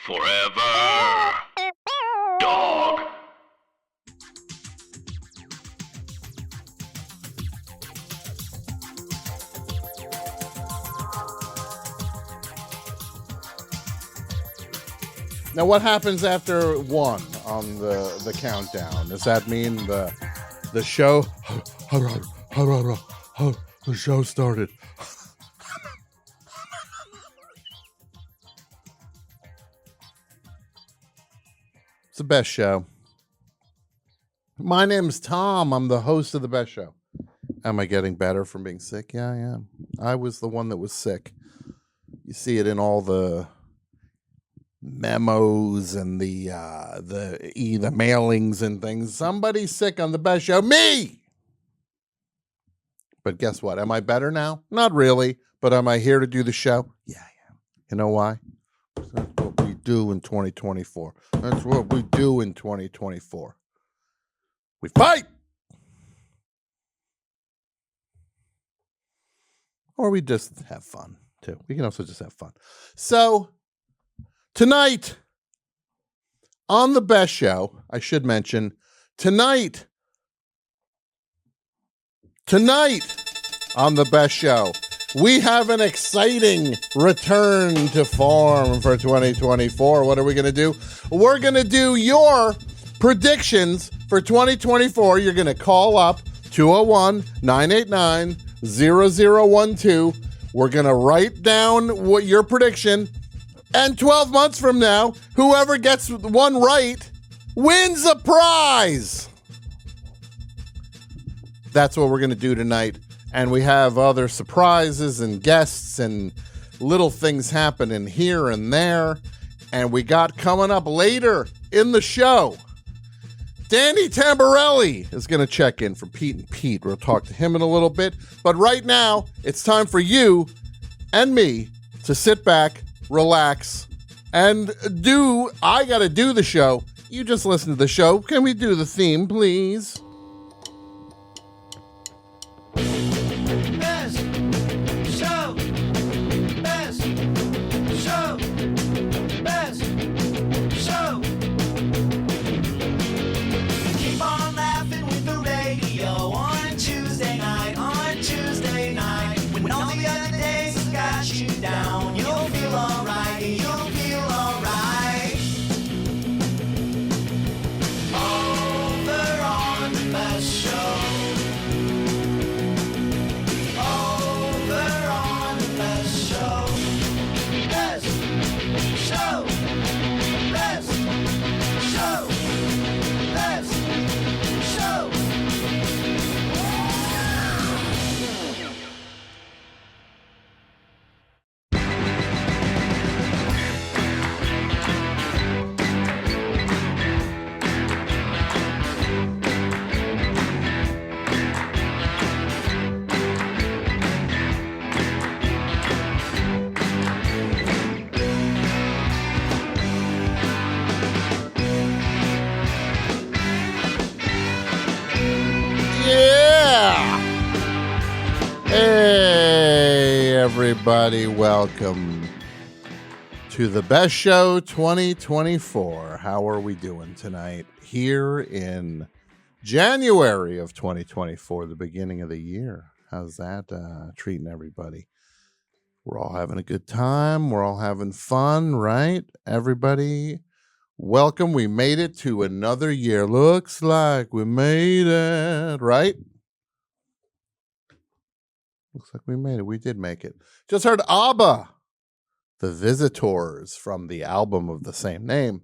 Forever. Dog. Now, what happens after 1 on the countdown? Does that mean the show? The show started. It's the best show. My name's Tom. I'm the host of the best show. Am I getting better from being sick? Yeah, I am. I was the one that was sick. You see it in all the memos and the mailings and things. Somebody's sick on the best show. Me! But guess what? Am I better now? Not really. But am I here to do the show? Yeah, I am. You know why? That's what we do in 2024. That's what we do in 2024. We fight! Or we just have fun, too. We can also just have fun. So, tonight, on the best show, I should mention, tonight on the best show, we have an exciting return to form for 2024. What are we going to do? We're going to do your predictions for 2024. You're going to call up 201-989-0012. We're going to write down what your prediction. And 12 months from now, whoever gets one right wins a prize. That's what we're going to do tonight. And we have other surprises and guests and little things happening here and there. And we got coming up later in the show, Danny Tamberelli is going to check in for Pete and Pete. We'll talk to him in a little bit. But right now, it's time for you and me to sit back, relax, and I got to do the show. You just listen to the show. Can we do the theme, please? Best show. Best show. Best show. Keep on laughing with the radio on Tuesday night. When all the other days have got you down, you'll feel alright. You'll feel alright. Over on the best show. Over on the best show. Best show. Best show. Best show. Yeah! Hey, everybody. Welcome to the Best Show 2024. How are we doing tonight? Here in January of 2024, the beginning of the year. How's that treating everybody? We're all having a good time. We're all having fun, right? Everybody, welcome. We made it to another year. Looks like we made it, right? Looks like we made it. We did make it. Just heard ABBA, The Visitors, from the album of the same name.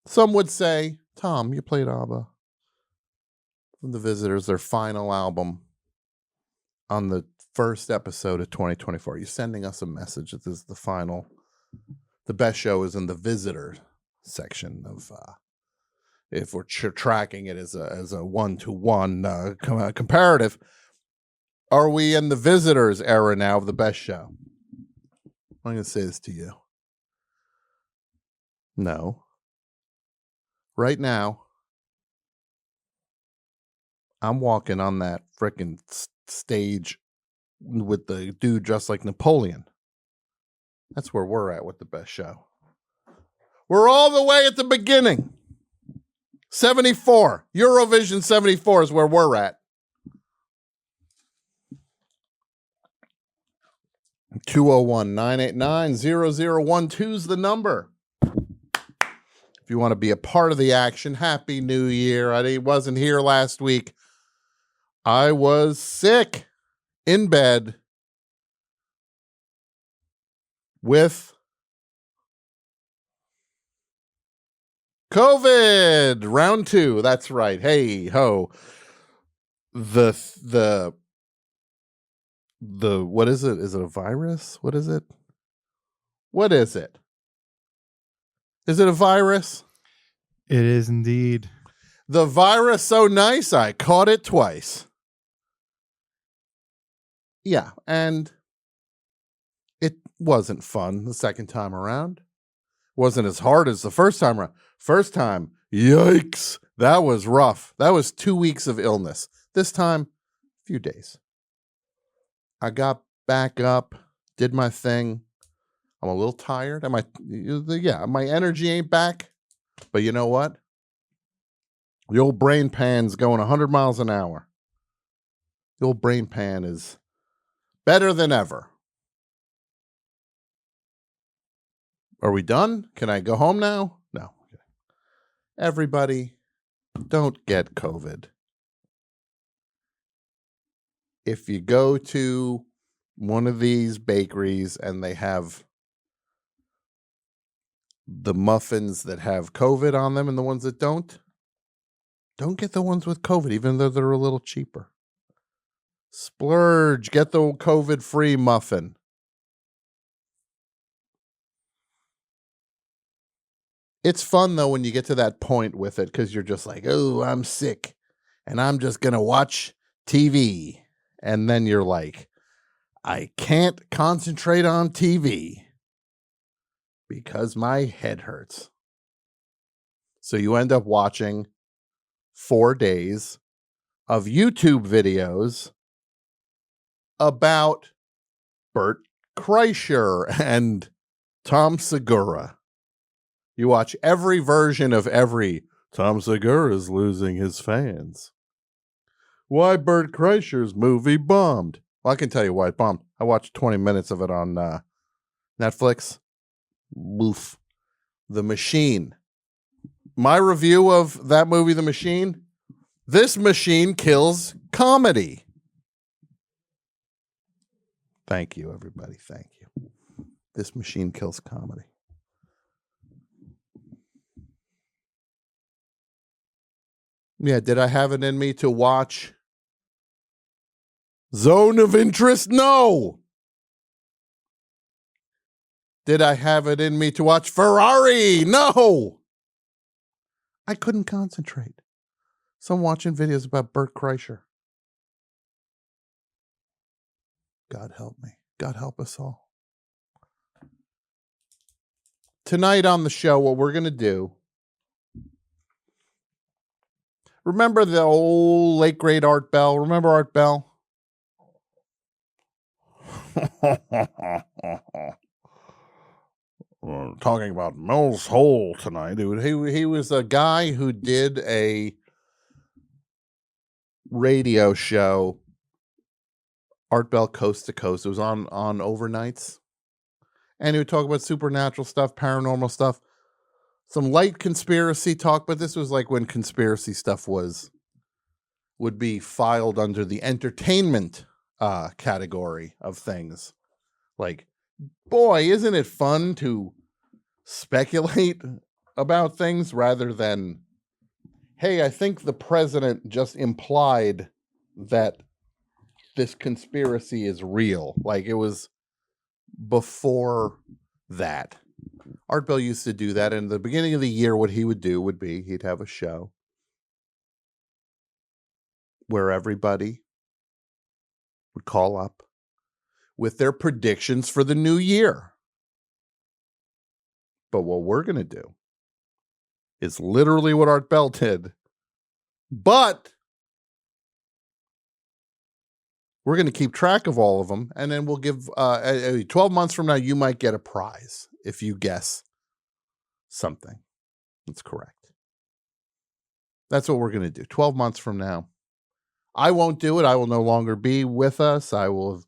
Some would say, Tom, you played ABBA. From The Visitors, their final album on the first episode of 2024. You're sending us a message that this is the final. The best show is in the visitor section of, if we're tracking it as a one-to-one comparative. Are we in the visitors era now of the best show? I'm going to say this to you. No. Right now, I'm walking on that frickin' stage with the dude dressed like Napoleon. That's where we're at with the best show. We're all the way at the beginning. 74. Eurovision 74 is where we're at. 201-989-0012 is the number. If you want to be a part of the action, Happy New Year. I wasn't here last week. I was sick in bed with COVID. Round 2. That's right. Hey ho. The what is it? Is it a virus? What is it? What is it? Is it a virus? It is indeed. The virus so nice I caught it twice. Yeah, and it wasn't fun the second time around. Wasn't as hard as the first time around. First time, yikes, that was rough. That was 2 weeks of illness. This time, a few days. I got back up, did my thing. I'm a little tired. My energy ain't back. But you know what? The old brain pan's going 100 miles an hour. The old brain pan is better than ever. Are we done? Can I go home now? No. Everybody, don't get COVID. If you go to one of these bakeries and they have the muffins that have COVID on them and the ones that don't get the ones with COVID, even though they're a little cheaper. Splurge, get the COVID-free muffin. It's fun, though, when you get to that point with it, because you're just like, oh, I'm sick, and I'm just going to watch TV. And then you're like, I can't concentrate on TV because my head hurts. So you end up watching 4 days of YouTube videos about Bert Kreischer and Tom Segura. You watch every version of every Tom Segura is losing his fans. Why Bert Kreischer's movie bombed. Well, I can tell you why it bombed. I watched 20 minutes of it on Netflix. Woof. The Machine. My review of that movie, The Machine, this machine kills comedy. Thank you, everybody. Thank you. This machine kills comedy. Yeah, did I have it in me to watch Zone of Interest? No. Did I have it in me to watch Ferrari? No. I couldn't concentrate. So I'm watching videos about Bert Kreischer. God help me. God help us all. Tonight on the show, what we're going to do. Remember the old late great Art Bell? Remember Art Bell? We're talking about Mel's Hole tonight, dude. He was a guy who did a radio show, Art Bell Coast to Coast. It was on overnights. And he would talk about supernatural stuff, paranormal stuff, some light conspiracy talk, but this was like when conspiracy stuff would be filed under the entertainment category of things. Like, boy, isn't it fun to speculate about things rather than, hey, I think the president just implied that this conspiracy is real. Like, it was before that. Art Bell used to do that. And at the beginning of the year, what he would do would be he'd have a show where everybody would call up with their predictions for the new year. But what we're going to do is literally what Art Bell did. But We're going to keep track of all of them, and then we'll give 12 months from now, you might get a prize if you guess something. That's correct. That's what we're going to do. 12 months from now. I won't do it. I will no longer be with us. I will have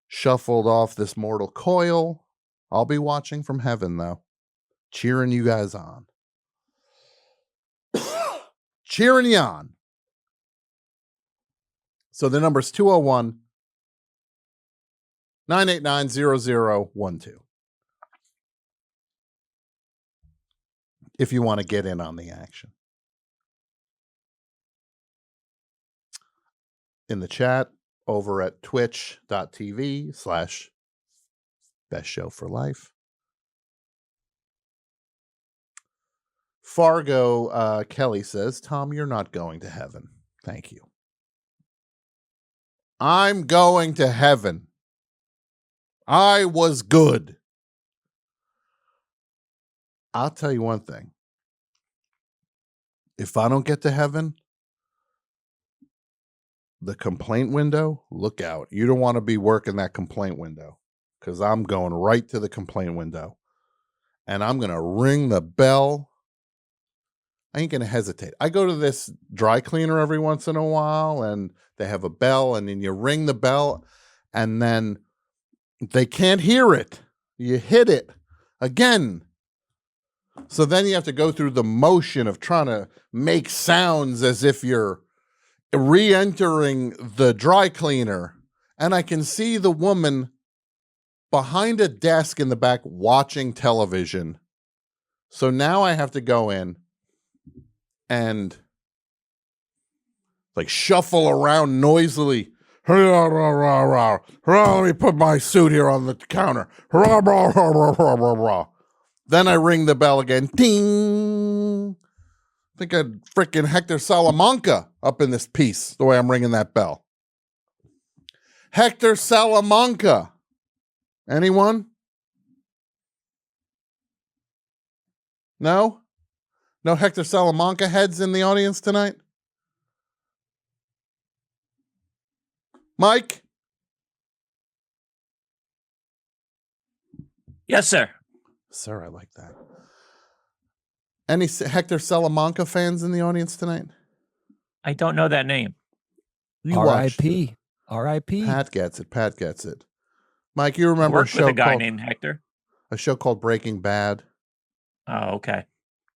shuffled off this mortal coil. I'll be watching from heaven, though, cheering you guys on. Cheering you on. So the number is 201-989-0012. If you want to get in on the action. In the chat over at twitch.tv/bestshowforlife. Fargo Kelly says, Tom, you're not going to heaven. Thank you. I'm going to heaven. I was good. I'll tell you one thing. If I don't get to heaven, the complaint window, look out. You don't want to be working that complaint window, because I'm going right to the complaint window. And I'm going to ring the bell. I ain't going to hesitate. I go to this dry cleaner every once in a while, and they have a bell, and then you ring the bell, and then they can't hear it. You hit it again. So then you have to go through the motion of trying to make sounds as if you're re-entering the dry cleaner. And I can see the woman behind a desk in the back watching television. So now I have to go in and like shuffle around noisily. Let me put my suit here on the counter. Then I ring the bell again. Ding. I think I'd freaking Hector Salamanca up in this piece, the way I'm ringing that bell. Hector Salamanca. Anyone? No? No Hector Salamanca heads in the audience tonight? Mike? Yes, sir. Sir, I like that. Any Hector Salamanca fans in the audience tonight? I don't know that name. R.I.P. R.I.P. Pat gets it. Pat gets it. Mike, you remember Worked with a guy named Hector? A show called Breaking Bad? Oh, okay.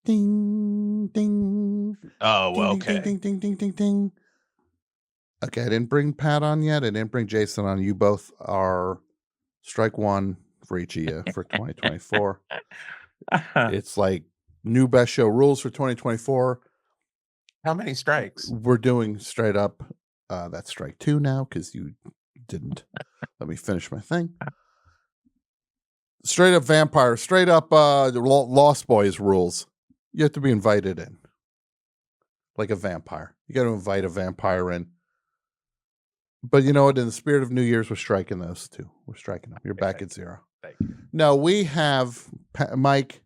Ding, ding. Oh, Ding, okay. Ding, ding, ding, ding, ding. Okay, I didn't bring Pat on yet. I didn't bring Jason on. You both are strike one for each of you for 2024. It's like new best show rules for 2024. How many strikes? We're doing straight up. That's strike two now because you didn't let me finish my thing. Straight up vampire, straight up Lost Boys rules. You have to be invited in. Like a vampire. You got to invite a vampire in. But you know what? In the spirit of New Year's, we're striking those two. We're striking them. You're back at zero. Thank you. No, we have Mike.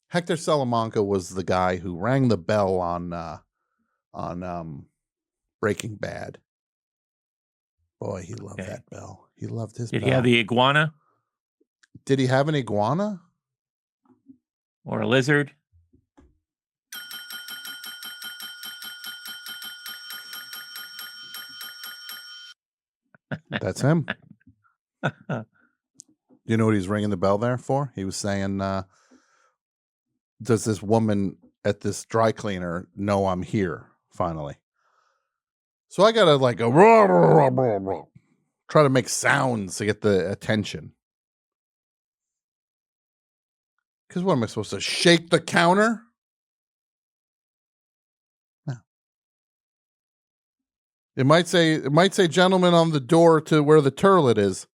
Hector Salamanca was the guy who rang the bell on Breaking Bad. Boy, he loved that bell. He loved his bell. Did he have the iguana? Did he have an iguana? Or a lizard? That's him. You know what he's ringing the bell there for? He was saying, does this woman at this dry cleaner know I'm here finally? So I got to like go try to make sounds to get the attention. Because what am I supposed to shake the counter? No. It might say gentleman on the door to where the turlet is.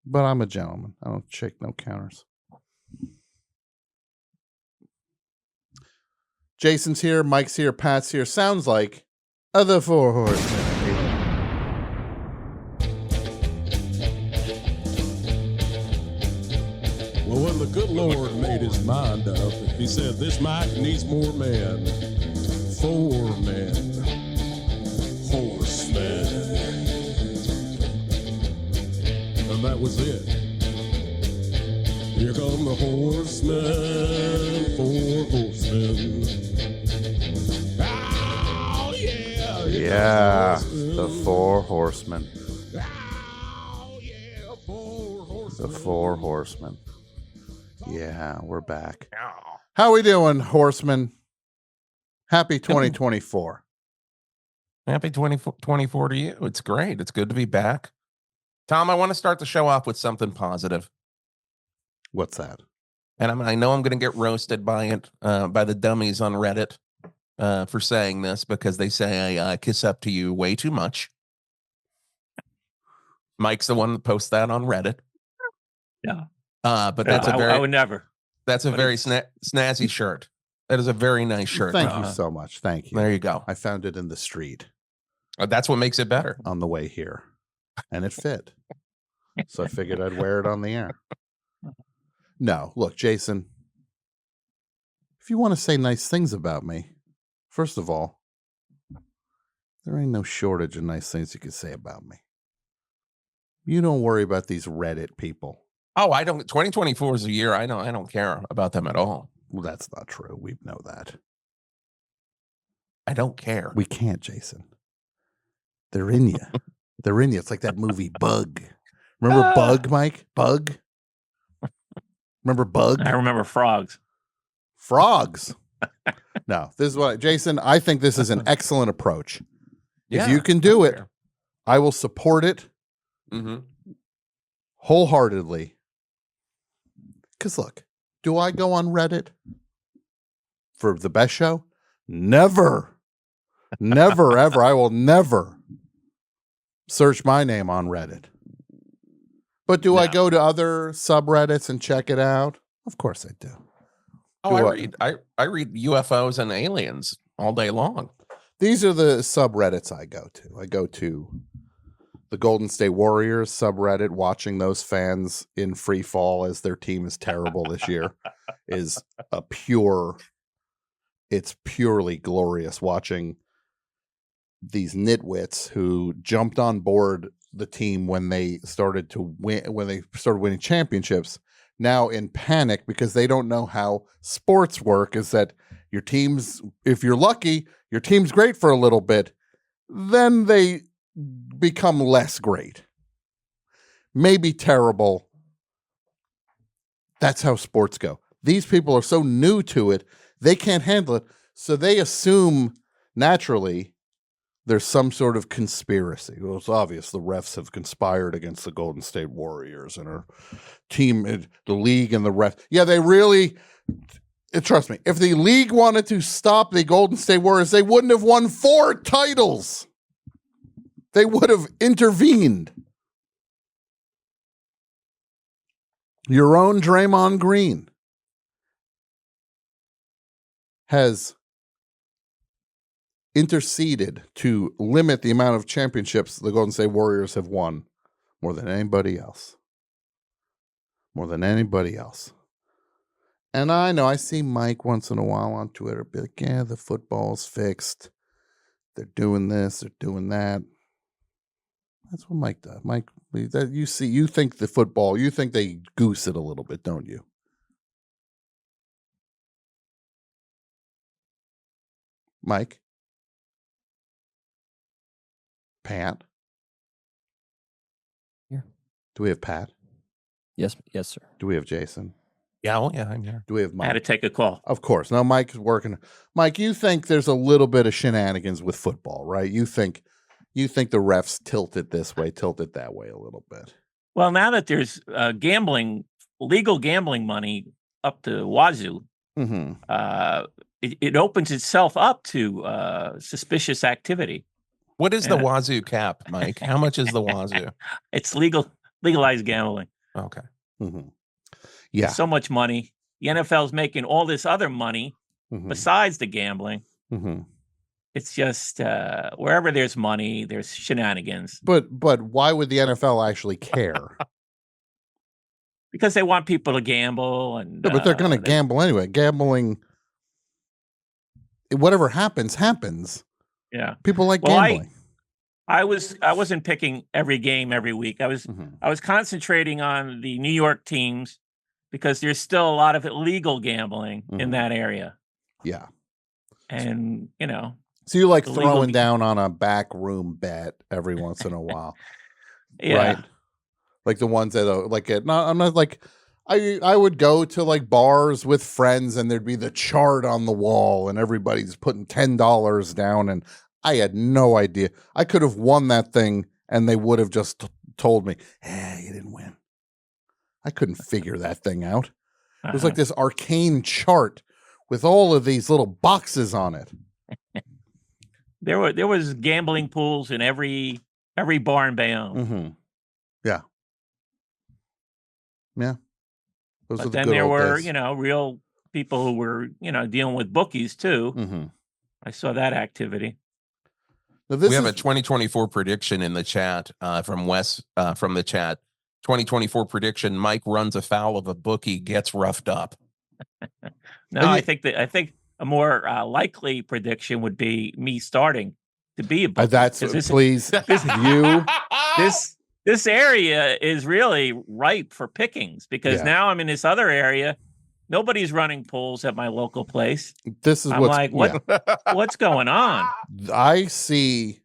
But I'm a gentleman. I don't shake no counters. Jason's here, Mike's here, Pat's here. Sounds like other four horsemen. Well, when the good Lord made his mind up, he said, this mic needs more men. 4 men. Horsemen. that was it. Here come the horsemen, 4 horsemen. Oh, yeah. Here Yeah, come the 4 horsemen. Oh, yeah, 4 horsemen. The 4 horsemen. Yeah, we're back. Oh. How we doing, horsemen? Happy 2024. Happy 2024 to you. It's great. It's good to be back. Tom, I want to start the show off with something positive. What's that? And I know I'm going to get roasted by it, by the dummies on Reddit for saying this because they say I kiss up to you way too much. Mike's the one that posts that on Reddit. Yeah. But that's I would never. That's a very snazzy shirt. That is a very nice shirt. Thank you so much. Thank you. There you go. I found it in the street That's what makes it better. on the way here, and it fit. So I figured I'd wear it on the air. No, look, Jason, if you want to say nice things about me, first of all, there ain't no shortage of nice things you can say about me. You don't worry about these Reddit people. Oh, I don't. 2024 is a year. I don't care about them at all. Well, that's not true. We know that. I don't care. We can't, Jason. They're in you. They're in you. It's like that movie Bug. Remember Bug, Mike? Bug? Remember Bug? I remember frogs. Frogs. No, this is what, Jason, I think this is an excellent approach. Yeah, if you can do that's it, fair. I will support it wholeheartedly. Because look, do I go on Reddit for the best show? Never. Never, ever. I will never search my name on Reddit. But do I go to other subreddits and check it out? Of course I do. Oh, I read UFOs and aliens all day long. These are the subreddits I go to. I go to the Golden State Warriors subreddit, watching those fans in free fall as their team is terrible this year is it's purely glorious watching these nitwits who jumped on board the team when they started to win, when they started winning championships, now in panic because they don't know how sports work, is that your teams, if you're lucky, your team's great for a little bit, then they become less great. Maybe terrible. That's how sports go. These people are so new to it, they can't handle it. So they assume naturally there's some sort of conspiracy. Well, it's obvious the refs have conspired against the Golden State Warriors and our team, the league and the refs. Yeah, they really, trust me, if the league wanted to stop the Golden State Warriors, they wouldn't have won 4 titles. They would have intervened. Your own Draymond Green has interceded to limit the amount of championships the Golden State Warriors have won more than anybody else. More than anybody else. And I know I see Mike once in a while on Twitter be like, yeah, the football's fixed. They're doing this, they're doing that. That's what Mike does. Mike, that you think the football, you think they goose it a little bit, don't you? Mike? Pat? Here. Do we have Pat? Yes, sir. Do we have Jason? Yeah, well, yeah, I'm here. Do we have I Mike? had to take a call. Of course. Now Mike is working. Mike, you think there's a little bit of shenanigans with football, right? You think the refs tilt it this way, tilt it that way a little bit. Well, now that there's legal gambling money up to wazoo, it opens itself up to suspicious activity. What is the wazoo cap, Mike? How much is the wazoo? It's legalized gambling. Okay. Yeah. So much money. The NFL's making all this other money besides the gambling. It's just wherever there's money, there's shenanigans. But why would the NFL actually care? Because they want people to gamble, and but they're going to gamble anyway. Gambling, whatever happens. Yeah, people like gambling. I wasn't picking every game every week. I was concentrating on the New York teams because there's still a lot of illegal gambling in that area. Yeah. And, So you like illegal throwing down on a back room bet every once in a while. yeah. Right? Like the ones that are like I'm not like I would go to like bars with friends and there'd be the chart on the wall and everybody's putting $10 down and I had no idea. I could have won that thing and they would have just told me, "Hey, you didn't win." I couldn't figure that thing out. It was like this arcane chart with all of these little boxes on it. There was gambling pools in every bar in Bayonne. Yeah. Yeah. Those But are the then good there old were, days. real people who were, dealing with bookies too. I saw that activity. Now, this We have is- a 2024 prediction in the chat from Wes from the chat. 2024 prediction: Mike runs afoul of a bookie, gets roughed up. No, I think a more likely prediction would be me starting to be a bookie. that's 'Cause this, please you. this area is really ripe for pickings because Yeah. now I'm in this other area. Nobody's running pools at my local place. This is I'm what's like, what's going on? I see.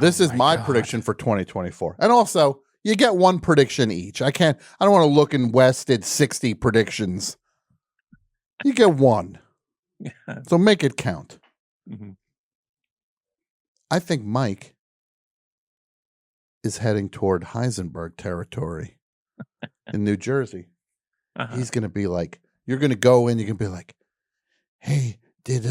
This is my prediction for 2024. And also, you get one prediction each. I don't want to look and Wes did 60 predictions. You get one. So make it count. Mhm. I think Mike is heading toward Heisenberg territory in New Jersey. He's going to be like, you're going to go in, you're going to be like, "Hey, did,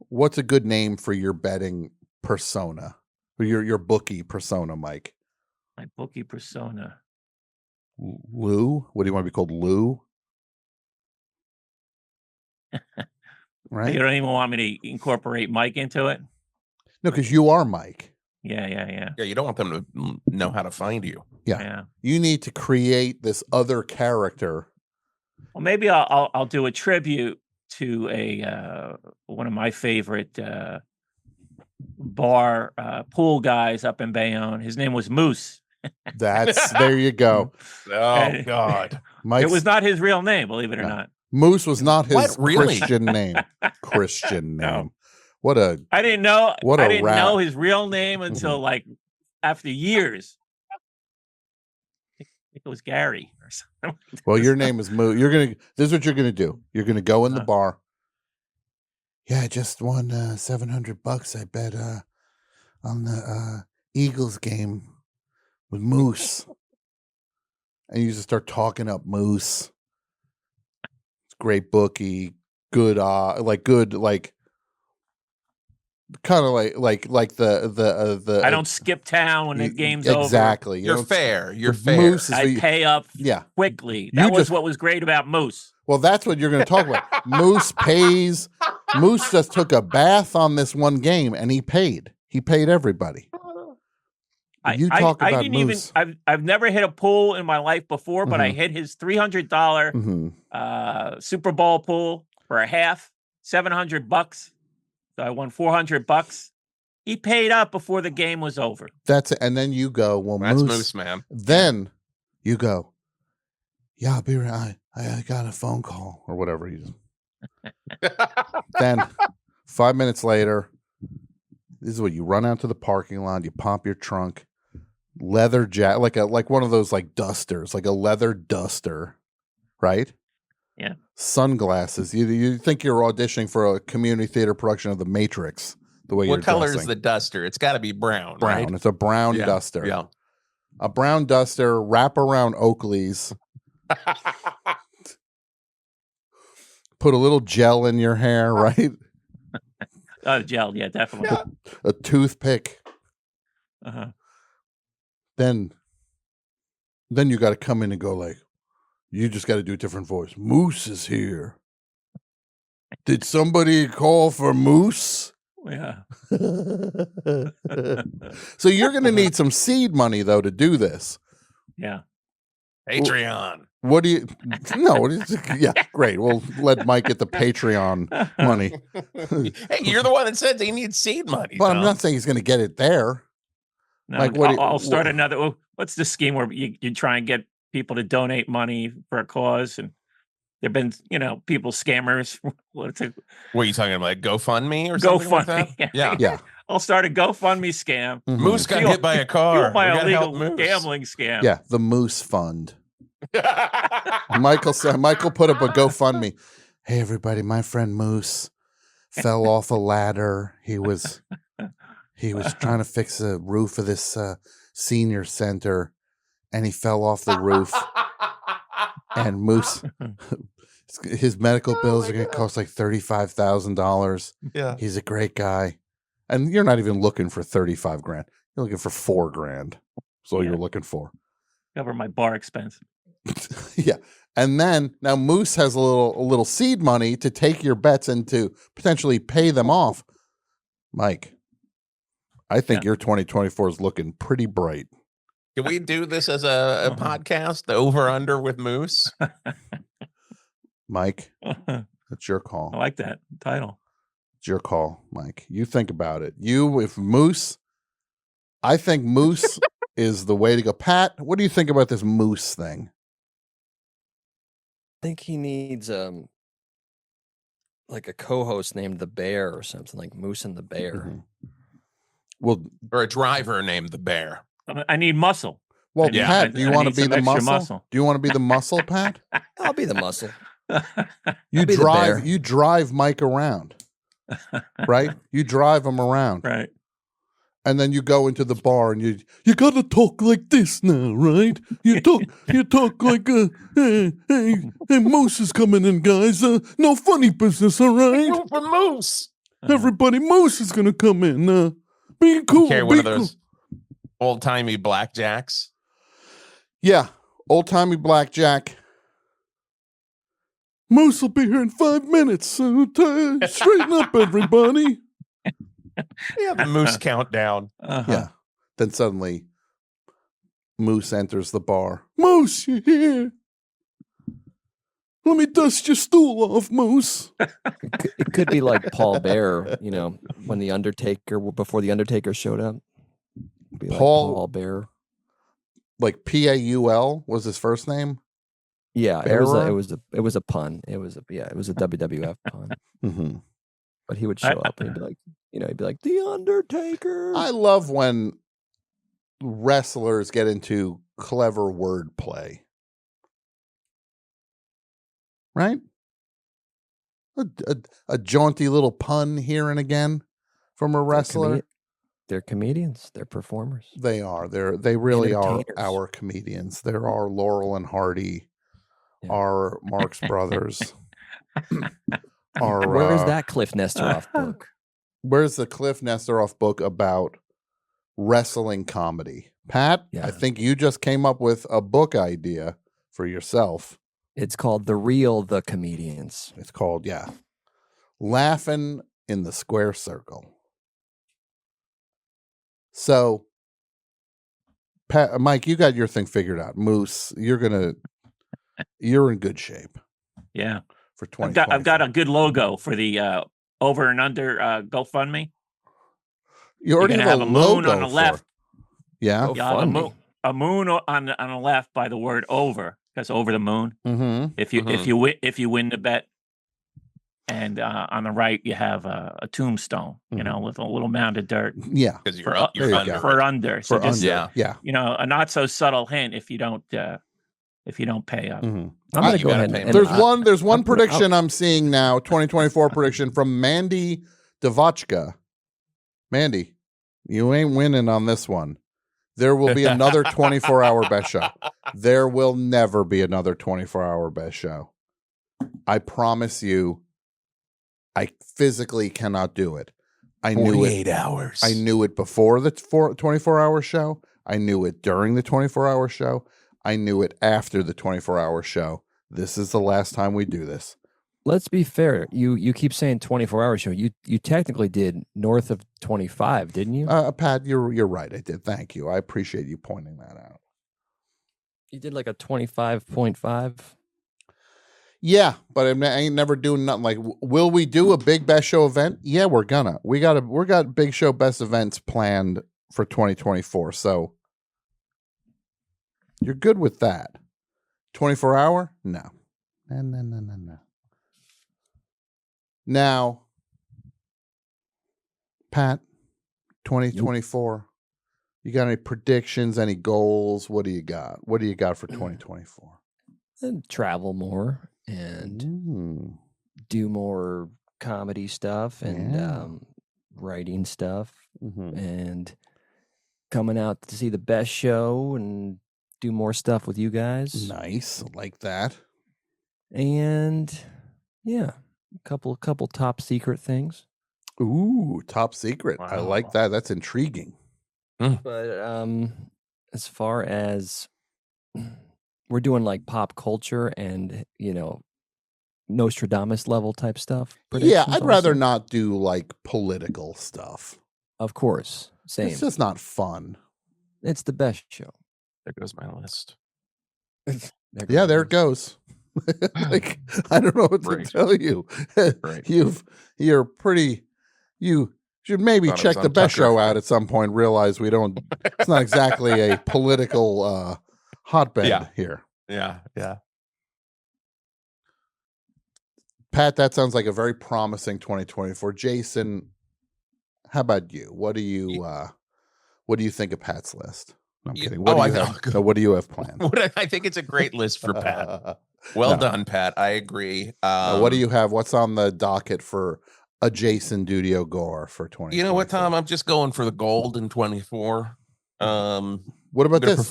what's a good name for your betting persona? Or your bookie persona, Mike?" My bookie persona. Lou? What do you want to be called? Lou? Right? You don't even want me to incorporate Mike into it? No, because you are Mike. Yeah. Yeah, you don't want them to know how to find you. Yeah. You need to create this other character. Well, maybe I'll do a tribute to a one of my favorite bar pool guys up in Bayonne. His name was Moose. There you go. Oh God, Mike's, It was not his real name, believe it or not. Moose was not his What, really? Christian name. Christian name. No. What a I didn't know. What a I didn't rat. know his real name until like after years. I think it was Gary or something. well. Your name is Moose. This is what you're gonna do. You're gonna go in the bar. Yeah, I just won $700. I bet on the Eagles game with Moose, and you just start talking up Moose. It's a great bookie, good, kind of like the. I don't skip town when the game's over. Exactly. you're fair. You're fair. Moose is I pay up yeah. quickly. That was just- what was great about Moose. Well, that's what you're going to talk about. Moose pays. Moose just took a bath on this one game, and he paid. He paid everybody. You talk I about didn't Moose. even. I've never hit a pool in my life before, but I hit his $300 Super Bowl pool for a half, $700. So I won $400. He paid up before the game was over. That's it. And then you go, well, That's Moose. Moose, man. Then you go, yeah, I'll be right. I got a phone call or whatever. Then 5 minutes later, this is what you run out to the parking lot. You pop your trunk, leather jacket, like one of those like dusters, like a leather duster, right? Yeah. Sunglasses. You think you're auditioning for a community theater production of The Matrix. The way What you're color dressing. is the duster? It's got to be brown. Brown. Right? It's a brown Yeah, duster. Yeah. A brown duster, wrap around Oakley's. Put a little gel in your hair, right? Oh, gel, yeah, definitely. A toothpick. Uh-huh. Then you got to come in and go like, you just got to do a different voice. Moose is here. Did somebody call for Moose? Yeah. So you're going to need some seed money though to do this. Yeah. Patreon. What do you? No, yeah, great. We'll let Mike get the Patreon money. Hey, you're the one that said they need seed money. But I'm Tom. not saying he's going to get it there. No, Mike, what do you- I'll start another. What's the scheme where you try and get people to donate money for a cause? And there've been, people scammers. What's it? What are you talking about? Like GoFundMe or something like that? GoFundMe. Yeah. Yeah. I'll start a GoFundMe scam. Mhm. Moose got Fuel- hit by a car. Fuel my We gotta help illegal Moose. gambling scam. Yeah, the Moose Fund. Michael put up a GoFundMe. Hey everybody, my friend Moose fell off a ladder. He was trying to fix the roof of this senior center, and he fell off the roof. And Moose, his medical bills are going to cost like $35,000. Yeah. He's a great guy, and you're not even looking for 35 grand. You're looking for 4 grand. That's all you're looking for. Cover my bar expense. Yeah. And then now Moose has a little seed money to take your bets and to potentially pay them off. Mike, I think your 2024 is looking pretty bright. Can we do this as a podcast, the over under with Moose? Mike, it's your call. I like that title. It's your call, Mike. You think about it. I think Moose is the way to go. Pat, what do you think about this Moose thing? I think he needs like a co-host named the Bear or something, like Moose and the Bear. Mhm. Well, Or a driver named the Bear? I need muscle. Yeah, Pat, do you I want to need be some the extra muscle? Do you want to be the muscle, Pat? I'll be the muscle. You be the bear. You drive Mike around, right? You drive him around. Right. And then you go into the bar and you gotta talk like this now, right? You talk like hey, Moose is coming in, guys. No funny business, all right? Room for Moose. Everybody, Moose is gonna come in. Be cool. Carry one be of those old timey blackjacks. Yeah, old timey blackjack. Moose will be here in 5 minutes. So straighten up, everybody. Yeah, the Moose countdown. Yeah. Then suddenly, Moose enters the bar. Moose, you here? Let me dust your stool off, Moose. It could be like Paul Bear, when before the Undertaker showed up. It'd be like Paul Bear. Like Paul was his first name. Yeah, Bearer? it was a pun. It was a WWF pun. Mm-hmm. But he would show up and he'd be like the Undertaker. I love when wrestlers get into clever wordplay. Right? A jaunty little pun here and again from a wrestler. They're comedians. They're performers. They are. They really are Entertainers. our comedians. They're our Laurel and Hardy, our Marx Brothers. Where's that Cliff Nesteroff book? Where's the Cliff Nesteroff book about wrestling comedy? Pat, Yeah. I think you just came up with a book idea for yourself. It's called The Comedians. It's called, Laughing in the Square Circle. So, Pat, Mike, you got your thing figured out. Moose, you're in good shape. Yeah. For 2020. I've got a good logo for the over and under GoFundMe. You already You're gonna have have a a moon logo on the for left. it. Yeah. Yeah, a moon on the left by the word over. That's over the moon. Mm-hmm. If you win the bet, and on the right you have a tombstone, with a little mound of dirt. Yeah, Because For you're there you under. go. for under. So For just under. Yeah. a not so subtle hint if you don't pay up. Mm-hmm. I'm going to you go gotta ahead pay and There's one prediction I'm seeing now, 2024 prediction from Mandy Devachka. Mandy, you ain't winning on this one. There will be another 24-hour best show. There will never be another 24-hour best show. I promise you, I physically cannot do it. I knew 48 hours. I knew it before the 24-hour show. I knew it during the 24-hour show. I knew it after the 24-hour show. This is the last time we do this. Let's be fair. You keep saying 24-hour show. You technically did north of 25, didn't you? Pat, you're right. I did. Thank you. I appreciate you pointing that out. You did like a 25.5. Yeah, but I ain't never doing nothing like. Will we do a big best show event? Yeah, we're gonna. We got big show best events planned for 2024. So you're good with that. 24 hour? No. No. Now, Pat, 2024. You got any predictions, any goals? What do you got? What do you got for 2024? And travel more and do more comedy stuff and writing stuff and coming out to see the best show and do more stuff with you guys. Nice. Like that. And yeah, a couple top secret things. Ooh, top secret. I like that. That's intriguing. But as far as we're doing like pop culture and, you know, Nostradamus level type stuff. Yeah, I'd rather not do like political stuff. Of course. Same. It's just not fun. It's the best show. There goes my list. There it goes. Like, I don't know what to tell you. You're pretty. You should maybe check the best show out at some point. Realize we don't. It's not exactly a political hotbed here. Yeah. Pat, that sounds like a very promising 2024. Jason, how about you? What do you think of Pat's list? No, I'm kidding. What do you have planned? I think it's a great list for Pat. Well done, Pat. I agree. What do you have? What's on the docket for a Jason Dudio Gore for 20? You know what, Tom? I'm just going for the gold in 24. What about this?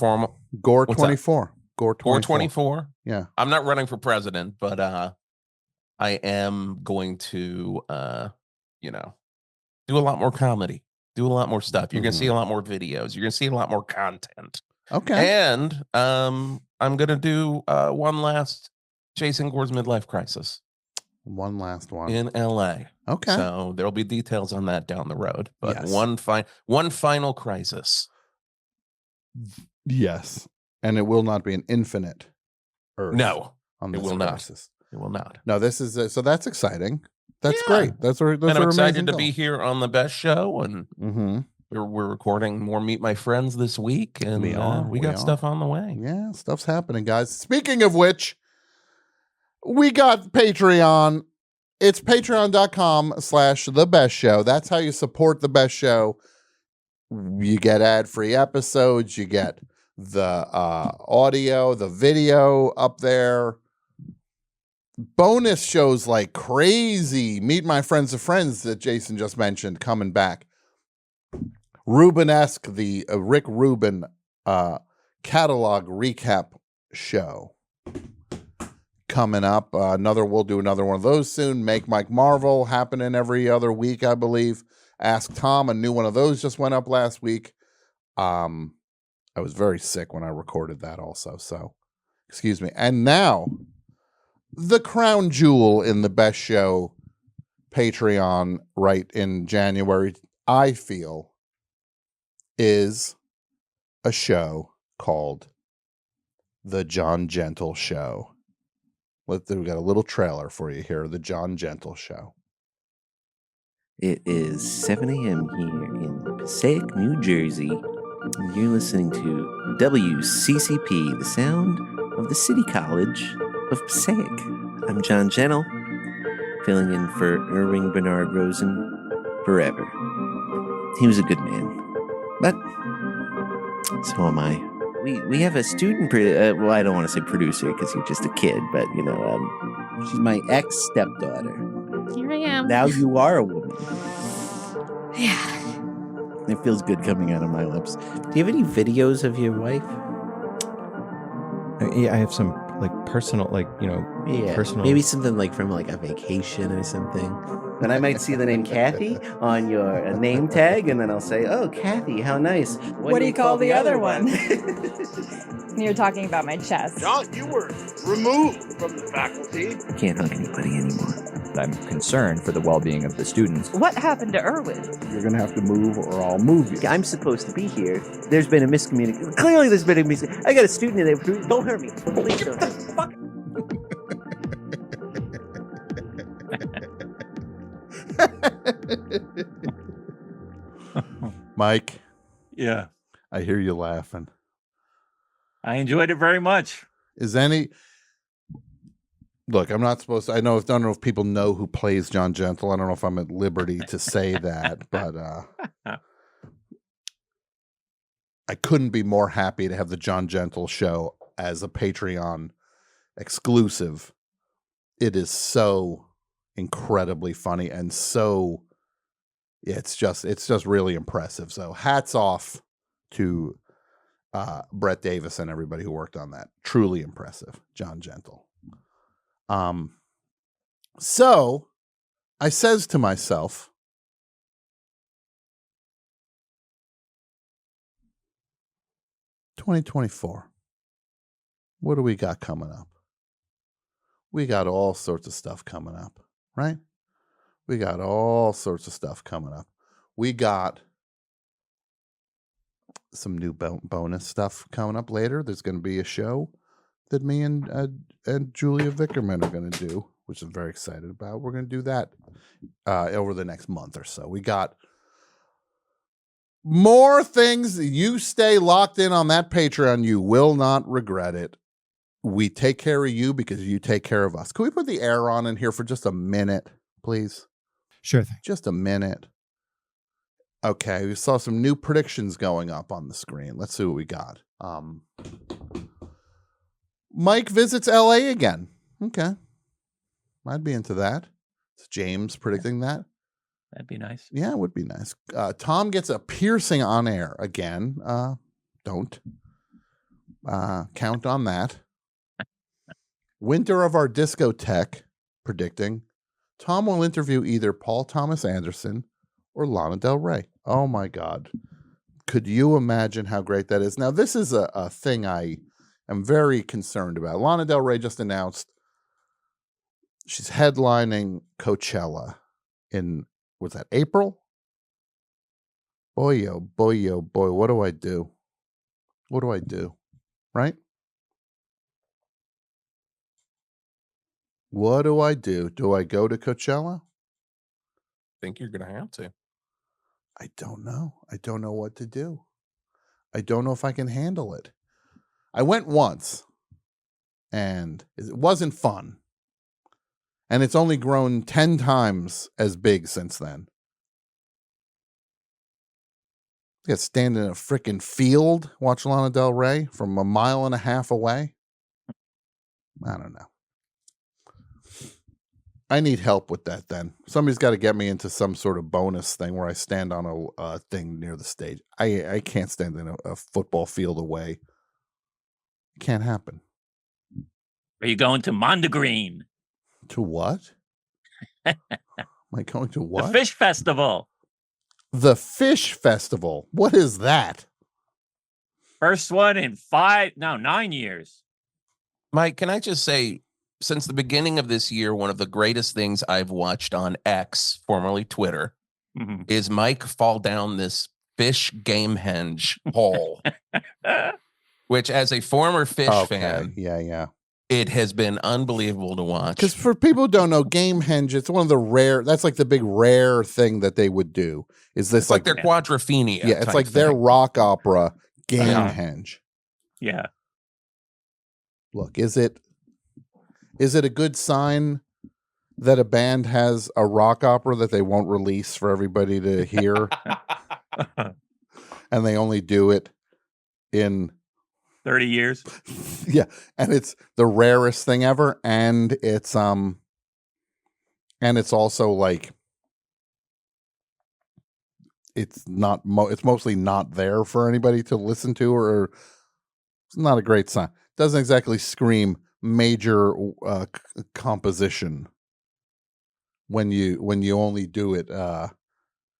Gore 24. Gore 24. Yeah. I'm not running for president, but I am going to do a lot more comedy, do a lot more stuff. You're going to see a lot more videos. You're going to see a lot more content. Okay. And I'm going to do one last Jason Gore's midlife crisis. One last one. In LA. Okay. So there'll be details on that down the road. But yes. one final crisis. Yes. And it will not be an infinite Earth. No. On this it will crisis. Not. It will not. No, this is so that's exciting. That's great. And I'm excited to be here on the best show, and we're recording more Meet My Friends this week, and we got stuff on the way. Yeah, stuff's happening, guys. Speaking of which, we got Patreon. It's patreon.com/thebestshow. That's how you support the best show. You get ad-free episodes. You get the audio, the video up there. Bonus shows like crazy. Meet My Friends of Friends that Jason just mentioned coming back. Rubenesque, the Rick Rubin catalog recap show coming up. We'll do another one of those soon. Make Mike Marvel happening every other week, I believe. Ask Tom, a new one of those just went up last week. I was very sick when I recorded that also, so excuse me. And now, the crown jewel in the best show Patreon right in January, I feel, is a show called The John Gentle Show. We got a little trailer for you here, The John Gentle Show. It is 7 a.m. here in Passaic, New Jersey. And you're listening to WCCP, the sound of the City College of Passaic. I'm John Gentle, filling in for Irving Bernard Rosen forever. He was a good man, but so am I. We have a student, well, I don't want to say producer because you're just a kid, but she's my ex-stepdaughter. Here I am. Now you are a woman. Yeah. It feels good coming out of my lips. Do you have any videos of your wife? Yeah, I have some personal, personal. Maybe something from a vacation or something. But I might see the name Kathy on your name tag, and then I'll say, "Oh, Kathy, how nice." What do you call the other one? You're talking about my chest. John, you were removed from the faculty. I can't hug anybody anymore. I'm concerned for the well-being of the students. What happened to Irwin? You're going to have to move or I'll move you. I'm supposed to be here. There's been a miscommunication. Clearly there's been a miscommunication. I got a student in there. Don't hurt me. Please don't. Fuck. Mike. Yeah. I hear you laughing. I enjoyed it very much. Look, I'm not supposed to. I don't know if people know who plays John Gentle. I don't know if I'm at liberty to say that, but I couldn't be more happy to have the John Gentle show as a Patreon exclusive. It is so incredibly funny and so it's just really impressive. So hats off to Brett Davis and everybody who worked on that. Truly impressive, John Gentle. So I says to myself, "2024, what do we got coming up? We got all sorts of stuff coming up, right? We got all sorts of stuff coming up. We got some new bonus stuff coming up later. There's going to be a show that me and Julia Vickerman are going to do, which I'm very excited about. We're going to do that over the next month or so. We got more things. You stay locked in on that Patreon. You will not regret it. We take care of you because you take care of us. Can we put the air on in here for just a minute, please? Sure thing. Just a minute. Okay, we saw some new predictions going up on the screen. Let's see what we got. Mike visits LA again. Okay. I'd be into that. It's James predicting that. That'd be nice. Yeah, it would be nice. Tom gets a piercing on air again. Don't count on that. Winter of our discotheque predicting Tom will interview either Paul Thomas Anderson or Lana Del Rey. Oh my God. Could you imagine how great that is? Now, this is a thing I am very concerned about. Lana Del Rey just announced she's headlining Coachella in, was that April? Boy, oh boy, oh boy. What do I do? What do I do? Right? What do I do? Do I go to Coachella? I think you're going to have to. I don't know. I don't know what to do. I don't know if I can handle it. I went once and it wasn't fun. And it's only grown 10 times as big since then. You got to stand in a freaking field, watch Lana Del Rey from 1.5 miles away. I don't know. I need help with that then. Somebody's got to get me into some sort of bonus thing where I stand on a thing near the stage. I can't stand in a football field away. It can't happen. Are you going to Mondegreen? To what? Am I going to what? The Fish Festival. The Fish Festival. What is that? First one in 9 years. Mike, can I just say, since the beginning of this year, one of the greatest things I've watched on X, formerly Twitter, is Mike fall down this fish game henge hole, which as a former fish fan, it has been unbelievable to watch. Because for people who don't know, game henge, it's one of the rare, that's like the big rare thing that they would do. Is this it's like their quadrophenia? Yeah, it's like their rock opera game henge. Yeah. Look, is it a good sign that a band has a rock opera that they won't release for everybody to hear? And they only do it in 30 years. Yeah, and it's the rarest thing ever, and it's also like it's mostly not there for anybody to listen to, or it's not a great sign. Doesn't exactly scream major composition when you only do it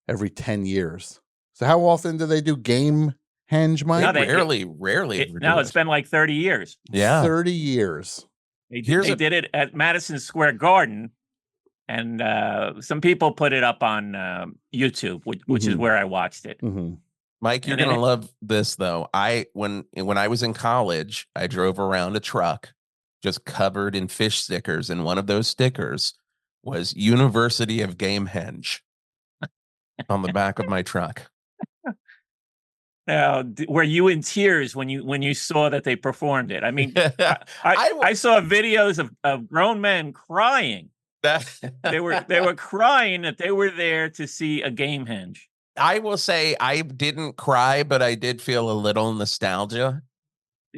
every 10 years. So how often do they do game henge, Mike? No, rarely. It's been like 30 years. Yeah. 30 years. They did it at Madison Square Garden, and some people put it up on YouTube, which is where I watched it. Mike, you're gonna love this though. When I was in college, I drove around a truck just covered in fish stickers, and one of those stickers was University of Game Henge on the back of my truck. Now, were you in tears when you saw that they performed it? I mean, I saw videos of grown men crying. They were crying that they were there to see a Gamehenge. I will say I didn't cry, but I did feel a little nostalgia.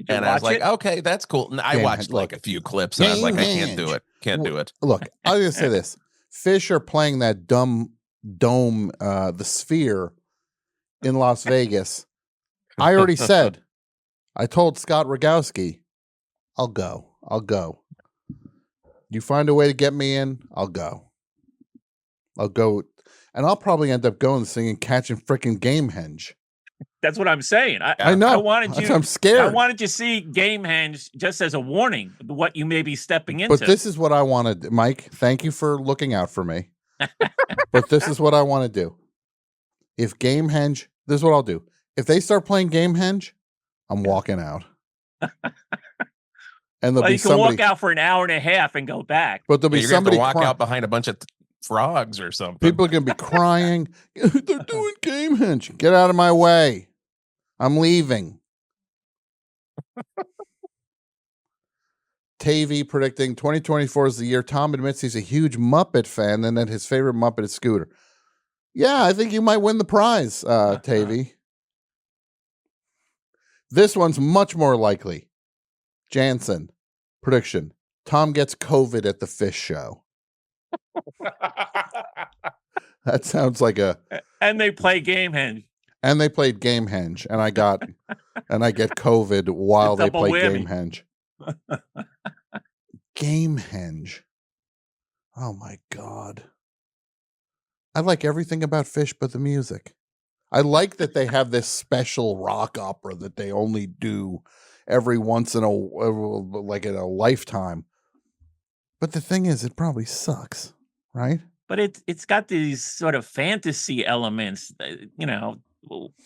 And I was like, okay, that's cool. And I watched like a few clips, and I was like, I can't do it. Can't do it. Look, I was gonna say this: Fish are playing that dumb dome, the Sphere, in Las Vegas. I already said. I told Scott Rogowski, I'll go. You find a way to get me in, I'll go. And I'll probably end up going singing Catching Frickin' Gamehenge. That's what I'm saying. I know. I'm scared. I wanted you to see Gamehenge just as a warning of what you may be stepping into. But this is what I want to do. Mike, thank you for looking out for me. But this is what I want to do. If Gamehenge, this is what I'll do. If they start playing Gamehenge, I'm walking out. And there'll be you can walk out for an hour and a half and go back. But there'll be somebody walk out behind a bunch of frogs or something. People are going to be crying. They're doing Gamehenge. Get out of my way. I'm leaving. Tavy predicting 2024 is the year Tom admits he's a huge Muppet fan and that his favorite Muppet is Scooter. Yeah, I think you might win the prize, Tavy. This one's much more likely. Jansen, prediction. Tom gets COVID at the Fish show. That sounds like a... And they play Gamehenge. And they played Gamehenge, and I get COVID while they play Gamehenge. Gamehenge. Oh my God. I like everything about Fish but the music. I like that they have this special rock opera that they only do every once in a lifetime. But the thing is, it probably sucks, right? But it's got these sort of fantasy elements.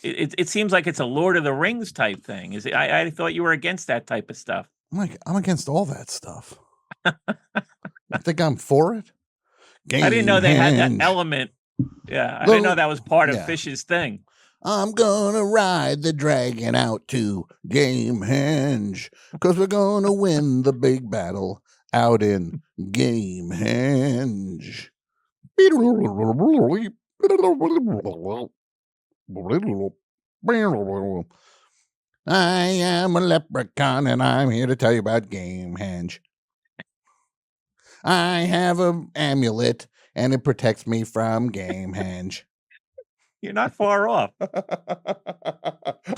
It seems like it's a Lord of the Rings type thing. I thought you were against that type of stuff. I'm against all that stuff. I think I'm for it. I didn't know they had that element. Yeah, I didn't know that was part of Fish's thing. I'm gonna ride the dragon out to Gamehenge because we're gonna win the big battle out in Gamehenge. I am a leprechaun and I'm here to tell you about Gamehenge. I have an amulet and it protects me from Gamehenge. You're not far off.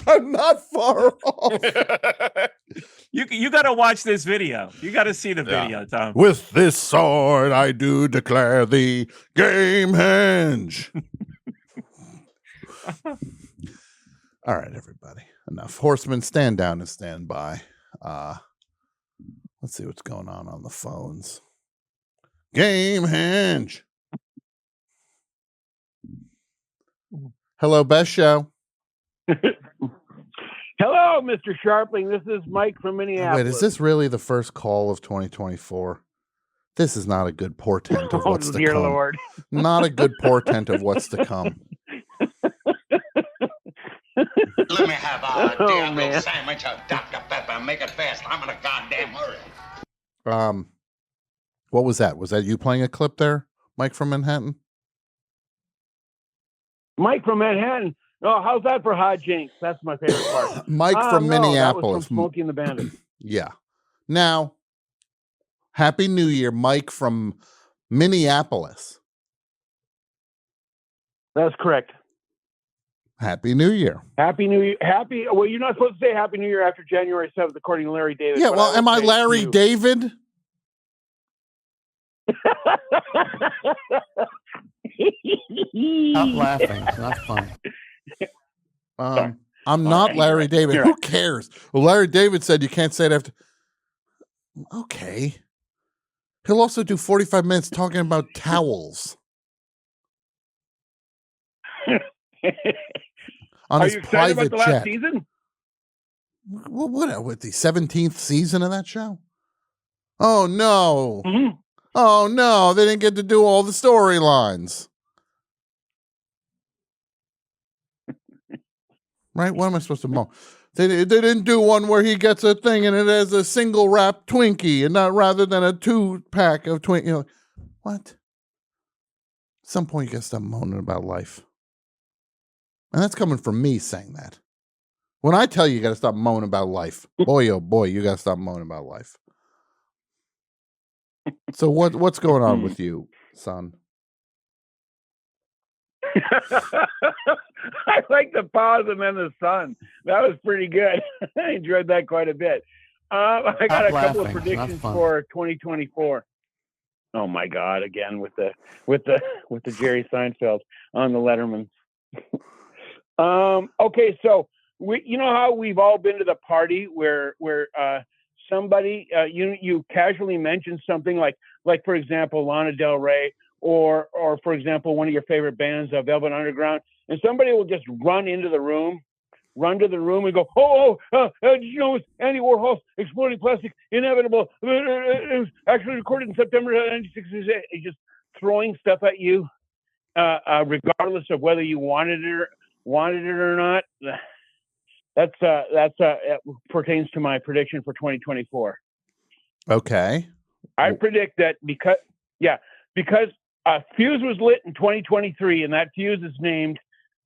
I'm not far off. You got to watch this video. You got to see the video, Tom. With this sword, I do declare thee Gamehenge. All right, everybody. Enough. Horsemen, stand down and stand by. Let's see what's going on the phones. Gamehenge. Hello, Best Show. Hello, Mr. Scharpling. This is Mike from Minneapolis. Wait, is this really the first call of 2024? This is not a good portent of what's to come. Dear Lord. Not a good portent of what's to come. Let me have a damn little sandwich of Dr. Pepper. Make it fast. I'm in a goddamn hurry. What was that? Was that you playing a clip there, Mike from Manhattan? Mike from Manhattan. Oh, how's that for hijinks? That's my favorite part. Mike from Minneapolis. That was from Smokey and the Bandit. Yeah. Now, Happy New Year, Mike from Minneapolis. That's correct. Happy New Year. Happy New Year. Well, you're not supposed to say Happy New Year after January 7th, according to Larry David. Yeah, well, am I Larry David? Stop laughing. It's not funny. I'm not Larry David. Who cares? Well, Larry David said you can't say it after. Okay. He'll also do 45 minutes talking about towels. On Are his you excited private about the last jet. season? What the 17th season of that show? Oh no. Mm-hmm. Oh no, they didn't get to do all the storylines. Right? What am I supposed to moan? They didn't do one where he gets a thing and it has a single wrap Twinkie and not rather than a 2-pack of Twinkie. You know, what? At some point, you got to stop moaning about life. And that's coming from me saying that. When I tell you got to stop moaning about life, boy, oh boy, you got to stop moaning about life. So what's going on with you, son? I like the pause and then the sun. That was pretty good. I enjoyed that quite a bit. I got a couple of predictions for 2024. Oh my God! Again with the Jerry Seinfeld on the Letterman. Okay, so you know how we've all been to the party where somebody you casually mention something like for example Lana Del Rey or for example one of your favorite bands, Velvet Underground, and somebody will just run to the room and go, did you know it's Andy Warhol's Exploding Plastic, Inevitable? It was actually recorded in September 1966. Just throwing stuff at you, regardless of whether you wanted it or not. That's pertains to my prediction for 2024. Okay. I predict that because a fuse was lit in 2023, and that fuse is named.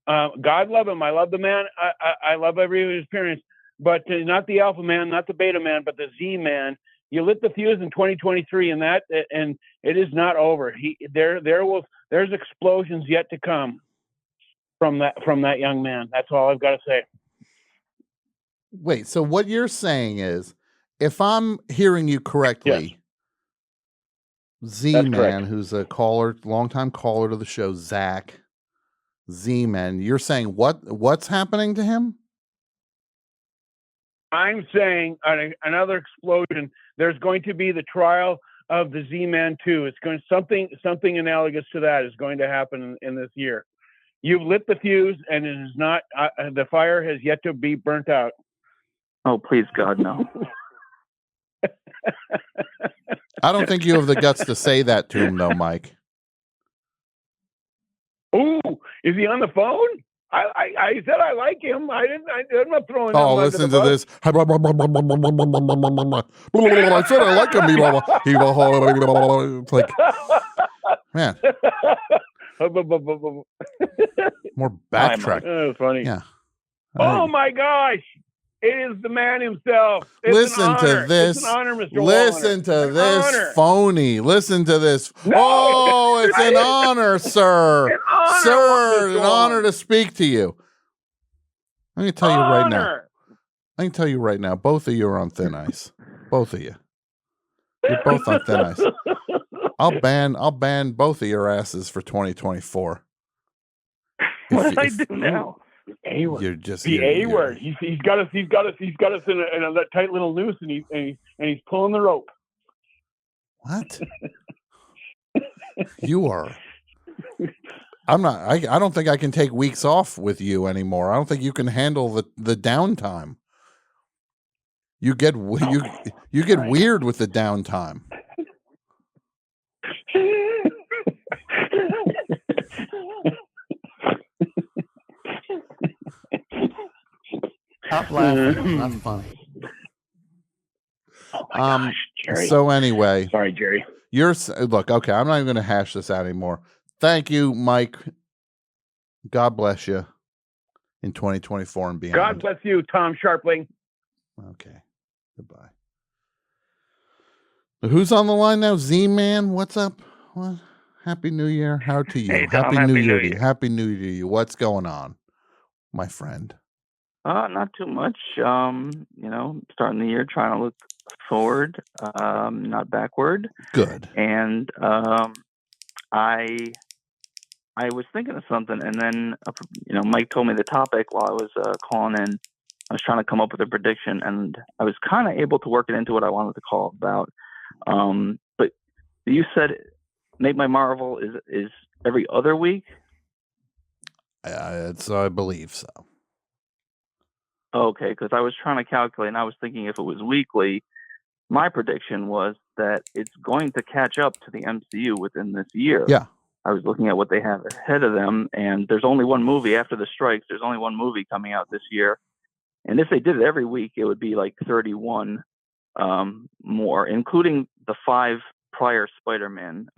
God love him. I love the man. I love every experience, but not the Alpha Man, not the Beta Man, but the Z Man. You lit the fuse in 2023, and it is not over. There's explosions yet to come from that young man. That's all I've got to say. Wait, so what you're saying is, if I'm hearing you correctly, yes. Z-Man, who's a longtime caller to the show, Zach, Z-Man, you're saying what's happening to him? I'm saying another explosion. There's going to be the trial of the Z-Man 2. It's going something analogous to that is going to happen in this year. You've lit the fuse, and it is not. The fire has yet to be burnt out. Oh, please, God, no. I don't think you have the guts to say that to him, though, Mike. Ooh, is he on the phone? I said I like him. I'm not throwing. Oh, listen to this. I said I like him. It's like, man. More backtrack. Oh, funny. Yeah. Oh my gosh. It is the man himself. Listen to this. It's an honor, Mr. Listen to this phony. Listen to this. No, it's an honor, sir. An honor to speak to you. I can tell you right now. Both of you are on thin ice. Both of you. You're both on thin ice. I'll ban both of your asses for 2024. What did I do now? A-word. You're just the A-word. He's got us in a tight little noose, and he's pulling the rope. What? You are. I'm not. I don't think I can take weeks off with you anymore. I don't think you can handle the downtime. You get weird with the downtime. Stop laughing. Not funny. Oh my gosh, Jerry. So anyway, sorry, Jerry. Look. Okay, I'm not even going to hash this out anymore. Thank you, Mike. God bless you in 2024 and beyond. God bless you, Tom Scharpling. Okay. Goodbye. Who's on the line now? Z-Man, what's up? What? Happy New Year. How to you? Hey, Tom, Happy New Year to you. Happy New Year to you. What's going on, my friend? Not too much. Starting the year, trying to look forward, not backward. Good. And I was thinking of something, and then Mike told me the topic while I was calling in. I was trying to come up with a prediction, and I was kind of able to work it into what I wanted to call about. But you said Make My Marvel is every other week? I believe so. Okay, because I was trying to calculate, and I was thinking if it was weekly, my prediction was that it's going to catch up to the MCU within this year. Yeah. I was looking at what they have ahead of them, and there's only one movie after the strikes. There's only one movie coming out this year. And if they did it every week, it would be like 31 more, including the 5 prior Spider-Man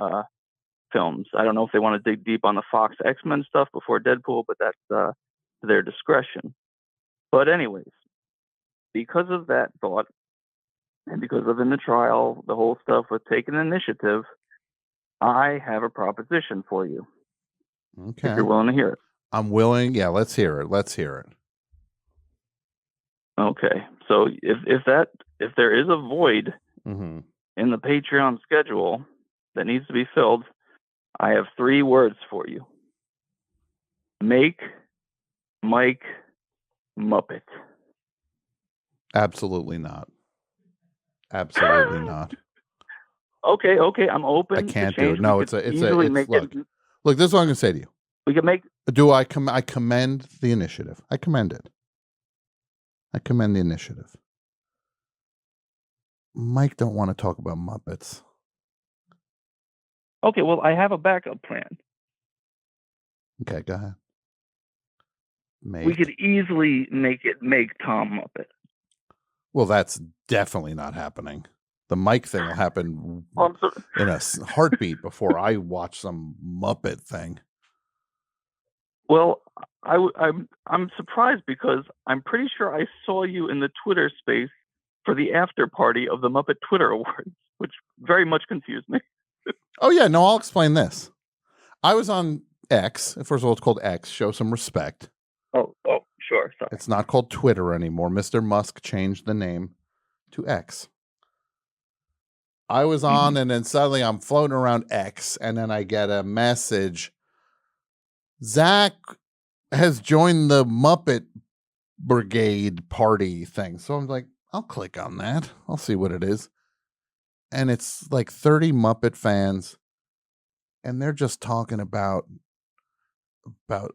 films. I don't know if they want to dig deep on the Fox X-Men stuff before Deadpool, but that's to their discretion. But anyways, because of that thought, and because of in the trial, the whole stuff with taking initiative, I have a proposition for you. Okay. If you're willing to hear it. I'm willing. Yeah, let's hear it. Let's hear it. Okay. So if there is a void in the Patreon schedule that needs to be filled, I have 3 words for you. Make Mike Muppet. Absolutely not. Absolutely not. Okay, I'm open. I can't to do change. it. No, We it's could a easily make look. it. Look, this is what I'm gonna say to you. We can make. I commend the initiative. I commend it. I commend the initiative. Mike don't want to talk about Muppets. Okay, well, I have a backup plan. Okay, go ahead. We could easily make Tom Muppet. Well, that's definitely not happening. The Mike thing will happen in a heartbeat before I watch some Muppet thing. Well, I'm surprised because I'm pretty sure I saw you in the Twitter space for the after party of the Muppet Twitter Awards, which very much confused me. Oh yeah, no, I'll explain this. I was on X. First of all, it's called X. Show some respect. Oh, sure. Sorry. It's not called Twitter anymore. Mr. Musk changed the name to X. I was on, and then suddenly I'm floating around X, and then I get a message. Zach has joined the Muppet Brigade party thing. So I'm like, I'll click on that. I'll see what it is. And it's like 30 Muppet fans, and they're just talking about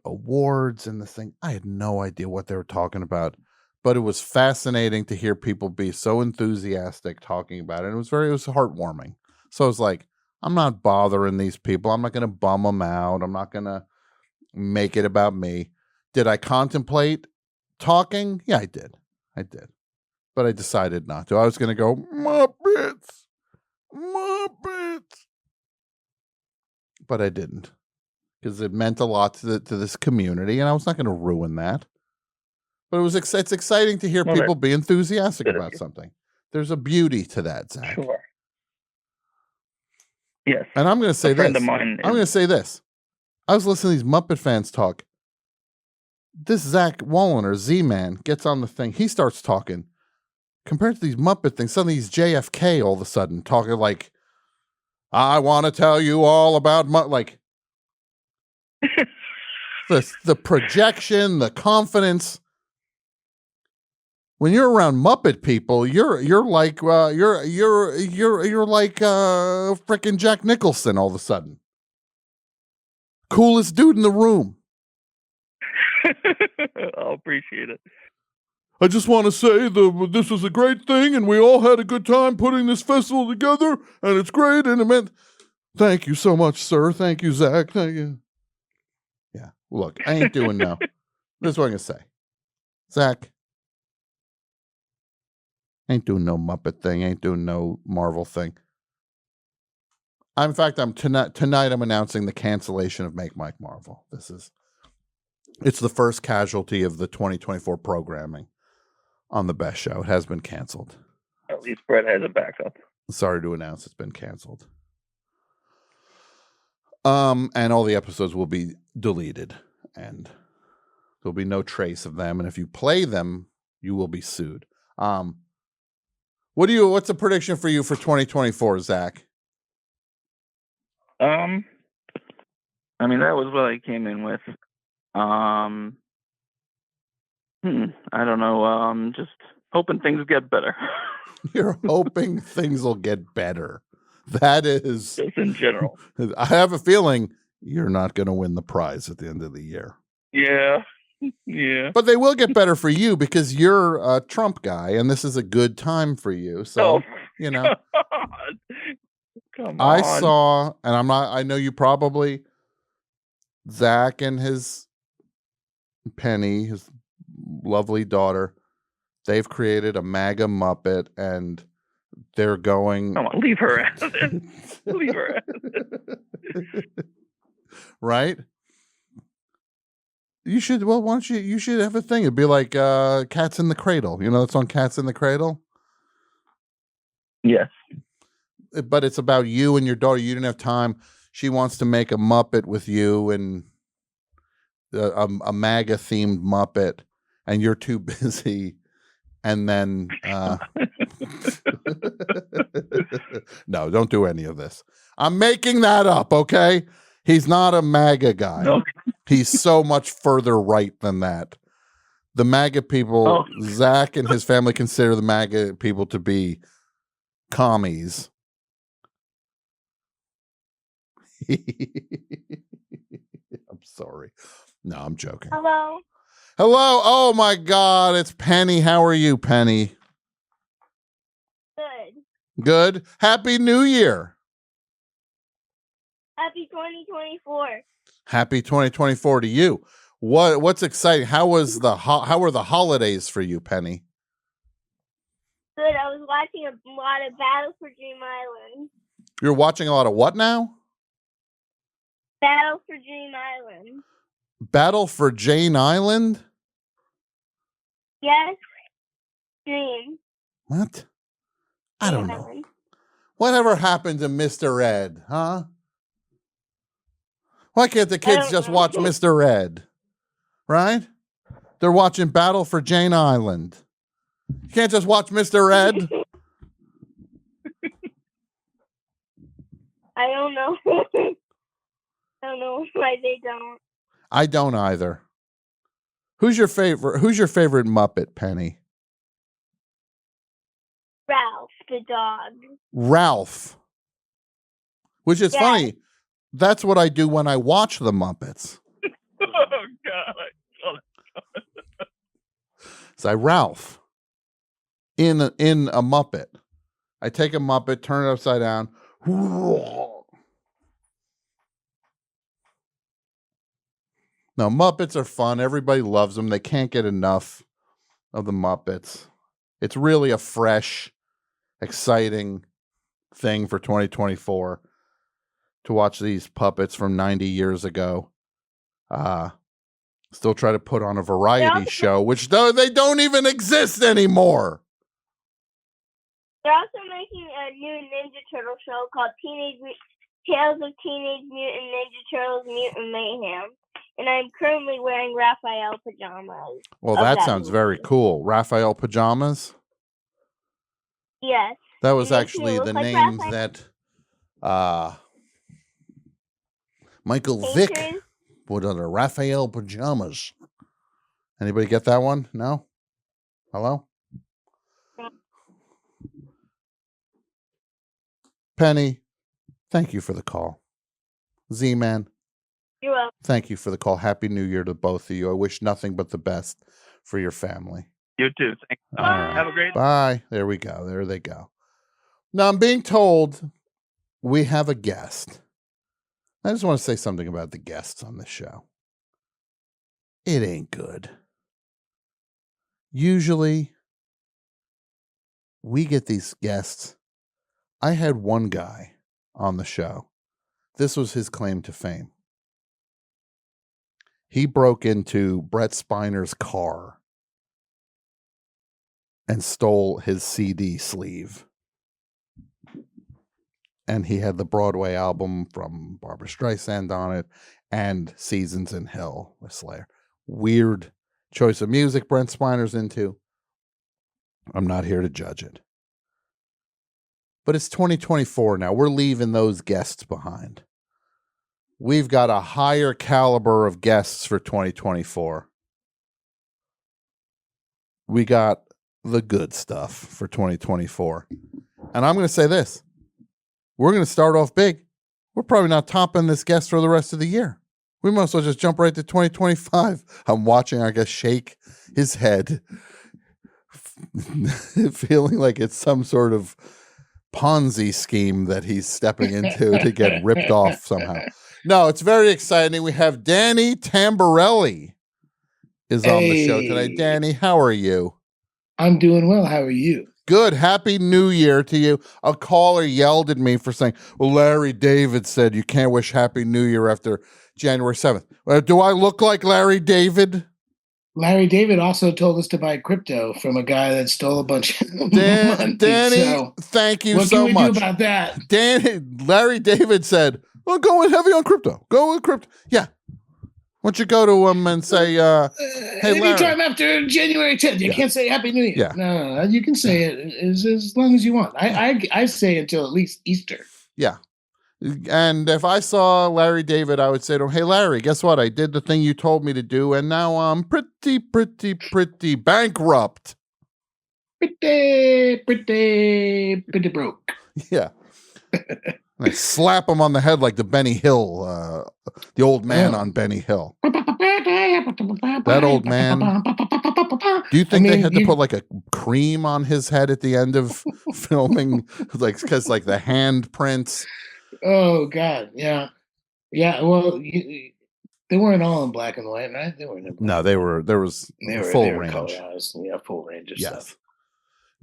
awards and the thing. I had no idea what they were talking about, but it was fascinating to hear people be so enthusiastic talking about it. It was heartwarming. So I was like, I'm not bothering these people. I'm not going to bum them out. I'm not going to make it about me. Did I contemplate talking? Yeah, I did. But I decided not to. I was going to go, Muppets. But I didn't. Because it meant a lot to this community, and I was not going to ruin that. But it's exciting to hear people be enthusiastic about something. There's a beauty to that, Zach. Sure. Yes. And I'm going to say this. I'm going to say this. I was listening to these Muppet fans talk. This Zach Wallen or Z-Man gets on the thing. He starts talking. Compared to these Muppet things, suddenly he's JFK all of a sudden, talking like, I want to tell you all about like the projection, the confidence. When you're around Muppet people, you're like you're like frickin' Jack Nicholson all of a sudden. Coolest dude in the room. I'll appreciate it. I just want to say this was a great thing, and we all had a good time putting this festival together, and it's great, and it meant, thank you so much, sir. Thank you, Zach. Thank you. Yeah, look, I ain't doing no. This is what I'm going to say. Zach, ain't doing no Muppet thing, ain't doing no Marvel thing. In fact, tonight I'm announcing the cancellation of Make Mike Marvel. It's the first casualty of the 2024 programming on the Best Show. It has been canceled. At least Brett has a backup. Sorry to announce it's been canceled. And all the episodes will be deleted, and there'll be no trace of them. And if you play them, you will be sued. What's a prediction for you for 2024, Zach? I mean, that was what I came in with. I don't know. Just hoping things get better. You're hoping things will get better. That is just in general. I have a feeling you're not going to win the prize at the end of the year. Yeah. But they will get better for you because you're a Trump guy, and this is a good time for you. So, Come on. I saw, and I know you probably Zach and his Penny, his lovely daughter, they've created a MAGA Muppet, and they're going. Come on, leave her out of it. Leave her out of it. Right? You should. Well, why don't you should have a thing. It'd be like Cats in the Cradle. You know that song, Cats in the Cradle? Yes. But it's about you and your daughter. You didn't have time. She wants to make a Muppet with you and a MAGA themed Muppet, and you're too busy. And then, no, don't do any of this. I'm making that up. Okay. He's not a MAGA guy. No. He's so much further right than that. The MAGA people, Zach and his family consider the MAGA people to be commies. I'm sorry. No, I'm joking. Hello. Hello. Oh my God. It's Penny. How are you, Penny? Good. Good. Happy New Year. Happy 2024. Happy 2024 to you. What's exciting? How were the holidays for you, Penny? Good. I was watching a lot of Battle for Dream Island. You're watching a lot of what now? Battle for Dream Island. Battle for Jane Island? Yes. Dream. What? I don't know. Whatever happened to Mr. Ed, huh? Why can't the kids just watch Mr. Ed? Right? They're watching Battle for Jane Island. You can't just watch Mr. Ed. I don't know. I don't know why they don't. I don't either. Who's your favorite Muppet, Penny? Ralph the dog. Ralph. Which is funny. That's what I do when I watch the Muppets. Oh God! So I Ralph in a Muppet. I take a Muppet, turn it upside down. No, Muppets are fun. Everybody loves them. They can't get enough of the Muppets. It's really a fresh, exciting thing for 2024 to watch these puppets from 90 years ago. Still try to put on a variety show, which they don't even exist anymore. They're also making a new Ninja Turtle show called Tales of Teenage Mutant Ninja Turtles Mutant Mayhem. And I'm currently wearing Raphael pajamas. Well, that sounds very cool. Raphael pajamas? Yes. That was actually the names that Michael Vick put under Raphael pajamas. Anybody get that one? No? Hello? Penny, thank you for the call. Z-Man. You're welcome. Thank you for the call. Happy New Year to both of you. I wish nothing but the best for your family. You too. Thanks. Have a great day. Bye. There we go. There they go. Now, I'm being told we have a guest. I just want to say something about the guests on this show. It ain't good. Usually, we get these guests. I had one guy on the show. This was his claim to fame. He broke into Brett Spiner's car and stole his CD sleeve. And he had the Broadway album from Barbra Streisand on it and Seasons in Hell with Slayer. Weird choice of music Brent Spiner's into. I'm not here to judge it. But it's 2024 now. We're leaving those guests behind. We've got a higher caliber of guests for 2024. We got the good stuff for 2024. And I'm going to say this. We're going to start off big. We're probably not topping this guest for the rest of the year. We might as well just jump right to 2025. I'm watching, I guess, shake his head, feeling like it's some sort of Ponzi scheme that he's stepping into to get ripped off somehow. No, it's very exciting. We have Danny Tamberelli is on the show today. Danny, how are you? I'm doing well. How are you? Good. Happy New Year to you. A caller yelled at me for saying, well, Larry David said you can't wish Happy New Year after January 7th. Do I look like Larry David? Larry David also told us to buy crypto from a guy that stole a bunch of money. Danny, so thank you what so can we much. do about that? Larry David said, well, go in heavy on crypto. Go with crypto. Yeah. Why don't you go to him and say, hey, Larry. Anytime after January 10th, you can't say Happy New Year. Yeah. No, you can say it as long as you want. I say until at least Easter. Yeah. And if I saw Larry David, I would say to him, hey, Larry, guess what? I did the thing you told me to do, and now I'm pretty bankrupt. Pretty broke. Yeah. I slap him on the head like the Benny Hill, the old man on Benny Hill. That old man. Do you think they had to put like a cream on his head at the end of filming? Like, because like the handprints. Oh God, yeah. Well, they weren't all in black and white, right? They weren't. No, they were. There was full range. Colorized. Yeah, full range of stuff.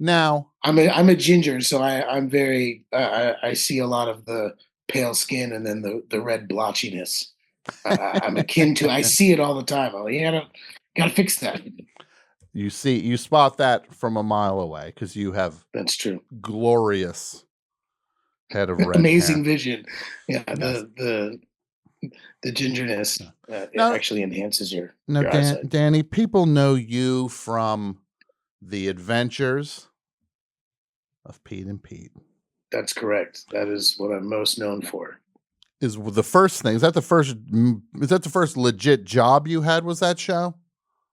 Now I'm a ginger, so I'm very. I see a lot of the pale skin and then the red blotchiness. I'm akin to. I see it all the time. I'm like, gotta fix that. You spot that from a mile away because you have. That's true. Glorious head of red amazing hair. Vision. Yeah, the gingerness actually enhances your eyesight. Danny, people know you from the adventures of Pete and Pete. That's correct. That is what I'm most known for. Is the first thing? Is that the first legit job you had? Was that show?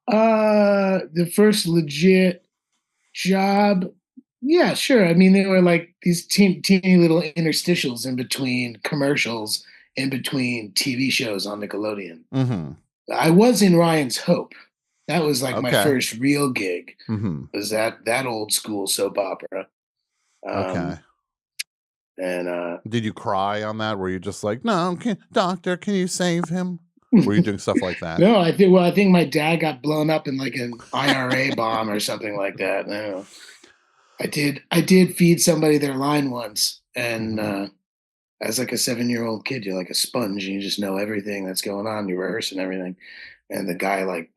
The first legit job. Yeah, sure. I mean, they were like these teeny little interstitials in between commercials, in between TV shows on Nickelodeon. Mm-hmm. I was in Ryan's Hope. That was like my first real gig. Mm-hmm. Was that old school soap opera? Okay. And did you cry on that? Were you just like, no, doctor, can you save him? Were you doing stuff like that? No, I think my dad got blown up in like an IRA bomb or something like that. No. I did feed somebody their line once, and as like a 7-year-old kid, you're like a sponge, and you just know everything that's going on. You rehearse and everything, and the guy like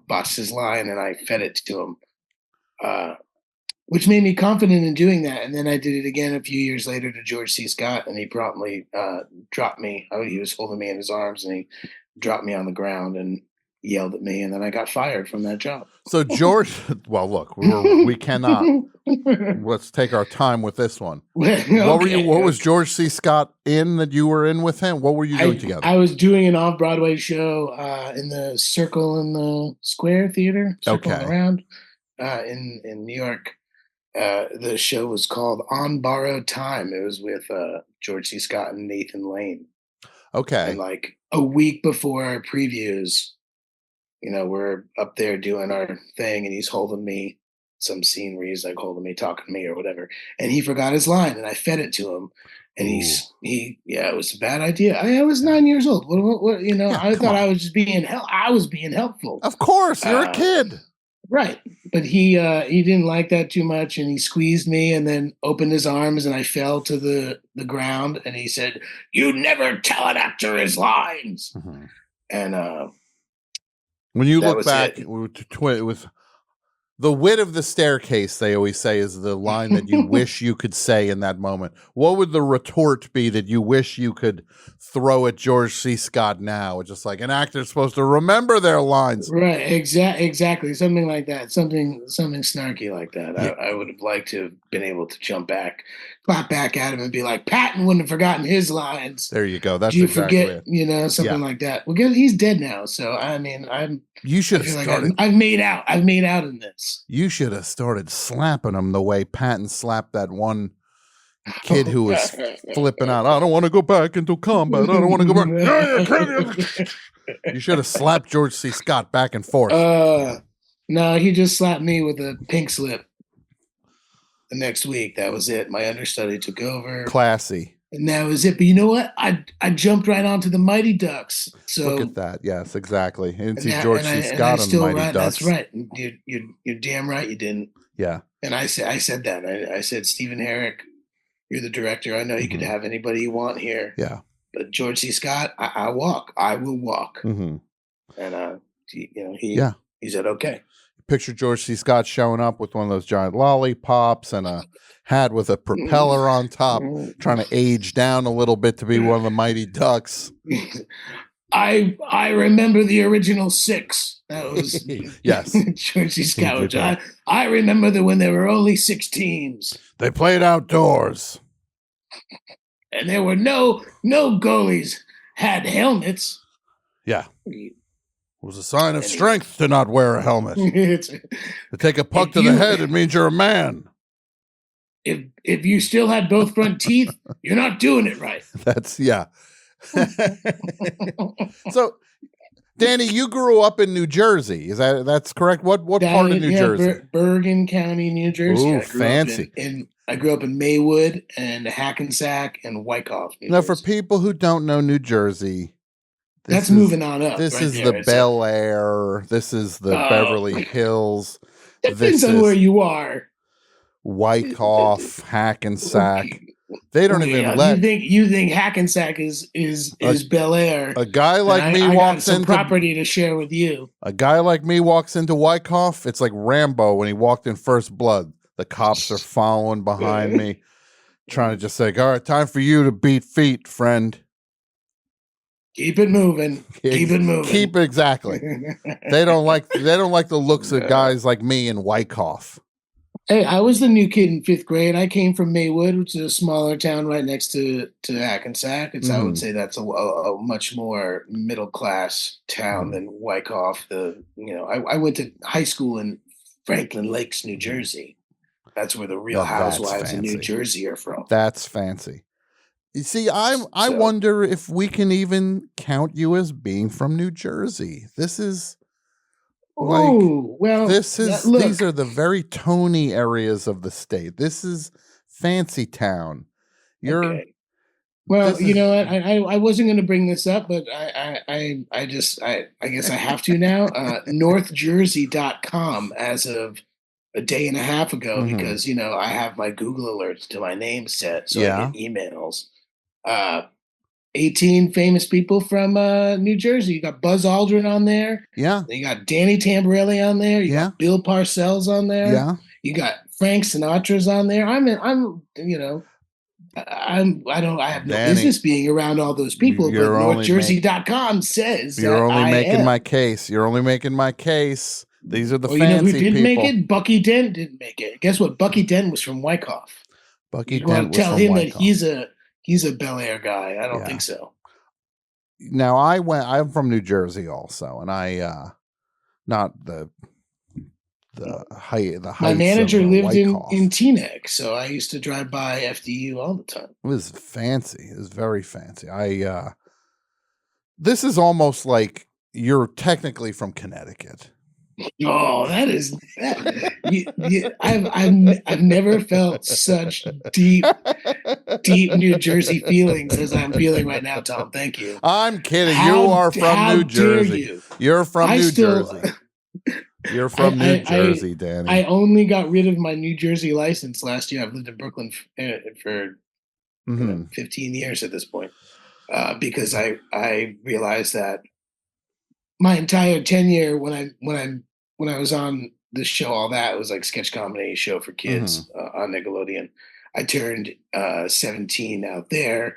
botched his line, and I fed it to him, which made me confident in doing that. And then I did it again a few years later to George C. Scott, and he promptly dropped me. He was holding me in his arms, and he dropped me on the ground and yelled at me, and then I got fired from that job. So George, well, look, we cannot. Let's take our time with this one. What was George C. Scott in that you were in with him? What were you doing together? I was doing an off-Broadway show in the Circle in the Square Theater. Around in New York. The show was called On Borrowed Time. It was with George C. Scott and Nathan Lane. Okay. And like a week before our previews, we're up there doing our thing, and he's holding me some scene where he's like holding me, talking to me or whatever. And he forgot his line, and I fed it to him. And it was a bad idea. I was 9 years old. What I thought I was just being I was being helpful. Of course, you're a kid. Right. But he didn't like that too much, and he squeezed me and then opened his arms, and I fell to the ground, and he said, "You never tell an actor his lines." Mm-hmm. And when you look back, it was the wit of the staircase, they always say, is the line that you wish you could say in that moment. What would the retort be that you wish you could throw at George C. Scott now? It's just like an actor's supposed to remember their lines. Right, exactly. Something like that. Something snarky like that. Yeah. I would have liked to have been able to jump back, clap back at him and be like, Patton wouldn't have forgotten his lines. There you go. That's Did you exactly forget, it. something like that. Well, he's dead now. So, I mean, you should have started. I've made out in this. You should have started slapping him the way Patton slapped that one kid who was flipping out. I don't want to go back into combat. I don't want to go back. You should have slapped George C. Scott back and forth. No, he just slapped me with a pink slip. The next week, that was it. My understudy took over. Classy. And that was it. But you know what? I jumped right onto the Mighty Ducks. So look at that. Yes, exactly. I didn't see that- George and C. I- and Scott I on still the Mighty ran- Ducks. That's right. You're damn right you didn't. Yeah. And I said that. I said, Stephen Herrick, you're the director. I know you could have anybody you want here. Yeah. But George C. Scott, I walk. I will walk. Mm-hmm. And Yeah. he said, okay. Picture George C. Scott showing up with one of those giant lollipops and a hat with a propeller on top, trying to age down a little bit to be one of the Mighty Ducks. I remember the original 6. That was yes, George C. Scott. I remember when there were only 6 teams. They played outdoors, and there were no goalies had helmets. Yeah, it was a sign of strength to not wear a helmet. To take a puck to the head, it means you're a man. If you still had both front teeth, you're not doing it right. That's So, Danny, you grew up in New Jersey. That's correct? What part of New Jersey? Bergen County, New Jersey. Ooh, fancy. I grew up in Maywood and Hackensack and Wyckoff. Now, for people who don't know New Jersey, that's moving on up. This right is there. the Bel Air. This is the Beverly Hills. Depends on where you are. Wyckoff, Hackensack. They don't even let you think Hackensack is Bel Air. A guy like me walks into property to share with you. A guy like me walks into Wyckoff. It's like Rambo when he walked in First Blood. The cops are following behind me, trying to just say, "All right, time for you to beat feet, friend. Keep it moving. Keep it moving. Keep it exactly." They don't like the looks of guys like me in Wyckoff. Hey, I was the new kid in 5th grade. I came from Maywood, which is a smaller town right next to Hackensack. I would say that's a much more middle class town than Wyckoff. I went to high school in Franklin Lakes, New Jersey. That's where the Real Housewives in New Jersey are from. That's fancy. You see, I wonder if we can even count you as being from New Jersey. This is. These are the very Tony areas of the state. This is fancy town. Okay. Well, you know what? I wasn't going to bring this up, but I guess I have to now. NorthJersey.com as of a day and a half ago, because I have my Google alerts to my name set, so I get emails. 18 famous people from New Jersey. You got Buzz Aldrin on there. Yeah. You got Danny Tamberelli on there. You got Bill Parcells on there. Yeah. You got Frank Sinatra's on there. I have no business being around all those people, but NorthJersey.com says you're only making my case. You're only making my case. These are the fancy who didn't people. make it? Bucky Dent didn't make it. Guess what? Bucky Dent was from Wyckoff. Bucky Dent was tell from him Wyckoff. that he's a Bel Air guy. I don't think so. Now I'm from New Jersey also, and I not the height. My manager lived in Teaneck, so I used to drive by FDU all the time. It was fancy. It was very fancy. This is almost like you're technically from Connecticut. Oh, that is I've never felt such deep New Jersey feelings as I'm feeling right now, Tom. Thank you. I'm kidding. You are from New Jersey. You're from New Jersey. You're from New Jersey, Danny. I only got rid of my New Jersey license last year. I've lived in Brooklyn for 15 years at this point, because I realized that my entire tenure when I was on this show, all that, it was like sketch comedy show for kids on Nickelodeon. I turned 17 out there,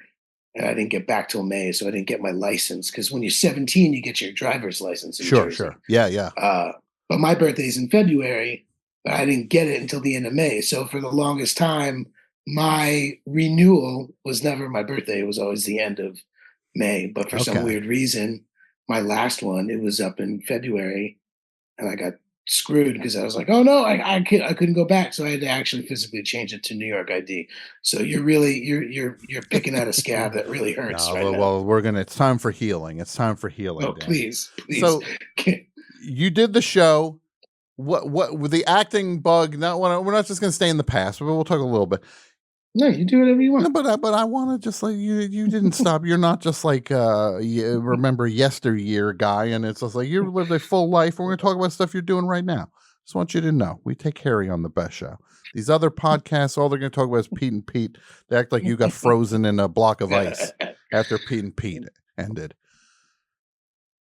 and I didn't get back till May, so I didn't get my license, because when you're 17, you get your driver's license in Jersey. Sure. Yeah. But my birthday's in February, but I didn't get it until the end of May. So for the longest time, my renewal was never my birthday. It was always the end of May. But for some weird reason, my last one, it was up in February, and I got screwed because I was like, oh no, I couldn't go back. So I had to actually physically change it to New York ID. So you're picking at a scab that really hurts. It's time for healing. It's time for healing. Oh, please. So you did the show. What with the acting bug? We're not just going to stay in the past, but we'll talk a little bit. No, you do whatever you want. No, but I want to just like you didn't stop. You're not just like remember yesteryear guy, and it's just like you lived a full life. And we're going to talk about stuff you're doing right now. Just want you to know we take Harry on the best show. These other podcasts, all they're going to talk about is Pete and Pete. They act like you got frozen in a block of ice after Pete and Pete ended.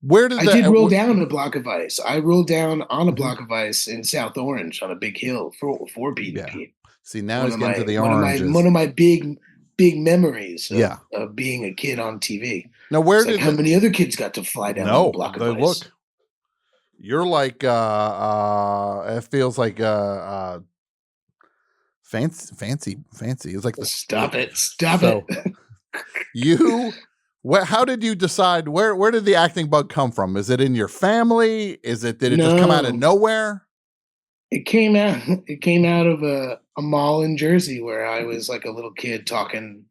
Where did I did roll down a block of ice? I rolled down on a block of ice in South Orange on a big hill for Pete and Pete. See, now he's getting to the oranges. One of my big memories of being a kid on TV. Now, how many other kids got to fly down on a block of ice? Look, you're like, it feels like fancy. It's like Stop it. How did you decide? Where did the acting bug come from? Is it in your family? Did it just come out of nowhere? It came out of a mall in Jersey where I was like a little kid talking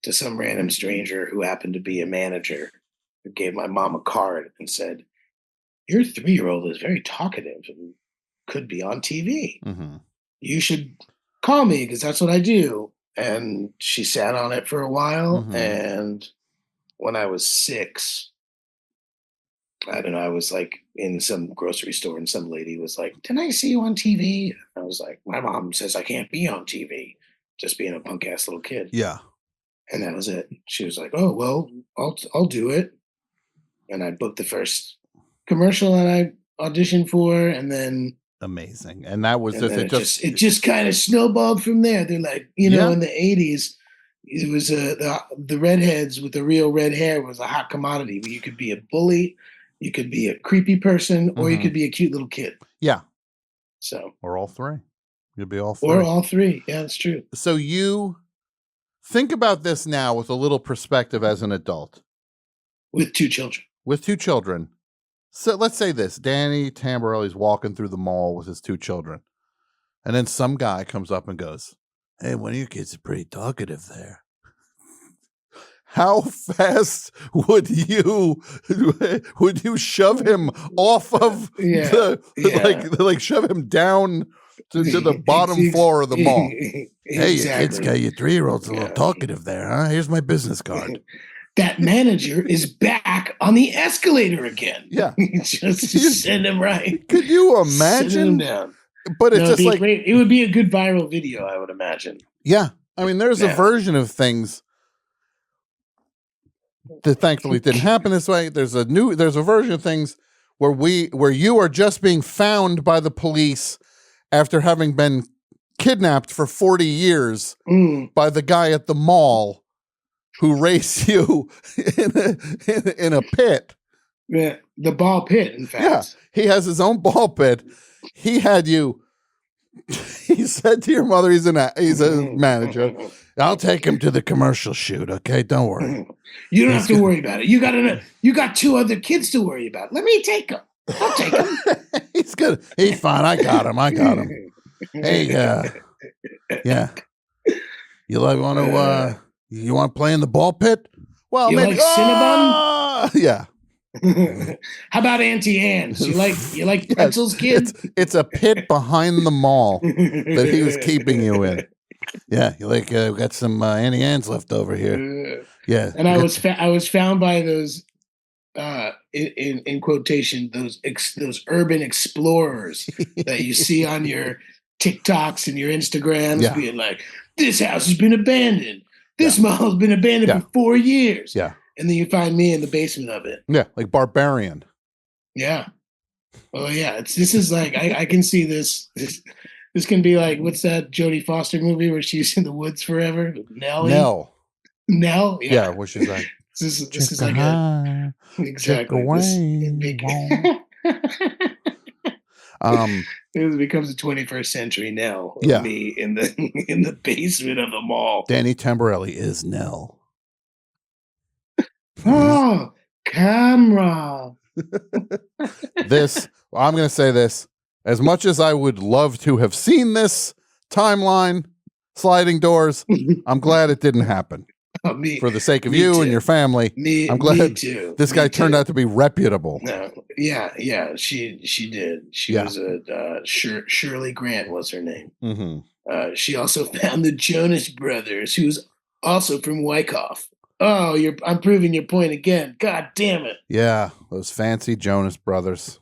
to some random stranger who happened to be a manager, who gave my mom a card and said, "Your 3-year-old is very talkative and could be on TV. Mm-hmm. You should call me because that's what I do." And she sat on it for a while. Mm-hmm. And when I was 6, I don't know, I was like in some grocery store and some lady was like, "Can I see you on TV?" I was like, "My mom says I can't be on TV," just being a punk ass little kid. Yeah. And that was it. She was like, "Oh, well, I'll do it." And I booked the first commercial that I auditioned for, and then amazing. And that was it just kind of snowballed from there. They're like, in the 80s, it was the redheads with the real red hair was a hot commodity. You could be a bully, you could be a creepy person, or you could be a cute little kid. Yeah. So, or all three. You'd be all three. Or all three. Yeah, that's true. So you think about this now with a little perspective as an adult. With 2 children. So let's say this. Danny Tamberelli's walking through the mall with his 2 children. And then some guy comes up and goes, "Hey, one of your kids is pretty talkative there." How fast would you shove him off of like shove him down to the bottom floor of the mall? "Hey, your kid's got your 3-year-old's a little talkative there, huh? Here's my business card." That manager is back on the escalator again. Yeah. Just send him right. Could you imagine? Send him down. But it's just like it would be a good viral video, I would imagine. Yeah. I mean, there's a version of things that thankfully didn't happen this way. There's a version of things where you are just being found by the police after having been kidnapped for 40 years by the guy at the mall who raced you in a pit. Yeah, the ball pit, in fact. Yeah, he has his own ball pit. He had you. He said to your mother, he's a manager. "I'll take him to the commercial shoot. Okay, don't worry. You don't have to worry about it. You got 2 other kids to worry about. Let me take him. I'll take him." He's good. He's fine. I got him. Hey, yeah. You want to play in the ball pit? Well, you maybe. Like Cinnabon? Yeah. How about Auntie Anne's? You like pretzels, kid? It's a pit behind the mall that he was keeping you in. Yeah, you like got some Auntie Anne's left over here. Yeah, and I was found by those in quotation those urban explorers that you see on your TikToks and your Instagrams, being like, "This house has been abandoned. This mall has been abandoned for 4 years." Yeah. And then you find me in the basement of it. Yeah, like Barbarian. Yeah. Oh yeah. This is like I can see this. This can be like, what's that Jodie Foster movie where she's in the woods forever? Nell. Yeah, which is like this is like a exactly. It becomes a 21st century Nell. Yeah. Me in the basement of the mall. Danny Tamberelli is Nell. Oh, camera. I'm going to say this. As much as I would love to have seen this timeline, sliding doors, I'm glad it didn't happen. For the sake of you too. And your family, I'm glad this guy turned out to be reputable. No, yeah, she did. She was Shirley Grant was her name. Mm-hmm. She also found the Jonas Brothers, who's also from Wyckoff. Oh, I'm proving your point again. God damn it. Yeah, those fancy Jonas Brothers.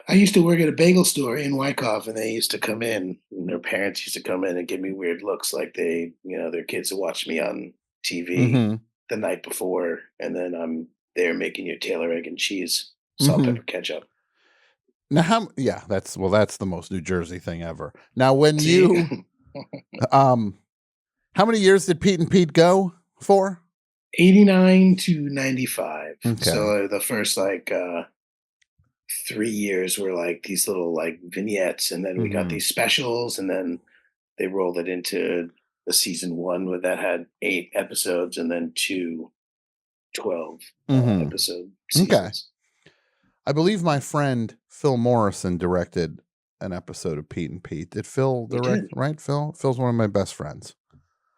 I used to work at a bagel store in Wyckoff, and they used to come in, and their parents used to come in and give me weird looks like they, their kids had watched me on TV the night before, and then I'm there making your Taylor egg and cheese, salt, pepper, ketchup. Now, that's the most New Jersey thing ever. Now, when you, how many years did Pete and Pete go for? 89 to 95. Okay. So the first 3 years were like these little vignettes, and then we got these specials, and then they rolled it into the season 1 that had 8 episodes, and then 2 12 episode seasons. Okay. I believe my friend Phil Morrison directed an episode of Pete and Pete. Did Phil direct? Right, Phil's one of my best friends.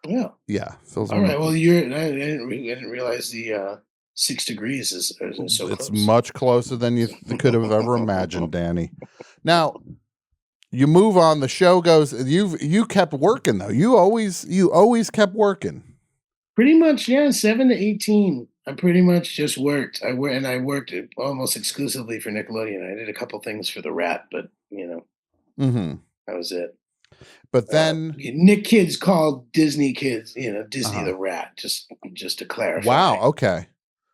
Yeah. Yeah. Phil's all right. Well, I didn't realize the 6 degrees is so it's close. much closer than you could have ever imagined, Danny. Now, you move on. The show goes. You kept working though. You always kept working. Pretty much, yeah. 7 to 18. I pretty much just worked. I worked almost exclusively for Nickelodeon. I did a couple things for the Rat, but that was it. But then Nick Kids called Disney Kids, Disney the Rat, just to clarify. Wow. Okay.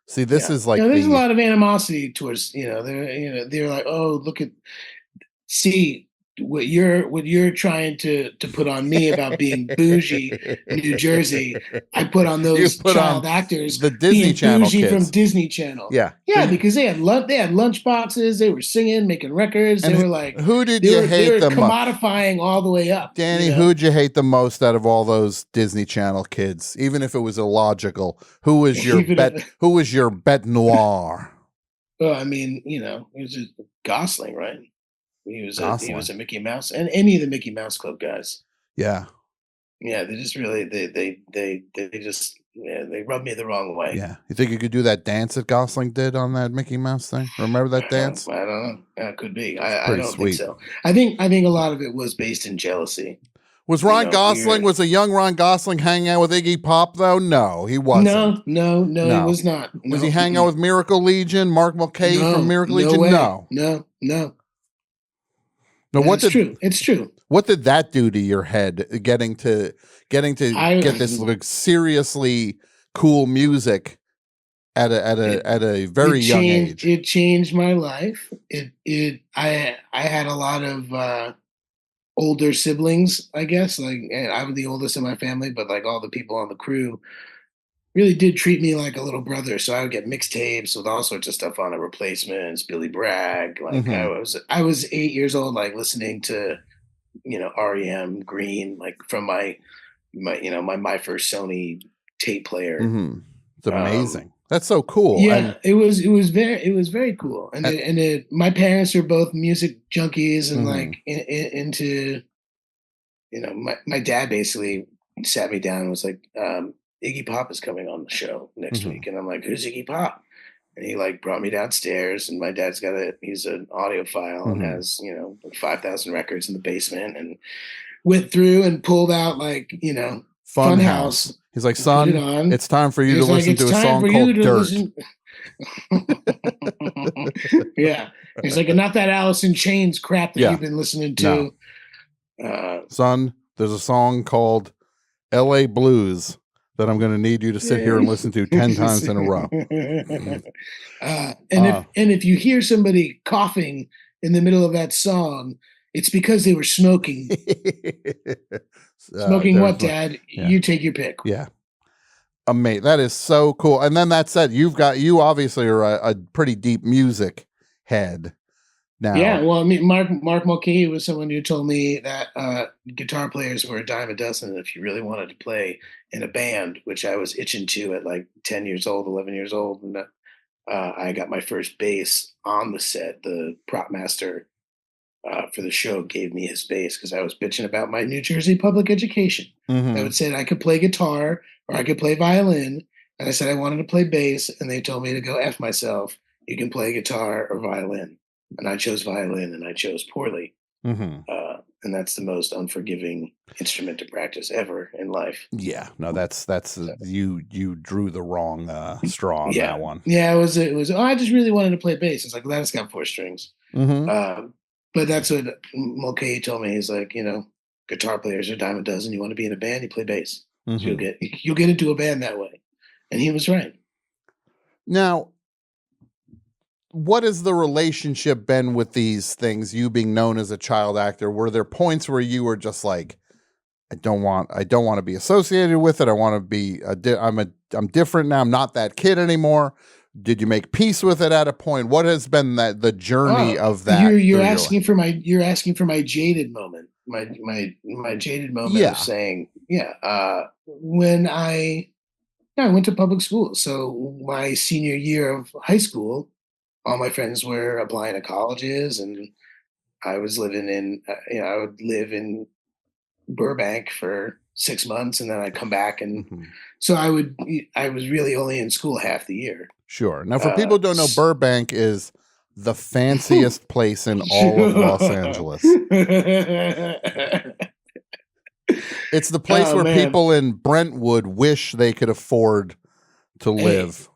See, this is like there's a lot of animosity towards they're like, oh, look at what you're trying to put on me about being bougie in New Jersey. I put on those child actors, the Disney Channel bougie kids from Disney Channel. Yeah, because they had lunch boxes. They were singing, making records. They were like, who did you hate they were the most? commodifying all the way up. Danny, who'd you hate the most out of all those Disney Channel kids? Even if it was illogical, who was your Who was your bête noire? Well, I mean, it was just Gosling, right? He was a Mickey Mouse, and any of the Mickey Mouse Club guys. Yeah. Yeah, they just really they rubbed me the wrong way. Yeah. You think you could do that dance that Gosling did on that Mickey Mouse thing? Remember that dance? I don't know. It could be. I don't think so. I think a lot of it was based in jealousy. Was Ron Gosling, was a young Ron Gosling hanging out with Iggy Pop though? No, he wasn't. No, he was not. Was he hanging out with Miracle Legion, Mark Mulcahy from Miracle Legion? Way. No. No, it's true. What did that do to your head? Getting to get this seriously cool music at a very young age. It changed my life. I had a lot of older siblings, I guess. I was the oldest in my family, but all the people on the crew really did treat me like a little brother. So I would get mixtapes with all sorts of stuff on it, Replacements, Billy Bragg. I was 8 years old, listening to, REM, Green, from my first Sony tape player. It's amazing. That's so cool. Yeah, it was very cool. And my parents are both music junkies and into, my dad basically sat me down and was like, Iggy Pop is coming on the show next week. And I'm like, who's Iggy Pop? And he brought me downstairs, and my dad's he's an audiophile and has, 5,000 records in the basement, and went through and pulled out Funhouse. He's like, son, it's time for you to listen to a song called Dirt. Yeah. He's like, not that Alice in Chains crap that you've been listening to. No. Son, there's a song called LA Blues that I'm going to need you to sit here and listen to 10 times in a row. If you hear somebody coughing in the middle of that song, it's because they were smoking. Smoking what, Dad? Yeah. You take your pick. Yeah. Amazing. That is so cool. And then that said, you obviously are a pretty deep music head now. Yeah. Well, I mean, Mark Mulcahy was someone who told me that guitar players were a dime a dozen if you really wanted to play in a band, which I was itching to at 10 years old, 11 years old. And I got my first bass on the set. The prop master for the show gave me his bass because I was bitching about my New Jersey public education. I would say I could play guitar or I could play violin. And I said I wanted to play bass, and they told me to go F myself. You can play guitar or violin. And I chose violin, and I chose poorly. And that's the most unforgiving instrument to practice ever in life. Yeah, no, that's you drew the wrong straw on that one. Yeah, it was. I just really wanted to play bass. It's like, well, that's got 4 strings. But that's what Mulcahy told me. He's like, guitar players are a dime a dozen. You want to be in a band, you play bass. So you'll get into a band that way. And he was right. Now, what has the relationship been with these things? You being known as a child actor, were there points where you were just like, I don't want to be associated with it. I want to be I'm different now. I'm not that kid anymore. Did you make peace with it at a point? What has been the journey of that? You're asking for my jaded moment. My jaded moment of saying, when I went to public school. So my senior year of high school, all my friends were applying to colleges, and I was living in, I would live in Burbank for 6 months, and then I'd come back. And so I was really only in school half the year. Sure. Now, for people who don't know, Burbank is the fanciest place in all of Los Angeles. It's the place where people in Brentwood wish they could afford to live.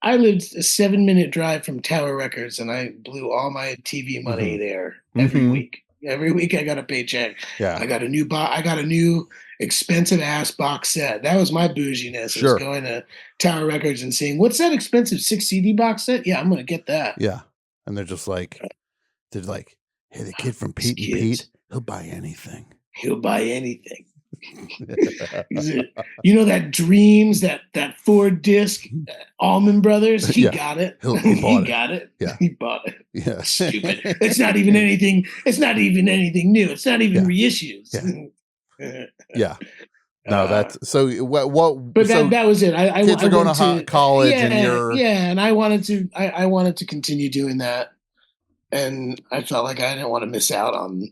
I lived a 7-minute drive from Tower Records, and I blew all my TV money there every week. Every week I got a paycheck. Yeah. I got a new expensive ass box set. That was my bouginess. Sure. Was going to Tower Records and seeing, what's that expensive 6 CD box set? Yeah, I'm going to get that. Yeah. And they're like, hey, the kid from Pete and Pete, he'll buy anything. He'll buy anything. That Dreams, that 4-disc Allman Brothers, he got it. He got it. Yeah. He bought it. Yeah. Stupid. It's not even anything new. It's not even reissues. Yeah. No, that's so what but so that was it. Kids are going to college and I wanted to continue doing that, and I felt like I didn't want to miss out on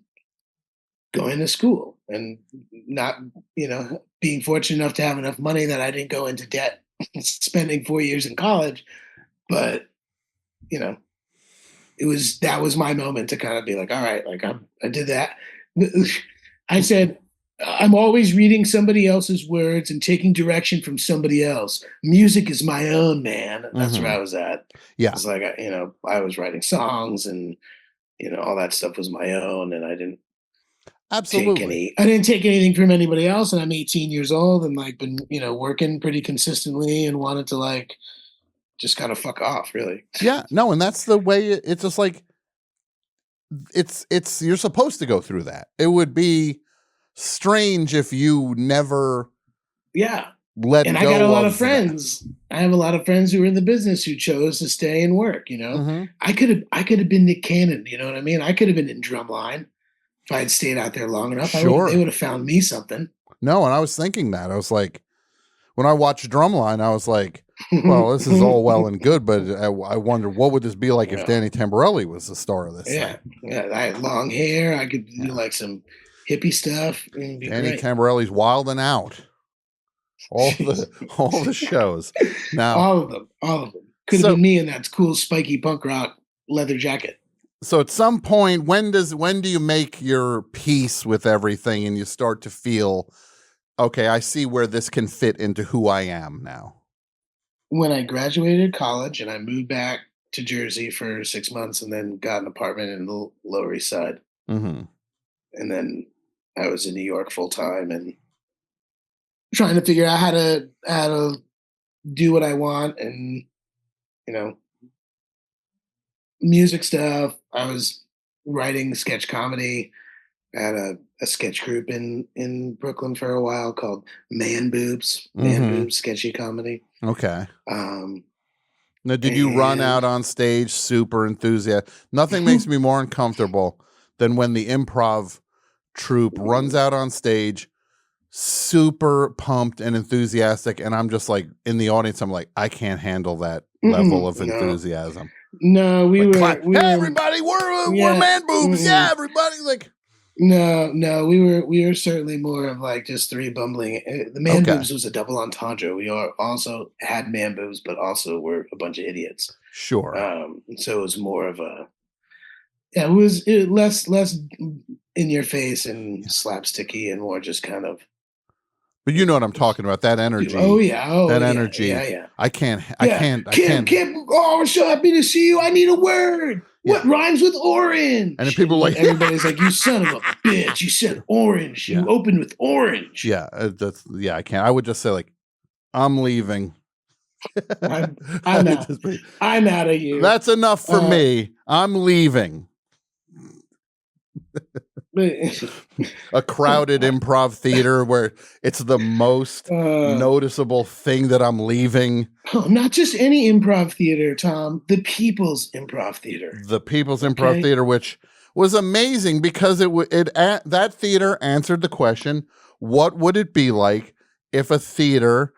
going to school and not, being fortunate enough to have enough money that I didn't go into debt spending 4 years in college. But, that was my moment to kind of be like, all right, like I did that. I said, I'm always reading somebody else's words and taking direction from somebody else. Music is my own, man. That's where I was at. Yeah. It's like, I was writing songs, and, all that stuff was my own, and I didn't take anything from anybody else. And I'm 18 years old and been, working pretty consistently, and wanted to just kind of fuck off, really. Yeah, no. And that's the way it's just like, it's, you're supposed to go through that. It would be strange if you never let and go. I got a lot of friends. I have a lot of friends who are in the business who chose to stay and work, I could have been Nick Cannon, you know what I mean? I could have been in Drumline if I'd stayed out there long enough. Sure. They would have found me something. No, and I was thinking that. I was like, when I watched Drumline, I was like, well, this is all well and good, but I wonder what would this be like if Danny Tamberelli was the star of this thing. Yeah, I had long hair. I could do some hippie stuff. Danny Tamberelli's Wildin' Out. All the shows. Now all of them. Could have been me in that cool spiky punk rock leather jacket. So at some point, when do you make your peace with everything and you start to feel, okay, I see where this can fit into who I am now? When I graduated college and I moved back to Jersey for 6 months, and then got an apartment in the Lower East Side. And then I was in New York full time and trying to figure out how to do what I want, and music stuff. I was writing sketch comedy. I had a sketch group in Brooklyn for a while called Man Boobs. Boobs Sketchy Comedy. Okay. Now, did you run out on stage super enthusiastic? Nothing makes me more uncomfortable than when the improv troupe runs out on stage super pumped and enthusiastic, and I'm just like, in the audience, I'm like, I can't handle that level of enthusiasm. No, we were. Hey, everybody, we're Man Boobs. Yeah, everybody, like. No, we were certainly more of just three bumbling. The Man Boobs was a double entendre. We also had Man Boobs, but also were a bunch of idiots. Sure. So it was more of it was less in your face and slapsticky and more just kind of. But you know what I'm talking about, that energy. Oh yeah, that energy. Yeah. I can't. Kim, oh, I'm so happy to see you. I need a word. What rhymes with orange? And then people like everybody's like, you son of a bitch. You said orange. You opened with orange. Yeah, I can't. I would just say like, I'm leaving. I'm out. I'm out of you. That's enough for me. I'm leaving. A crowded improv theater where it's the most noticeable thing that I'm leaving. Oh, not just any improv theater, Tom. The People's Improv Theater. The People's Improv Theater, which was amazing because that theater answered the question, what would it be like if a theater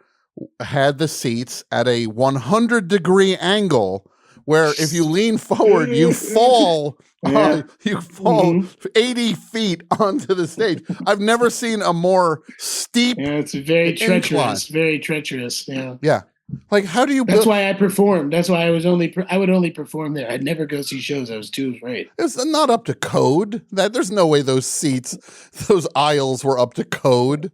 had the seats at a 100-degree angle where if you lean forward, you fall. You fall 80 feet onto the stage. I've never seen a more steep. Yeah, it's very treacherous. Incline. Very treacherous. Yeah. Yeah. Like, how do you? That's why I performed. That's why I would only perform there. I'd never go see shows. I was too afraid. It's not up to code. There's no way those seats, those aisles were up to code.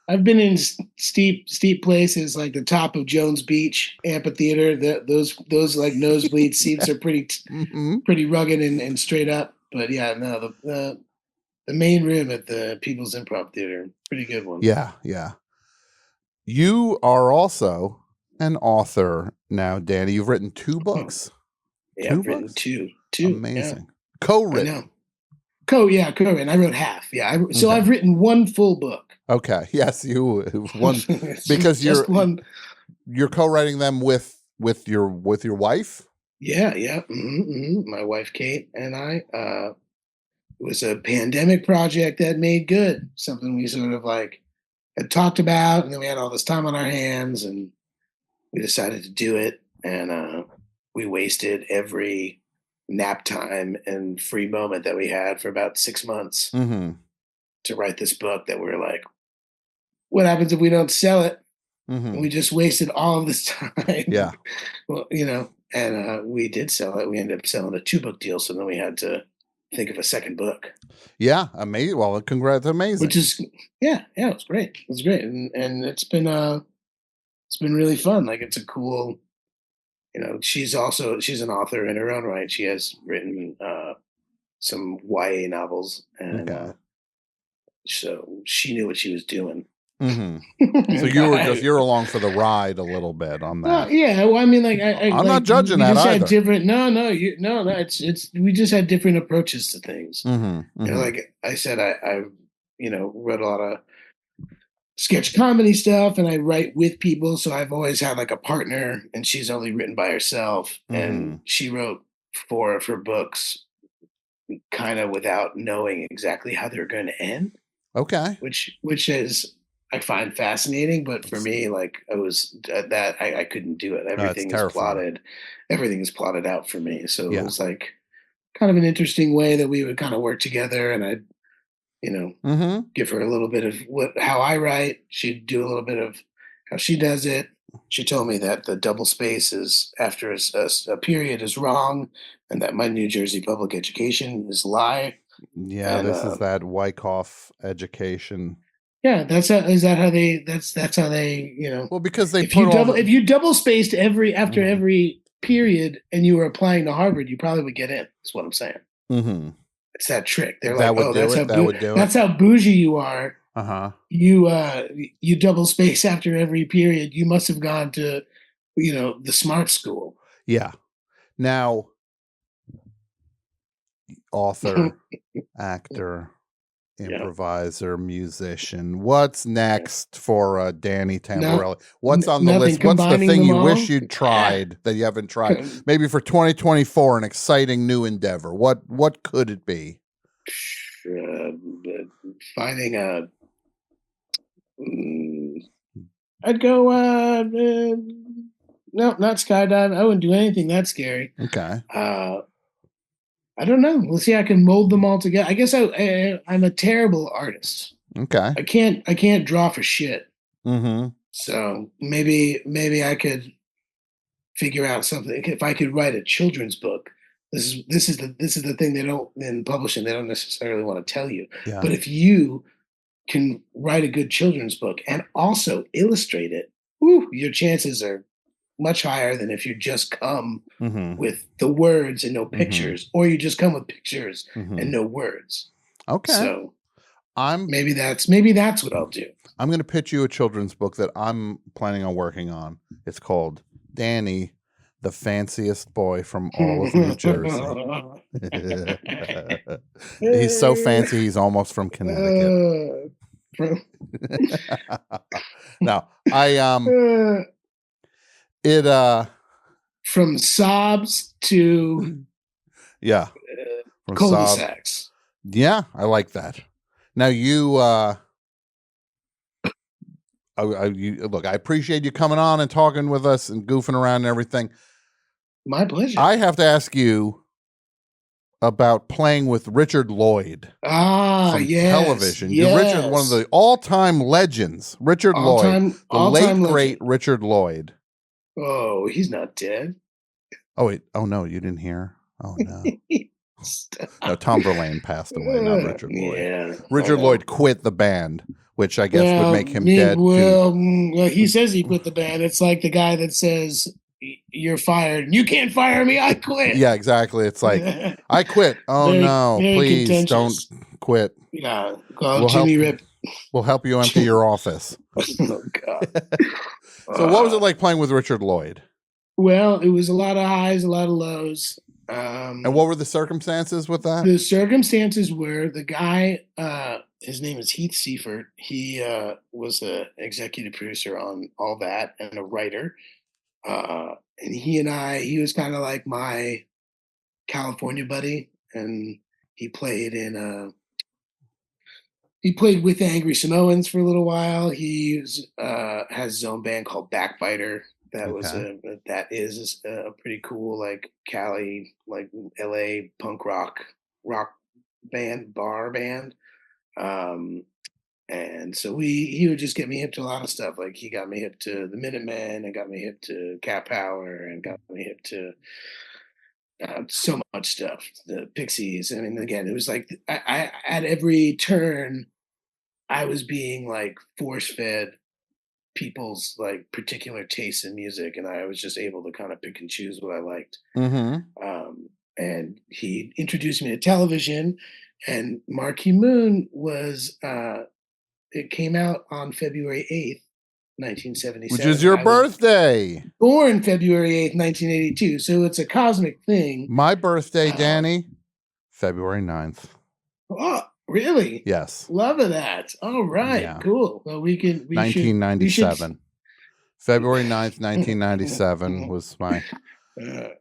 I've been in steep places like the top of Jones Beach Amphitheater. Those like nosebleed seats are pretty rugged and straight up. But yeah, no, the main room at the People's Improv Theater, pretty good one. Yeah. You are also an author now, Danny. You've written 2 books. Yeah, I've written two. Amazing. Yeah. Co-written. Co-written. I wrote half. Yeah, I've written 1 full book. Okay. Yes, you one because you're co-writing them with your wife. Yeah. Mm-hmm. My wife Kate and I. It was a pandemic project that made good. Something we sort of like had talked about, and then we had all this time on our hands, and we decided to do it. And we wasted every nap time and free moment that we had for about 6 months to write this book that we're like, what happens if we don't sell it? And we just wasted all of this time. Yeah. Well, and we did sell it. We ended up selling a 2-book deal. So then we had to think of a second book. Yeah. Amazing. Well, congrats. Amazing. Which is, it was great. It was great. And it's been really fun. Like, it's a cool, she's an author in her own right. She has written some YA novels, and so she knew what she was doing. So you're along for the ride a little bit on that. Well, I mean, like I'm not judging that either. Had different, it's we just had different approaches to things. Like I said, I wrote a lot of sketch comedy stuff, and I write with people, so I've always had like a partner, and she's only written by herself, and she wrote 4 of her books kind of without knowing exactly how they're going to end. Okay. Which is, I find fascinating, but for me, like, I was that I couldn't do it. Everything is plotted. Everything is plotted out for me. So it was like kind of an interesting way that we would kind of work together, and I'd, give her a little bit of how I write. She'd do a little bit of how she does it. She told me that the double space is after a period is wrong, and that my New Jersey public education is lie. Yeah, and, this is that Wyckoff education. Yeah, that's how they. Well, because if you double spaced after every period, and you were applying to Harvard, you probably would get in. That's what I'm saying. It's that trick. They're like, that's how bougie you are. You double space after every period. You must have gone to, the smart school. Yeah. Now, author, actor, improviser, musician. What's next for Danny Tamberelli? What's on the list? What's the thing you wish you'd tried that you haven't tried? Maybe for 2024, an exciting new endeavor. What could it be? Finding I'd go. No, not skydive. I wouldn't do anything that scary. Okay. I don't know. Let's see. I can mold them all together. I guess I'm a terrible artist. Okay. I can't draw for shit. So maybe I could figure out something. If I could write a children's book this is the thing they don't in publishing, they don't necessarily want to tell you. Yeah. But if you can write a good children's book and also illustrate it, your chances are much higher than if you just come with the words and no pictures, or you just come with pictures and no words. Okay. So maybe that's what I'll do. I'm going to pitch you a children's book that I'm planning on working on. It's called Danny, the Fanciest Boy from All of New Jersey. He's so fancy, he's almost from Connecticut. Now, from sobs to from cul-de-sacs. Yeah, I like that. Now you look, I appreciate you coming on and talking with us and goofing around and everything. My pleasure. I have to ask you about playing with Richard Loyd from television. You're Richard, one of the all-time legends. Richard Loyd, the late great Richard Loyd. Oh, he's not dead. Oh wait! Oh no, you didn't hear? Oh no. No, Tom Verlaine passed away, not Richard Loyd. Yeah, Richard Loyd quit the band, which I guess would make him dead. Well, he says he quit the band. It's like the guy that says, "You're fired. You can't fire me. I quit." Yeah, exactly. It's like, I quit. Oh no, please don't quit. Yeah, Jimmy Rip. We'll help you empty your office. Oh God. So what was it like playing with Richard Loyd? Well, it was a lot of highs, a lot of lows. And what were the circumstances with that? The circumstances were the guy, his name is Heath Seifert. He was an executive producer on all that and a writer. And he was kind of like my California buddy. And he played with the Angry Samoans for a little while. He has his own band called Backbiter. That is a pretty cool, like Cali, like LA punk rock bar band. And so he would just get me hip to a lot of stuff. Like he got me hip to the Minutemen and got me hip to Cat Power and got me hip to so much stuff. The Pixies. I mean, again, it was like I at every turn I was being like force fed people's like particular tastes in music, and I was just able to kind of pick and choose what I liked. And he introduced me to television, and Marquee Moon was it came out on February 8th, 1977, which is your birthday. Born February 8th, 1982, so it's a cosmic thing. My birthday, Danny, February 9th. Oh, really? Yes. Love of that. All right, cool. Well, we 1997. February 9th, 1997 was my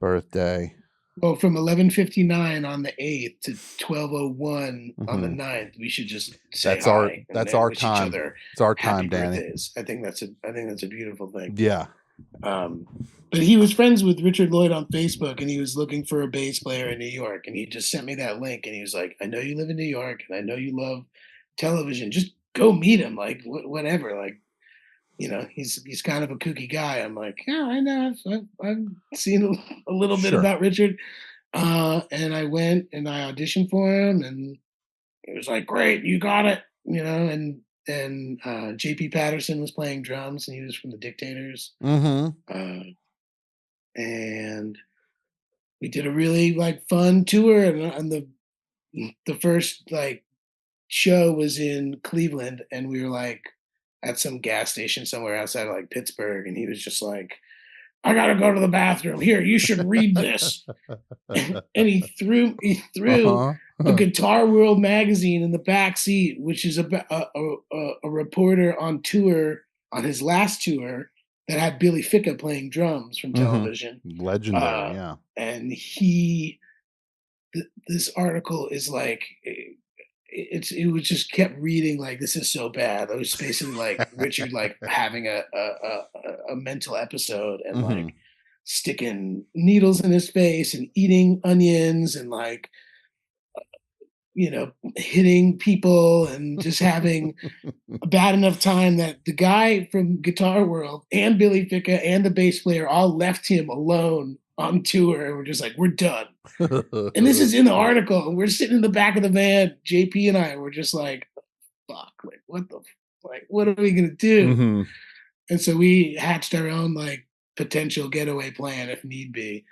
birthday. Well, from 11:59 on the 8th to 12:01 on the 9th, we should just say that's our time. It's our time, Danny. Birthdays. I think that's a beautiful thing. Yeah. But he was friends with Richard Loyd on Facebook, and he was looking for a bass player in New York, and he just sent me that link, and he was like, "I know you live in New York, and I know you love television. Just go meet him, like whatever, like." You know, he's kind of a kooky guy. I'm like, yeah, I know. I've seen a little bit about Richard. And I went and I auditioned for him, and it was like, great, you got it. You know, and J.P. Patterson was playing drums, and he was from the Dictators. And we did a really like fun tour, and the first like show was in Cleveland, and we were like at some gas station somewhere outside of like Pittsburgh, and he was just like, I gotta go to the bathroom. Here, you should read this. And he threw a Guitar World magazine in the back seat, which is a reporter on tour, on his last tour, that had Billy Ficca playing drums from television. Legendary, yeah. And this article is like, it was just kept reading like, this is so bad. It was basically like Richard like having a mental episode and like sticking needles in his face and eating onions and like you know, hitting people and just having a bad enough time that the guy from Guitar World and Billy Ficca and the bass player all left him alone on tour, and we're just like, we're done. And this is in the article, and we're sitting in the back of the van, JP and I, and we're just like, fuck, like what are we gonna do? Mm-hmm. And so we hatched our own like potential getaway plan if need be.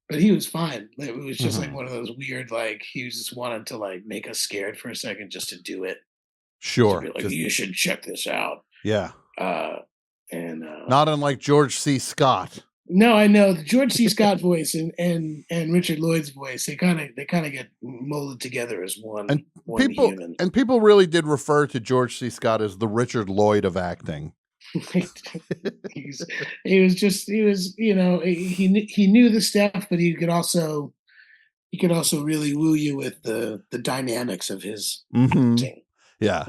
But he was fine. It was just like one of those weird, like he just wanted to like make us scared for a second just to do it. Sure. To be like, you should check this out. Yeah. And not unlike George C. Scott. No, I know the George C. Scott voice and Richard Loyd's voice. They kind of get molded together as one. And one people human. and people really did refer to George C. Scott as the Richard Loyd of acting. he was you know, he knew the stuff, but he could also really woo you with the dynamics of his acting. Yeah.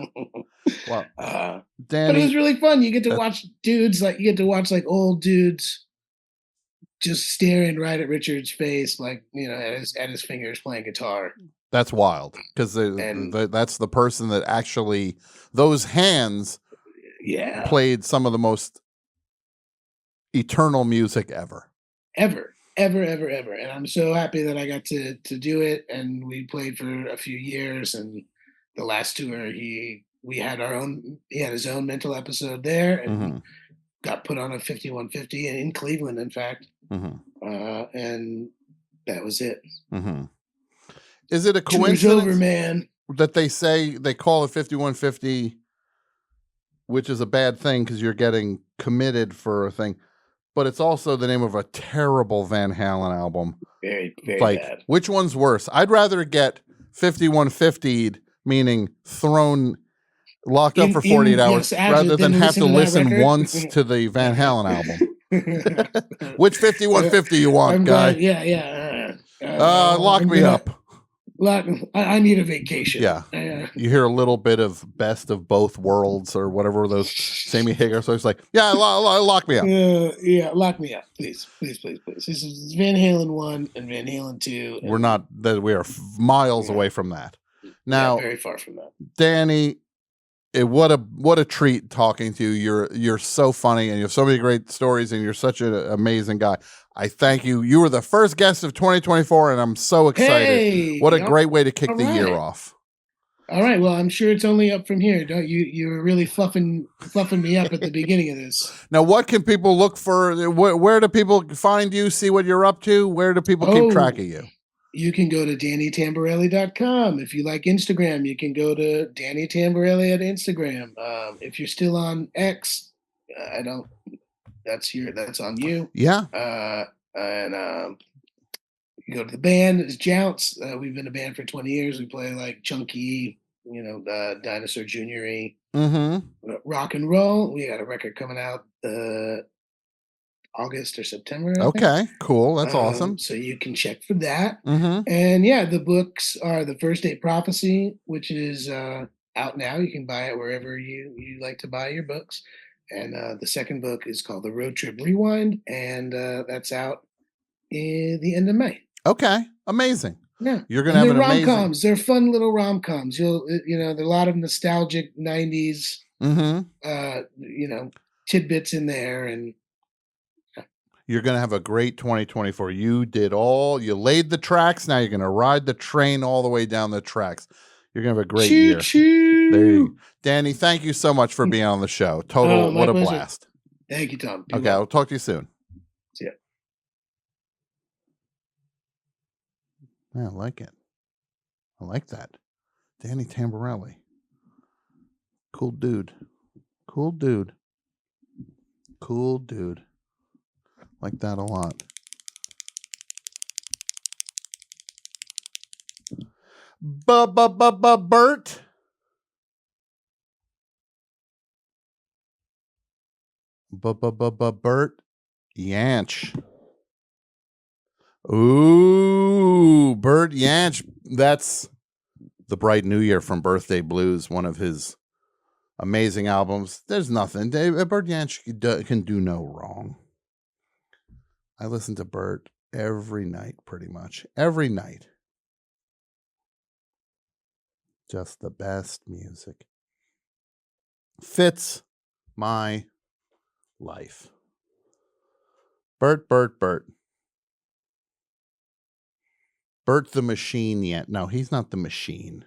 Well, Danny, but it was really fun. You get to watch dudes like old dudes just staring right at Richard's face, like, you know, at his fingers playing guitar. That's wild because that's the person that actually those hands played some of the most eternal music ever. Ever. And I'm so happy that I got to do it. And we played for a few years. And the last tour, he had his own mental episode there and got put on a 5150 in Cleveland, in fact. And that was it. Is it a coincidence over, man, that they say they call it 5150, which is a bad thing because you're getting committed for a thing, but it's also the name of a terrible Van Halen album. Very, very like, bad. Which one's worse? I'd rather get 5150'd, meaning locked up for 48 hours, rather than have to listen once to the Van Halen album. Which 5150 you want, guy? Lock me up. I need a vacation. Yeah. You hear a little bit of Best of Both Worlds or whatever those Sammy Hagar songs like, lock me up. Lock me up. Please. This is Van Halen 1 and Van Halen 2. We are miles away from that. Now, very far from that. Danny, what a treat talking to you. You're so funny and you have so many great stories and you're such an amazing guy. I thank you. You were the first guest of 2024 and I'm so excited. Hey, what a great way to kick the year off. All right. Well, I'm sure it's only up from here. Don't you were really fluffing me up at the beginning of this. Now, what can people look for? Where do people find you, see what you're up to? Where do people keep track of you? You can go to DannyTamberelli.com. If you like Instagram, you can go to Danny Tamberelli at Instagram. If you're still on X, that's on you. Yeah. And you go to the band, it's Jounce. We've been a band for 20 years. We play like chunky, Dinosaur Junior-y, rock and roll. We got a record coming out August or September. I think. Okay, cool. That's awesome. So you can check for that. And the books are The First Date Prophecy, which is out now. You can buy it wherever you like to buy your books. And the second book is called The Road Trip Rewind, and that's out in the end of May. Okay, amazing. Yeah, you're gonna have an rom-coms. amazing. They're fun little rom-coms. There are a lot of nostalgic '90s, tidbits in there, and you're gonna have a great 2024. You laid the tracks. Now you're gonna ride the train all the way down the tracks. You're gonna have a great year. There you go. Danny, thank you so much for being on the show. What a pleasure. blast. Thank you, Tom. Okay, I'll talk to you soon. See ya. Yeah, I like it. I like that. Danny Tamberelli. Cool dude. Like that a lot. Bert. Bert Yanch. Ooh, Bert Yanch. That's The Bright New Year from Birthday Blues, one of his amazing albums. There's nothing. Bert Yanch can do no wrong. I listen to Bert every night, pretty much. Every night. Just the best music. Fits my life. Bert. Bert the Machine yet. No, he's not the Machine.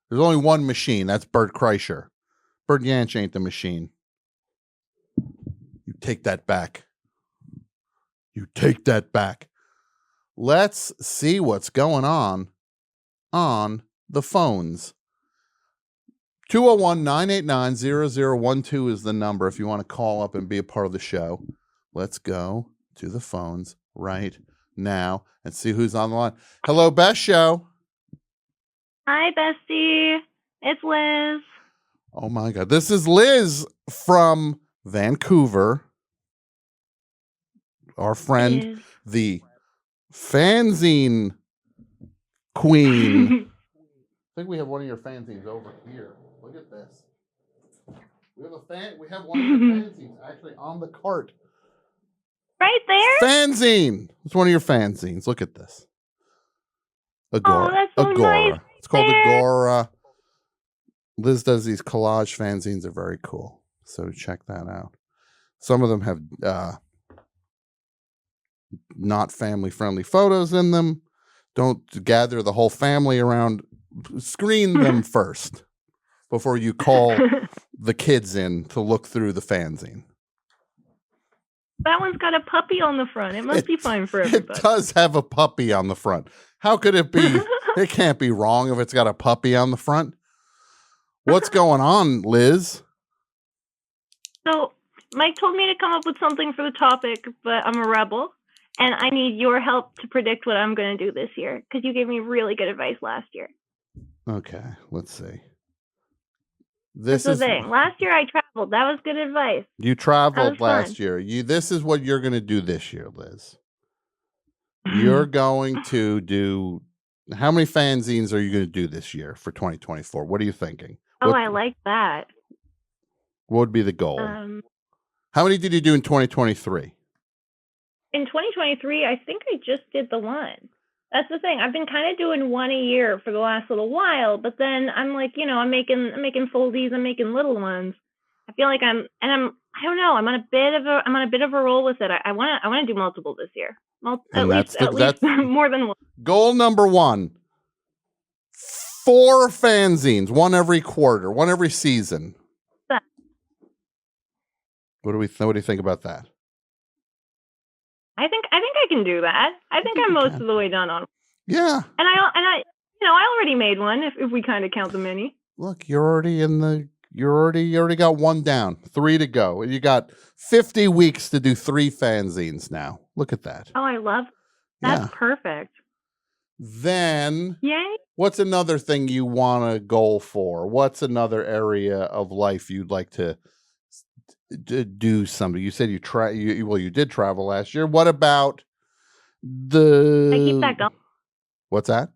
There's only one Machine. That's Bert Kreischer. Bert Yanch ain't the Machine. You take that back. You take that back. Let's see what's going on the phones. 201-989-0012 is the number if you want to call up and be a part of the show. Let's go to the phones right now and see who's on the line. Hello, Best Show. Hi, Bestie. It's Liz. Oh, my God. This is Liz from Vancouver. Our friend, the fanzine queen. I think we have one of your fanzines over here. Look at this. We have one of your fanzines actually on the cart. Right there? Fanzine. It's one of your fanzines. Look at this. Agora. Oh, that's so Agora. nice. It's called Agora. Liz does these collage fanzines. They're very cool. So check that out. Some of them have not family-friendly photos in them. Don't gather the whole family around. Screen them first before you call the kids in to look through the fanzine. That one's got a puppy on the front. It must be fine for everybody. It does have a puppy on the front. How could it be? It can't be wrong if it's got a puppy on the front. What's going on, Liz? So, Mike told me to come up with something for the topic, but I'm a rebel, and I need your help to predict what I'm going to do this year, because you gave me really good advice last year. Okay, let's see. This is the thing. Last year I traveled. That was good advice. You traveled last year. This is what you're going to do this year, Liz. You're going to do. How many fanzines are you going to do this year for 2024? What are you thinking? I like that. What would be the goal? How many did you do in 2023? In 2023, I think I just did the one. That's the thing. I've been kind of doing one a year for the last little while, but then I'm like, I'm making foldies, I'm making little ones. I feel like I don't know. I'm on a bit of a roll with it. I want to do multiple this year. At least more than one. Goal number 1. 4 fanzines, one every quarter, one every season. What do you think about that? I think I can do that. I think I'm most of the way done on. Yeah. And I already made one if we kind of count the mini. Look, you already got one down, 3 to go. You got 50 weeks to do 3 fanzines now. Look at that. Oh, I love that. That's perfect. Then, yay. What's another thing you want to goal for? What's another area of life you'd like to do something? You said you did travel last year. What about Should I keep that going? What's that?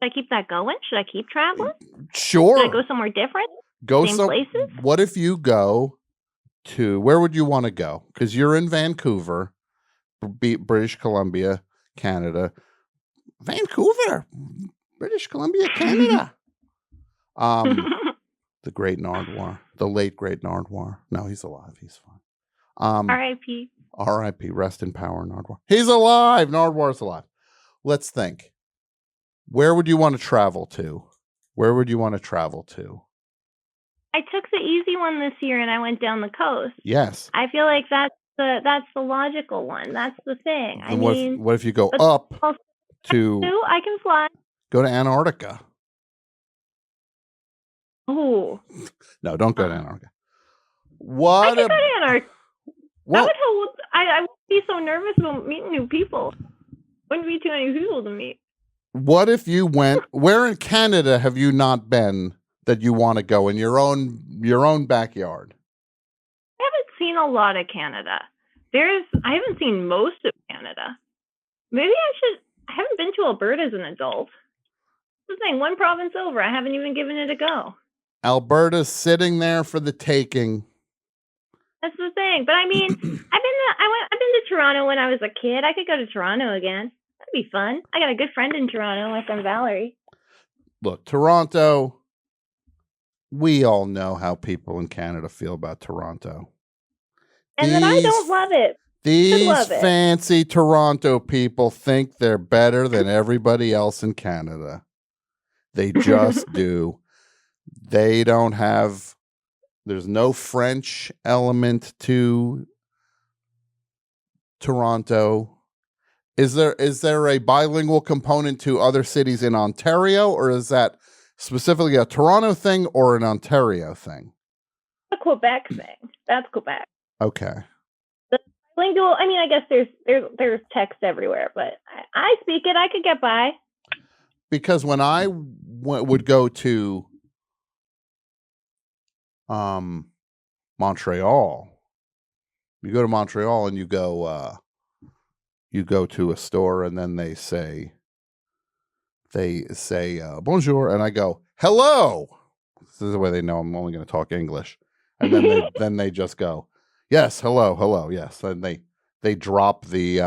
Should I keep that going? Should I keep traveling? Sure. Should I go somewhere different? Same places? What if you go to, where would you want to go? Because you're in Vancouver, British Columbia, Canada. Vancouver, British Columbia, Canada. The great Nardwuar, the late great Nardwuar. No, he's alive. He's fine. R.I.P. R.I.P. Rest in power, Nardwuar. He's alive. Nardwuar's alive. Let's think. Where would you want to travel to? Where would you want to travel to? I took the easy one this year and I went down the coast. Yes. I feel like that's the logical one. That's the thing. What if you go up to? I can fly. Go to Antarctica. Oh. No, don't go to Antarctica. What? I can go to Antarctica. I wouldn't be so nervous about meeting new people. Wouldn't be too many people to meet. What if you went? Where in Canada have you not been that you want to go in your own backyard? I haven't seen a lot of Canada. I haven't seen most of Canada. Maybe I haven't been to Alberta as an adult. That's the thing, one province over. I haven't even given it a go. Alberta's sitting there for the taking. That's the thing. But I mean, I've been to Toronto when I was a kid. I could go to Toronto again. That'd be fun. I got a good friend in Toronto, my friend Valerie. Look, Toronto, we all know how people in Canada feel about Toronto. And then I don't love it. These fancy Toronto people think they're better than everybody else in Canada. They just do. They don't have, there's no French element to Toronto. Is there a bilingual component to other cities in Ontario, or is that specifically a Toronto thing or an Ontario thing? A Quebec thing. That's Quebec. Okay. Bilingual. I mean, I guess there's text everywhere, but I speak it. I could get by. Because when I would go to Montreal, you go to Montreal and you go to a store and then they say bonjour, and I go hello. This is the way they know I'm only going to talk English, and then they just go yes, hello, yes, and they drop the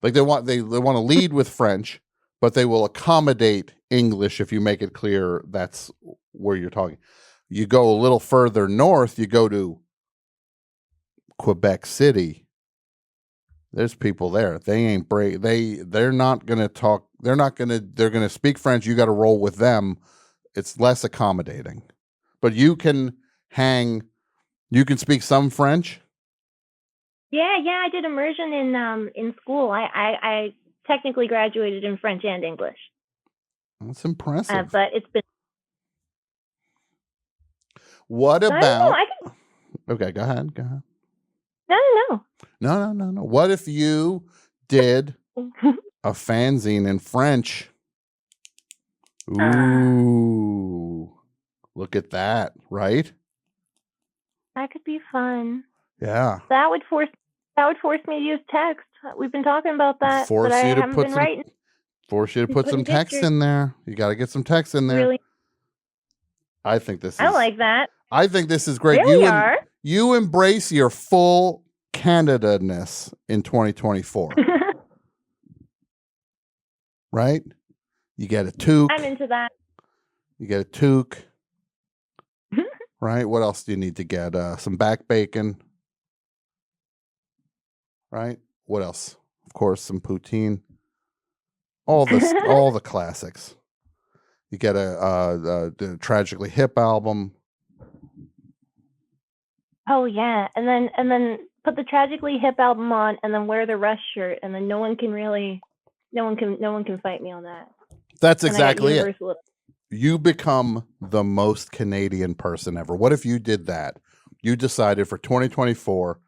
like they want to lead with French, but they will accommodate English if you make it clear that's where you're talking. You go a little further north, you go to Quebec City. There's people there. They ain't brave. They're not going to talk. They're going to speak French. You got to roll with them. It's less accommodating. But you can speak some French? Yeah, I did immersion in school. I technically graduated in French and English. That's impressive. But it's been. What about? Okay, go ahead. No. What if you did a fanzine in French? Ooh, look at that, right? That could be fun. Yeah. That would force me to use text. We've been talking about that. Force you to put some text pictures in there. You got to get some text in there. Really? I think this is. I like that. I think this is great. There we are. You embrace your full Canada-ness in 2024. Right? You get a toque. I'm into that. You get a toque. Right? What else do you need to get? Some back bacon. Right? What else? Of course, some poutine. All the classics. You get a Tragically Hip album. Oh yeah, and then put the Tragically Hip album on, and then wear the Rush shirt, and then no one can fight me on that. That's exactly it. You become the most Canadian person ever. What if you did that? You decided for 2024,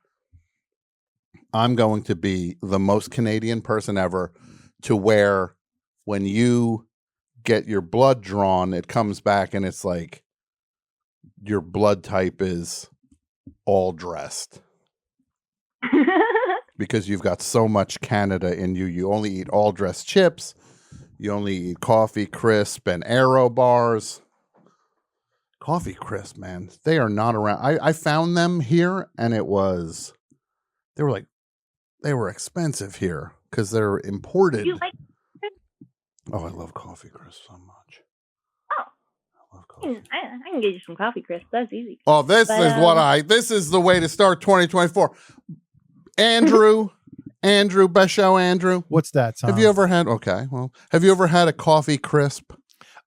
I'm going to be the most Canadian person ever, to where when you get your blood drawn, it comes back and it's like your blood type is all dressed. Because you've got so much Canada in you. You only eat all dressed chips. You only eat Coffee Crisp and Aero bars. Coffee Crisp, man. They are not around. I found them here, and they were expensive here because they're imported. Do you like? Oh, I love Coffee Crisp so much. Oh, I love coffee. I can get you some Coffee Crisp. That's easy. Oh, this is the way to start 2024. Andrew, best show, Andrew. What's that, Tom? Have you ever had a Coffee Crisp?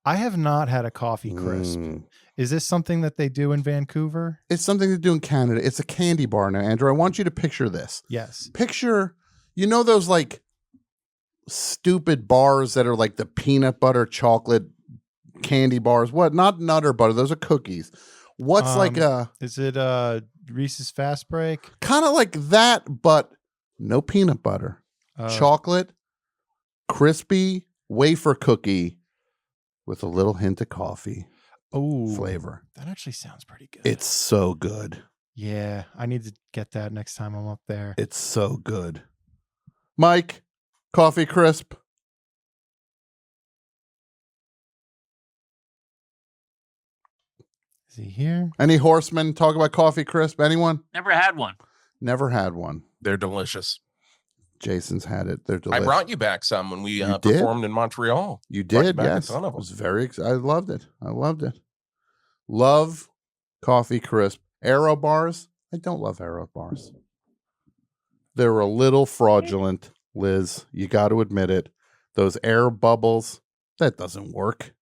I have not had a Coffee Crisp. Is this something that they do in Vancouver? It's something they do in Canada. It's a candy bar now, Andrew. I want you to picture this. Yes. Picture, those like stupid bars that are like the peanut butter chocolate candy bars. What? Not Nutter Butter. Those are cookies. What's is it Reese's Fast Break? Kind of like that, but no peanut butter. Chocolate, crispy wafer cookie with a little hint of coffee. Oh, flavor. That actually sounds pretty good. It's so good. Yeah, I need to get that next time I'm up there. It's so good. Mike, Coffee Crisp. Is he here? Any horsemen talk about Coffee Crisp? Anyone? Never had one. Never had one. They're delicious. Jason's had it. They're delicious. I brought you back some when we performed in Montreal. You did, yes. A ton of them. It was very I loved it. Love Coffee Crisp. Aero bars. I don't love Aero bars. They're a little fraudulent, Liz. You got to admit it. Those air bubbles, that doesn't work.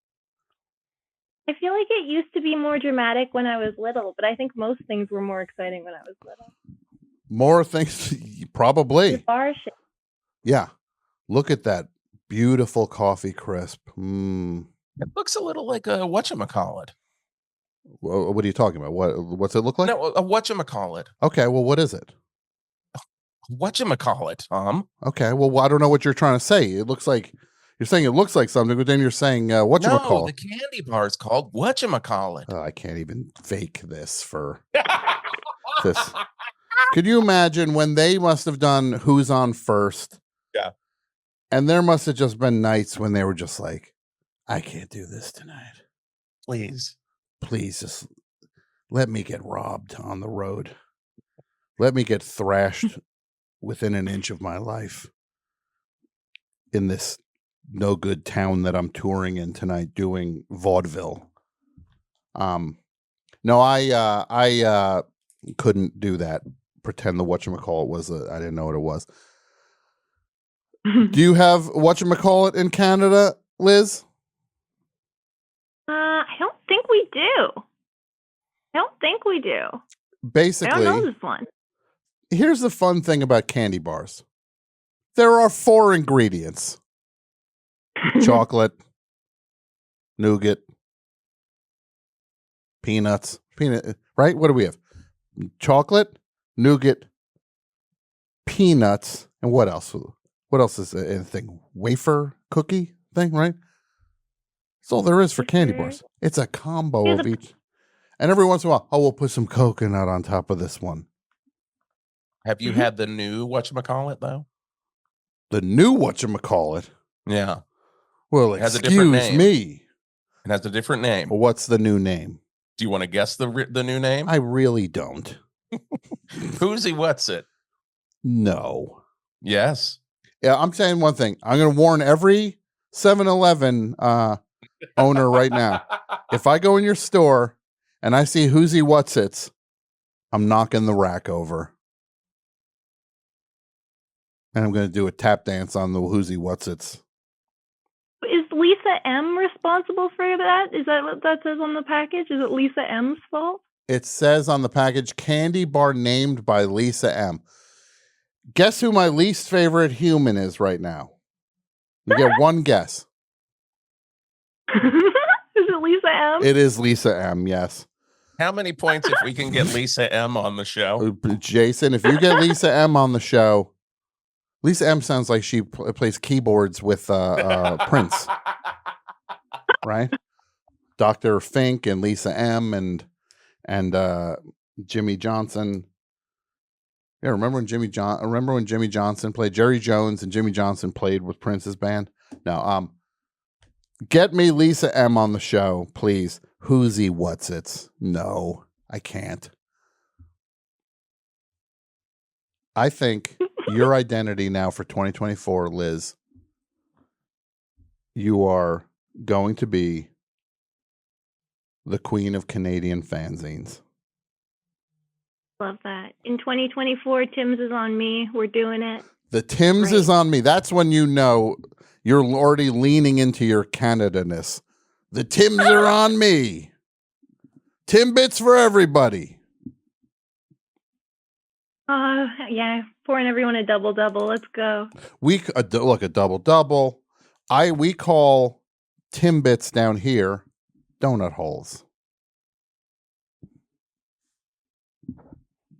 I feel like it used to be more dramatic when I was little, but I think most things were more exciting when I was little. More things, probably. The bar shit. Yeah. Look at that beautiful coffee crisp. It looks a little like a whatchamacallit. Well, what are you talking about? What's it look like? No, a whatchamacallit. Okay, well, what is it? Whatchamacallit, Tom. Okay, well, I don't know what you're trying to say. It looks like you're saying it looks like something, but then you're saying whatchamacallit. No, the candy bar is called whatchamacallit. Oh, I can't even fake this for this. Could you imagine when they must have done Who's On First? Yeah. And there must have just been nights when they were just like, I can't do this tonight. Please, just let me get robbed on the road. Let me get thrashed within an inch of my life in this no good town that I'm touring in tonight doing vaudeville. No, I couldn't do that. Pretend the whatchamacallit was I didn't know what it was. Do you have whatchamacallit in Canada, Liz? I don't think we do. Basically, I don't know this one. Here's the fun thing about candy bars. There are 4 ingredients. Chocolate, nougat, peanuts, right? What do we have? Chocolate, nougat, peanuts, and what else? What else is anything? Wafer cookie thing, right? That's all there is for candy bars. It's a combo of each. And every once in a while, we'll put some coconut on top of this one. Have you had the new whatchamacallit, though? The new whatchamacallit? Yeah. Well, it has a different name. Me. It has a different name. Well, what's the new name? Do you want to guess the new name? I really don't. Who's what's it? No. Yes. Yeah, I'm saying one thing. I'm going to warn every 7-Eleven owner right now. If I go in your store and I see Who's What's It's, I'm knocking the rack over. And I'm going to do a tap dance on the Who's What's It's. Is Lisa M responsible for that? Is that what that says on the package? Is it Lisa M's fault? It says on the package, candy bar named by Lisa M. Guess who my least favorite human is right now? You get one guess. Is it Lisa M? It is Lisa M, yes. How many points if we can get Lisa M on the show? Jason, if you get Lisa M on the show, Lisa M sounds like she plays keyboards with Prince. Right? Dr. Fink and Lisa M and Jimmy Johnson. Yeah, remember when Jimmy Johnson played? Jerry Jones and Jimmy Johnson played with Prince's band? No, get me Lisa M on the show, please. Who's What's It's? No, I can't. I think your identity now for 2024, Liz, you are going to be the queen of Canadian fanzines. Love that. In 2024, Tim's is on me. We're doing it. The Tim's is on me. That's when you know you're already leaning into your Canada-ness. The Tim's are on me. Timbits for everybody. Yeah. Pouring everyone a double-double. Let's go. Look, a double-double. We call Timbits down here donut holes.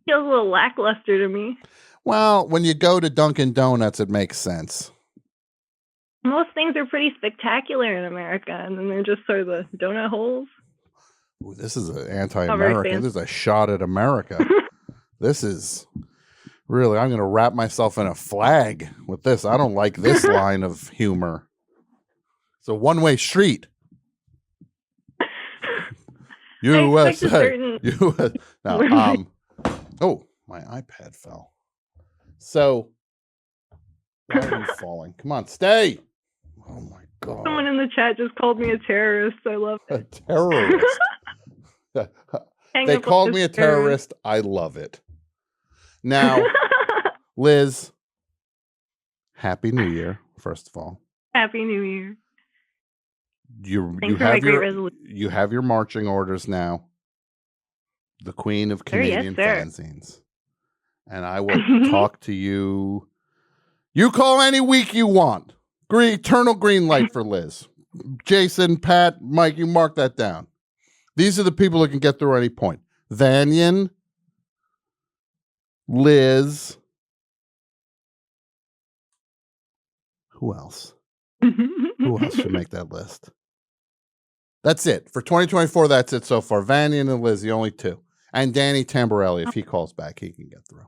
Feels a little lackluster to me. Well, when you go to Dunkin' Donuts, it makes sense. Most things are pretty spectacular in America, and then they're just sort of the donut holes. Ooh, this is an anti-American. This is a shot at America. This is really, I'm going to wrap myself in a flag with this. I don't like this line of humor. It's a one-way street. USA. Now, oh, my iPad fell. So, why are you falling? Come on, stay. Oh my God. Someone in the chat just called me a terrorist. I love it. A terrorist. They called me a terrorist. I love it. Now, Liz, Happy New Year, first of all. Happy New Year. You Thanks for my great resolution. you have your marching orders now. The queen of Canadian fanzines. And I will talk to you. You call any week you want. Eternal green light for Liz. Jason, Pat, Mike, you mark that down. These are the people who can get through any point. Vanyan, Liz. Who else? Who else should make that list? That's it. For 2024, that's it so far. Vanyan and Liz, the only two. And Danny Tamberelli, if he calls back, he can get through.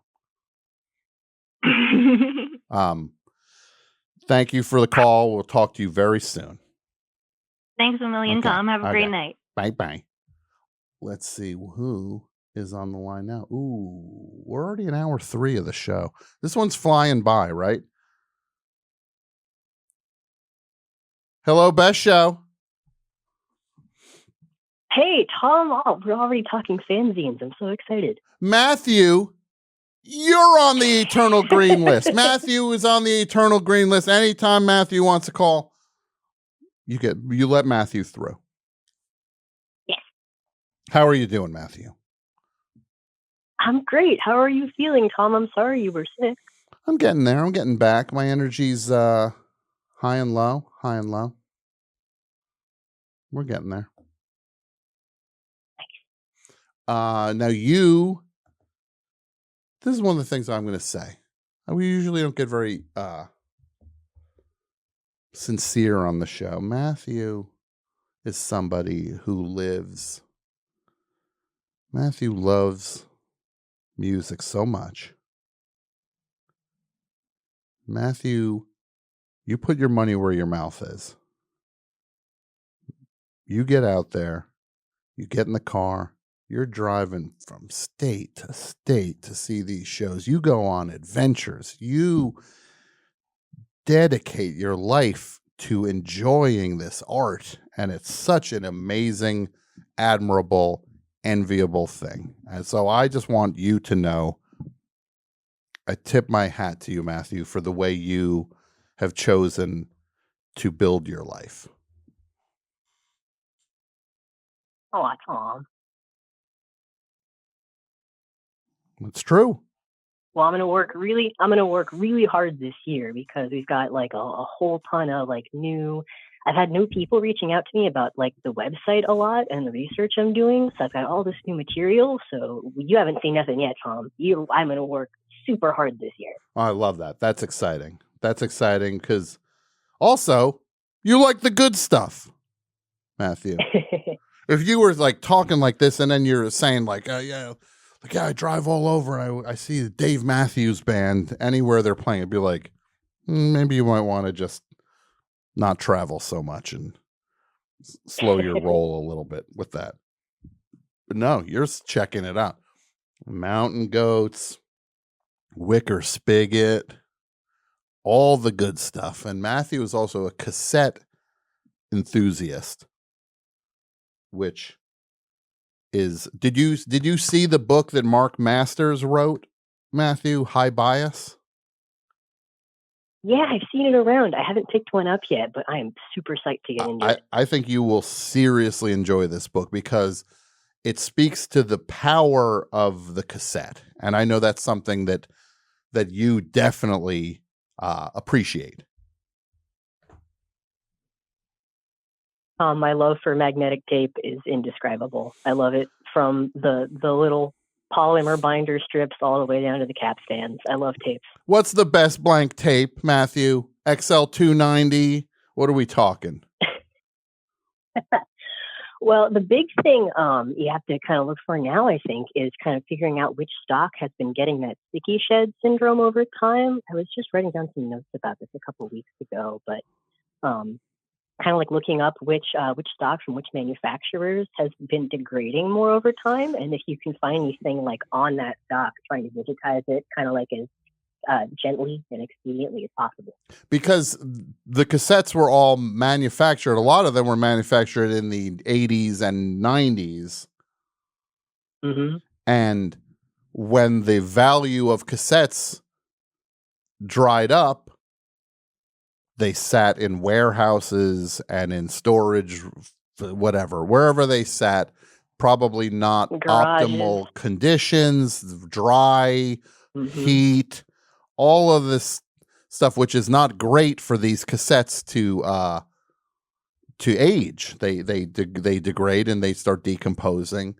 Thank you for the call. We'll talk to you very soon. Thanks a million, Tom. Have a great night. Bye-bye. Let's see who is on the line now. Ooh, we're already in hour 3 of the show. This one's flying by, right? Hello, best show. Hey, Tom. Oh, we're already talking fanzines. I'm so excited. Matthew, you're on the Eternal Green list. Matthew is on the Eternal Green list. Anytime Matthew wants to call, you let Matthew through. Yes. How are you doing, Matthew? I'm great. How are you feeling, Tom? I'm sorry you were sick. I'm getting there. I'm getting back. My energy's high and low. We're getting there. Now this is one of the things I'm going to say. We usually don't get very sincere on the show. Matthew is somebody who Matthew loves music so much. Matthew, you put your money where your mouth is. You get out there, you get in the car, you're driving from state to state to see these shows. You go on adventures. You dedicate your life to enjoying this art. And it's such an amazing, admirable, enviable thing. And so I just want you to know, I tip my hat to you, Matthew, for the way you have chosen to build your life. Oh, Tom. It's true. Well, I'm gonna work really hard this year because we've got like a whole ton of like I've had new people reaching out to me about like the website a lot and the research I'm doing. So I've got all this new material. So you haven't seen nothing yet, Tom. I'm gonna work super hard this year. Oh, I love that. That's exciting. That's exciting because also you like the good stuff, Matthew. If you were like talking like this and then you're saying like, I drive all over and I see the Dave Matthews Band anywhere they're playing, it'd be like, maybe you might want to just not travel so much and slow your roll a little bit with that. But no, you're checking it out. Mountain Goats, Wicker Spigot, all the good stuff. And Matthew is also a cassette enthusiast, which is, did you see the book that Mark Masters wrote, Matthew, High Bias? Yeah, I've seen it around. I haven't picked one up yet, but I am super psyched to get into it. I think you will seriously enjoy this book because it speaks to the power of the cassette. And I know that's something that you definitely appreciate. My love for magnetic tape is indescribable. I love it from the little polymer binder strips all the way down to the capstans. I love tapes. What's the best blank tape, Matthew? XL290? What are we talking? Well, the big thing you have to kind of look for now, I think, is kind of figuring out which stock has been getting that sticky shed syndrome over time. I was just writing down some notes about this a couple of weeks ago, but kind of like looking up which stock from which manufacturers has been degrading more over time. And if you can find anything like on that stock, trying to digitize it kind of like as gently and expediently as possible. Because the cassettes were all manufactured. A lot of them were manufactured in the 80s and 90s. Mm-hmm. And when the value of cassettes dried up, they sat in warehouses and in storage, whatever, wherever they sat, probably not Garages. optimal conditions, dry, heat, all of this stuff, which is not great for these cassettes to age. They degrade and they start decomposing.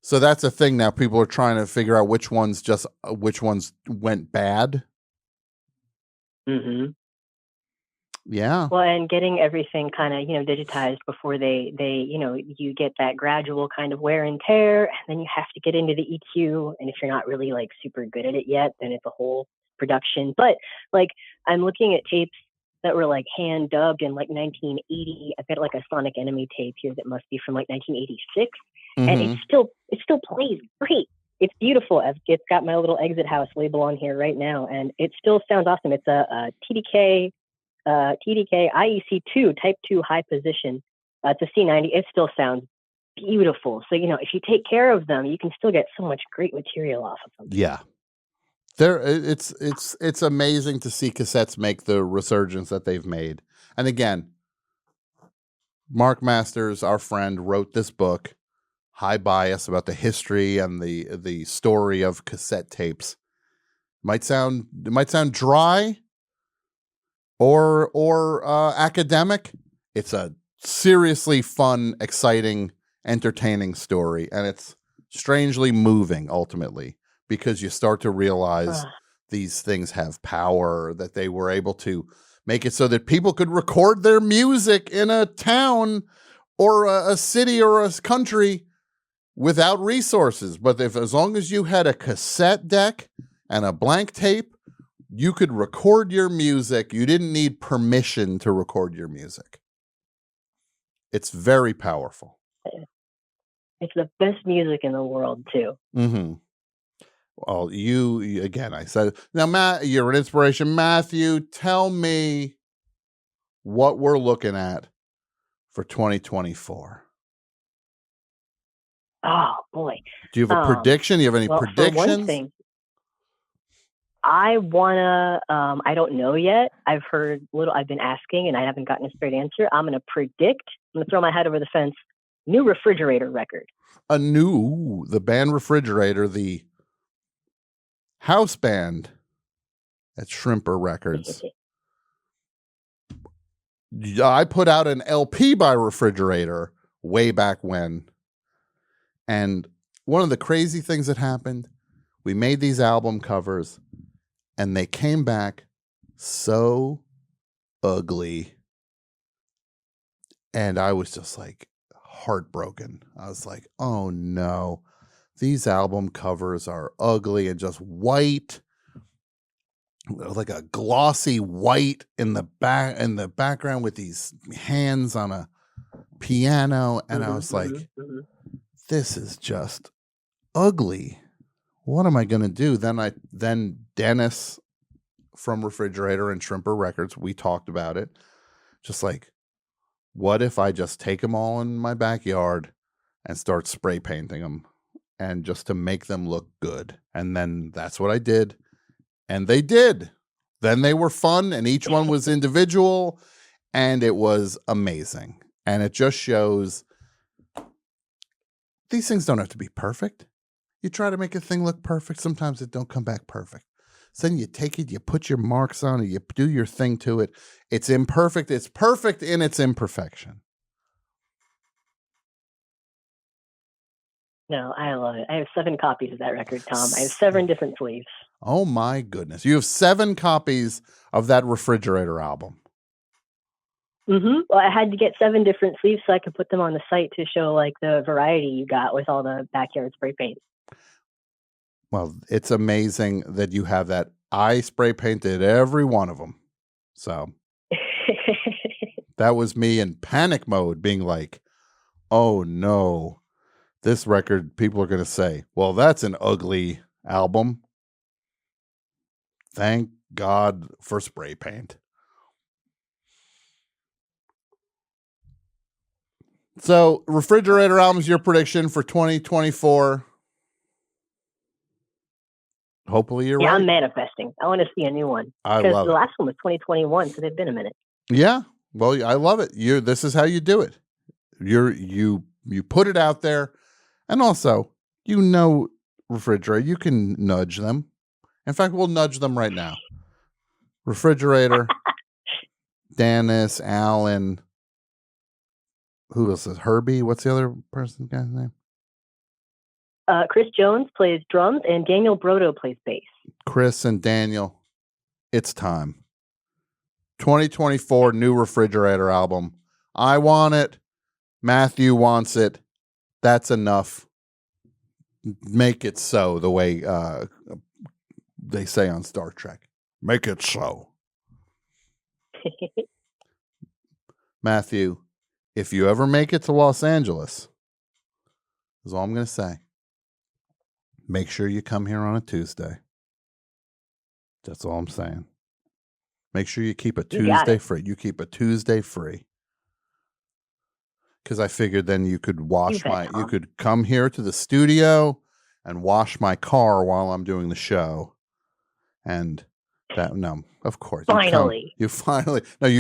So that's a thing now. People are trying to figure out which ones went bad. Mm-hmm. Yeah. Well, and getting everything kind of, digitized before they, you get that gradual kind of wear and tear, and then you have to get into the EQ. And if you're not really like super good at it yet, then it's a whole production. But like, I'm looking at tapes that were like hand dubbed in like 1980. I've got like a Sonic Enemy tape here that must be from like 1986. And it still plays great. It's beautiful. It's got my little Exit House label on here right now, and it still sounds awesome. It's a TDK IEC2 Type 2 high position. It's a C90. It still sounds beautiful. So if you take care of them, you can still get so much great material off of them. Yeah, it's amazing to see cassettes make the resurgence that they've made. And again, Mark Masters, our friend, wrote this book, High Bias, about the history and the story of cassette tapes. Might sound dry or academic. It's a seriously fun, exciting, entertaining story, and it's strangely moving ultimately, because you start to realize these things have power, that they were able to make it so that people could record their music in a town or a city or a country without resources. But as long as you had a cassette deck and a blank tape, you could record your music. You didn't need permission to record your music. It's very powerful. It's the best music in the world, too. Mm-hmm. Well, you again, I said, now, Matt, you're an inspiration. Matthew, tell me what we're looking at for 2024. Oh, boy. Do you have a prediction? Do you have any predictions? For one thing, I don't know yet. I've been asking and I haven't gotten a straight answer. I'm going to predict, I'm going to throw my head over the fence, new Refrigerator record. The band Refrigerator, the house band at Shrimper Records. I put out an LP by Refrigerator way back when. And one of the crazy things that happened, we made these album covers and they came back so ugly. And I was just like heartbroken. I was like, oh no, these album covers are ugly and just white, like a glossy white in the background with these hands on a piano. And I was like, this is just ugly. What am I going to do? Then Dennis from Refrigerator and Shrimper Records, we talked about it. Just like, what if I just take them all in my backyard and start spray painting them, and just to make them look good? And then that's what I did. And they did. Then they were fun, and each one was individual, and it was amazing. And it just shows these things don't have to be perfect. You try to make a thing look perfect, sometimes it don't come back perfect. So then you take it, you put your marks on it, you do your thing to it. It's imperfect. It's perfect in its imperfection. No, I love it. I have 7 copies of that record, Tom. I have 7 different sleeves. Oh my goodness. You have 7 copies of that Refrigerator album. Mm-hmm. Well, I had to get 7 different sleeves so I could put them on the site to show like the variety you got with all the backyard spray paint. Well, it's amazing that you have that. I spray painted every one of them. So that was me in panic mode, being like, oh no, this record, people are going to say, well, that's an ugly album. Thank God for spray paint. So, Refrigerator albums, your prediction for 2024? Hopefully you're Yeah, right. I'm manifesting. I want to see a new one. I Because love the it. last one was 2021, so they've been a minute. Yeah. Well, I love it. This is how you do it. You put it out there, and also, Refrigerator, you can nudge them. In fact, we'll nudge them right now. Refrigerator, Dennis, Alan, who else is Herbie? What's the other person's guy's name? Chris Jones plays drums, and Daniel Brodo plays bass. Chris and Daniel, it's time. 2024 new Refrigerator album. I want it. Matthew wants it. That's enough. Make it so, the way they say on Star Trek. Make it so. Matthew, if you ever make it to Los Angeles, is all I'm going to say. Make sure you come here on a Tuesday. That's all I'm saying. Make sure you keep a Tuesday free. You keep a Tuesday free. Because I figured then you could you could come here to the studio and wash my car while I'm doing the show. And no, of course. Finally. You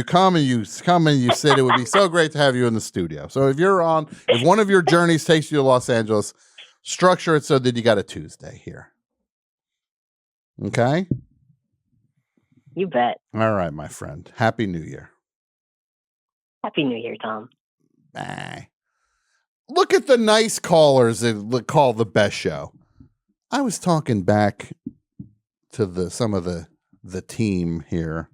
come and you sit. It would be so great to have you in the studio. So if one of your journeys takes you to Los Angeles, structure it so that you got a Tuesday here. Okay? You bet. All right, my friend. Happy New Year. Happy New Year, Tom. Bye. Look at the nice callers that call the best show. I was talking back to some of the team here.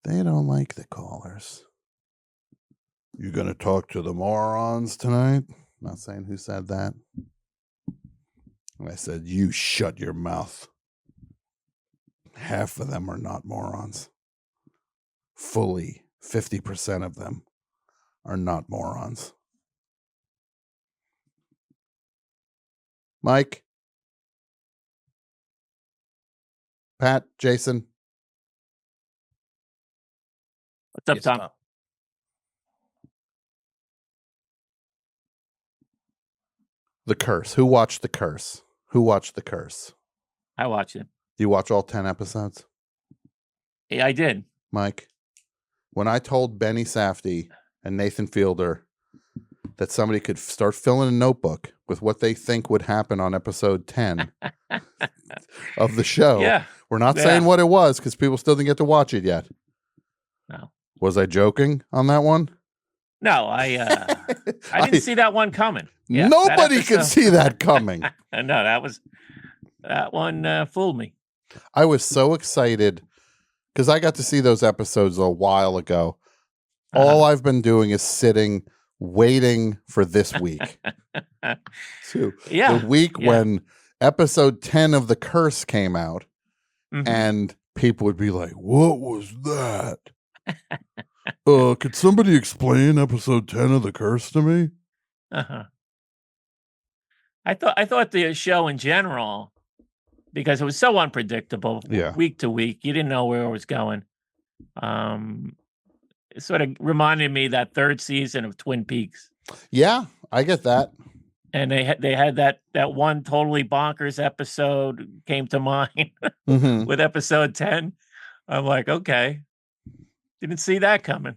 They don't like the callers. You gonna talk to the morons tonight? Not saying who said that. I said, you shut your mouth. Half of them are not morons. Fully 50% of them are not morons. Mike? Pat? Jason? What's up, Tom? The Curse. Who watched The Curse? Who watched The Curse? I watched it. You watch all 10 episodes? Yeah, I did. Mike, when I told Benny Safdie and Nathan Fielder that somebody could start filling a notebook with what they think would happen on episode 10 of the show, we're not saying what it was because people still didn't get to watch it yet. No. Was I joking on that one? No, I didn't see that one coming. Yeah, nobody could see that coming. No, that one fooled me. I was so excited because I got to see those episodes a while ago. All I've been doing is sitting, waiting for this week. The week when episode 10 of The Curse came out, and people would be like, what was that? Could somebody explain episode 10 of The Curse to me? I thought the show in general, because it was so unpredictable week to week, you didn't know where it was going. It sort of reminded me of that third season of Twin Peaks. Yeah, I get that. And they had that one totally bonkers episode came to mind with episode 10. I'm like, okay, didn't see that coming.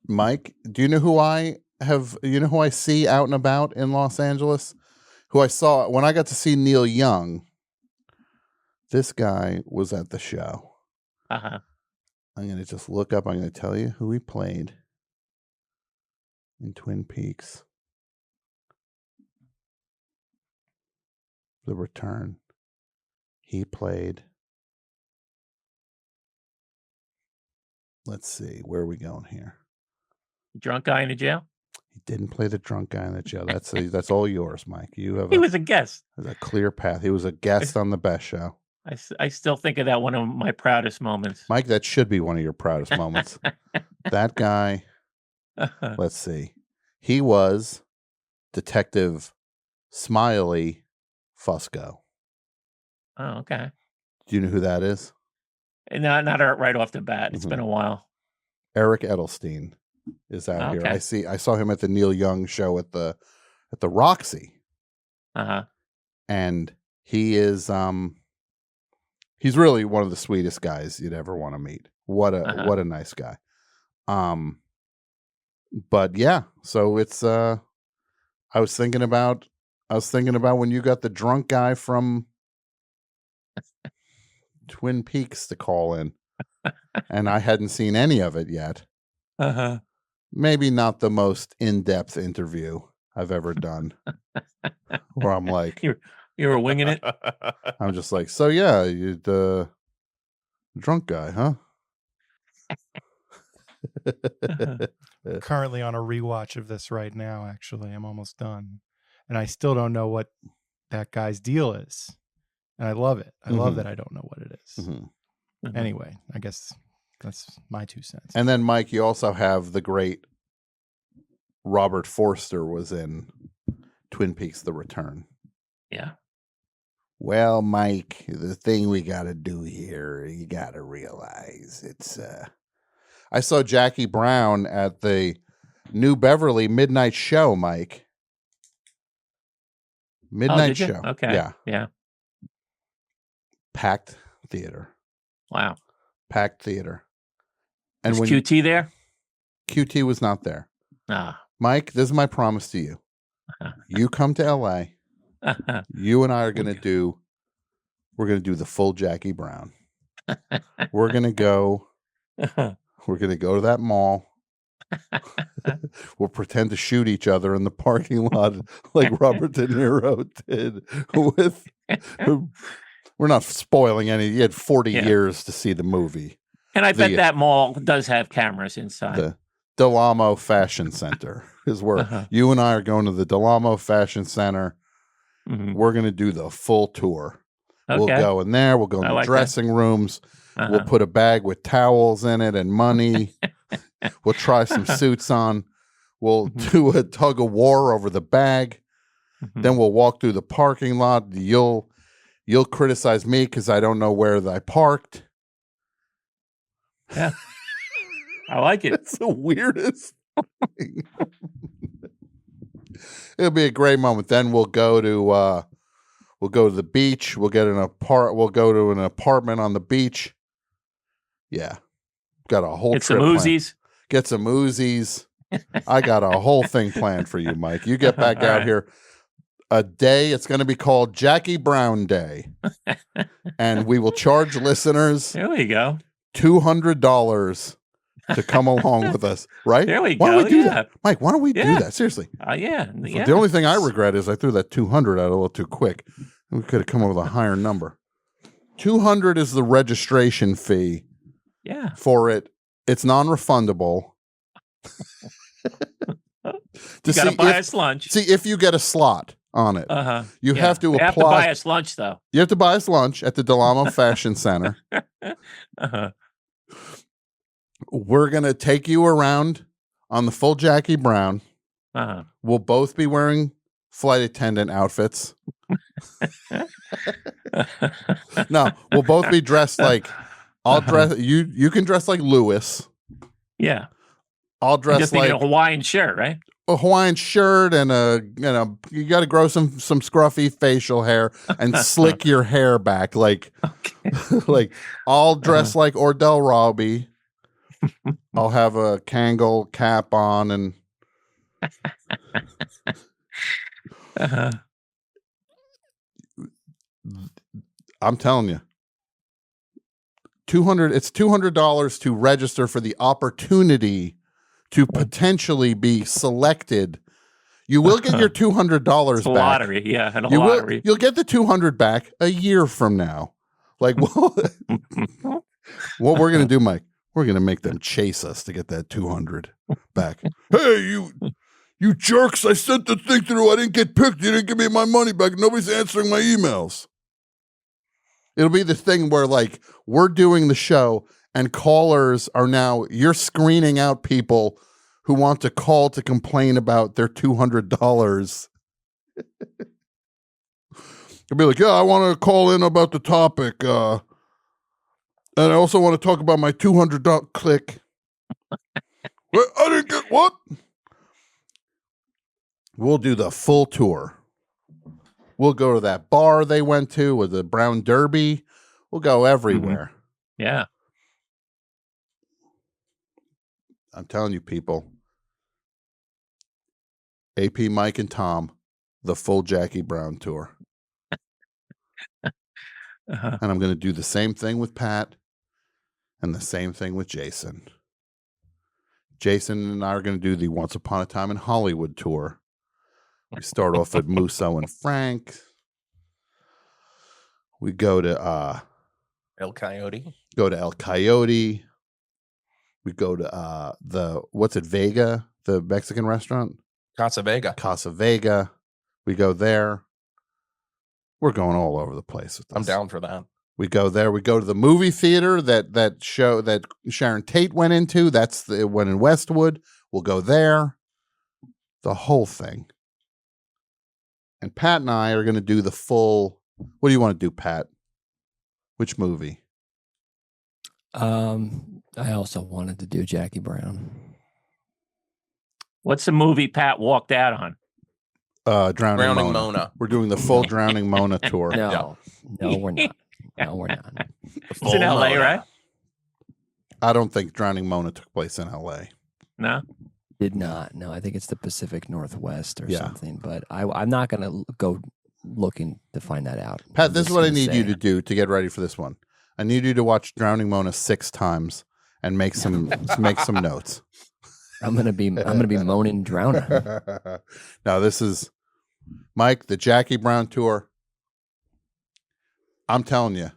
Mike, do you know who I see out and about in Los Angeles? Who I saw when I got to see Neil Young. This guy was at the show. I'm going to just look up. I'm going to tell you who he played in Twin Peaks. The Return. He played. Let's see. Where are we going here? Drunk guy in the jail? He didn't play the drunk guy in the jail. That's all yours, Mike. You have. He was a guest. A clear path. He was a guest on the best show. I still think of that one of my proudest moments. Mike, that should be one of your proudest moments. That guy. Let's see. He was Detective Smiley Fusco. Oh, okay. Do you know who that is? Not right off the bat. It's been a while. Eric Edelstein is out here. I saw him at the Neil Young show at the Roxy. And He is he's really one of the sweetest guys you'd ever want to meet. What a nice guy. But yeah, so it's I was thinking about when you got the drunk guy from Twin Peaks to call in, and I hadn't seen any of it yet. Maybe not the most in-depth interview I've ever done, where I'm like, you were winging it. I'm just like, so yeah, you the drunk guy, huh? Currently on a rewatch of this right now. Actually, I'm almost done, and I still don't know what that guy's deal is, and I love it. I love that I don't know what it is. Anyway, I guess that's my 2 cents. And then, Mike, you also have the great Robert Forster was in Twin Peaks: The Return. Yeah. Well, Mike, the thing we got to do here, you got to realize it's. I saw Jackie Brown at the New Beverly midnight show, Mike. Midnight show. Okay. Yeah. Packed theater. Wow. Packed theater. And was QT there? QT was not there. Mike, this is my promise to you. You come to LA. You and I are going to do the full Jackie Brown. We're going to go to that mall. We'll pretend to shoot each other in the parking lot like Robert De Niro did with. We're not spoiling any. You had 40 years to see the movie. And I bet that mall does have cameras inside. The Del Amo Fashion Center is where you and I are going to the Del Amo Fashion Center. We're going to do the full tour. We'll go in there. We'll go in the dressing rooms. We'll put a bag with towels in it and money. We'll try some suits on. We'll do a tug of war over the bag. Then we'll walk through the parking lot. You'll criticize me because I don't know where I parked. Yeah, I like it. It's the weirdest thing. It'll be a great moment. Then we'll go to the beach. We'll go to an apartment on the beach. Yeah, got a whole Get trip some Uzis. Get some Uzis. I got a whole thing planned for you, Mike. You get back out here. A day, it's going to be called Jackie Brown Day. And we will charge listeners there we go. $200 to come along with us, right? There we Why go. don't we do that? Mike, why don't we do that? Seriously. Yeah. The only thing I regret is I threw that 200 out a little too quick. We could have come up with a higher number. 200 is the registration fee. Yeah. For it. It's non-refundable. You got to buy us lunch. See, if you get a slot on it, you have to apply. You have to buy us lunch, though. You have to buy us lunch at the Del Amo Fashion Center. We're going to take you around on the full Jackie Brown. We'll both be wearing flight attendant outfits. No, we'll both be dressed like I'll dress you can dress like Lewis. Yeah. I'll dress just like a Hawaiian shirt, right? A Hawaiian shirt and you got to grow some scruffy facial hair and slick your hair back like I'll dress like Ordell Robbie. I'll have a Kangol cap on and I'm telling you, it's $200 to register for the opportunity to potentially be selected. You will get your $200 back. Lottery, yeah, and a lottery. You'll get the $200 back a year from now. Like, what we're gonna do, Mike? We're gonna make them chase us to get that $200 back. Hey, you jerks! I sent the thing through. I didn't get picked. You didn't give me my money back. Nobody's answering my emails. It'll be the thing where like we're doing the show and callers are now, you're screening out people who want to call to complain about their $200. They'll be like, yeah, I want to call in about the topic. And I also want to talk about my $200 click. Wait, I didn't get what? We'll do the full tour. We'll go to that bar they went to with the Brown Derby. We'll go everywhere. Yeah. I'm telling you, people. AP, Mike, and Tom, the full Jackie Brown tour. And I'm going to do the same thing with Pat and the same thing with Jason. Jason and I are going to do the Once Upon a Time in Hollywood tour. We start off at Musso and Frank. We go to El Coyote. Go to El Coyote. We go to Vega, the Mexican restaurant? Casa Vega. Casa Vega. We go there. We're going all over the place with this. I'm down for that. We go there. We go to the movie theater that show that Sharon Tate went into. That's the one in Westwood. We'll go there. The whole thing. And Pat and I are going to do the full. What do you want to do, Pat? Which movie? I also wanted to do Jackie Brown. What's the movie Pat walked out on? Drowning Mona. We're doing the full Drowning Mona tour. No, we're not. No, we're not. It's in LA, right? I don't think Drowning Mona took place in LA. No? Did not. No, I think it's the Pacific Northwest or something. But I'm not going to go looking to find that out. Pat, this is what I need you to do to get ready for this one. I need you to watch Drowning Mona 6 times and make some notes. I'm gonna be moaning drowning. Now this is Mike, the Jackie Brown tour. I'm telling you,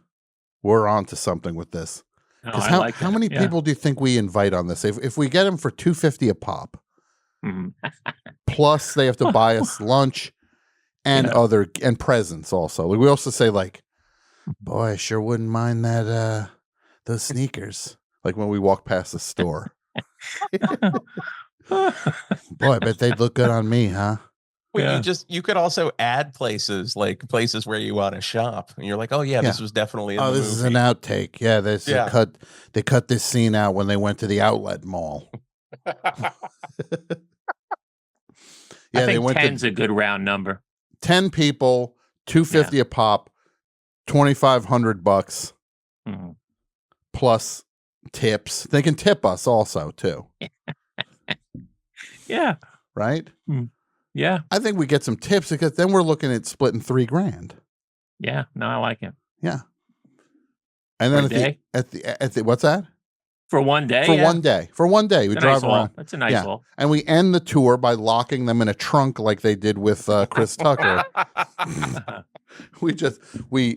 we're on to something with this. How many people do you think we invite on this? If we get them for $250 a pop, plus they have to buy us lunch and and presents also. We also say like, boy, I sure wouldn't mind that those sneakers. Like when we walk past the store. Boy, I bet they'd look good on me, huh? Well, you could also add places where you want to shop, and you're like, oh yeah, this was definitely in the this movie. Is an outtake. Yeah, they cut this scene out when they went to the outlet mall. I think 10's a good round number. 10 people, $250 a pop, $2,500 plus tips. They can tip us also too. Yeah. Right? Yeah. I think we get some tips because then we're looking at splitting $3,000. Yeah. No, I like it. Yeah. And then at the what's that? For one day? For one day. For one day. We drive around. That's a nice haul. And we end the tour by locking them in a trunk like they did with Chris Tucker. we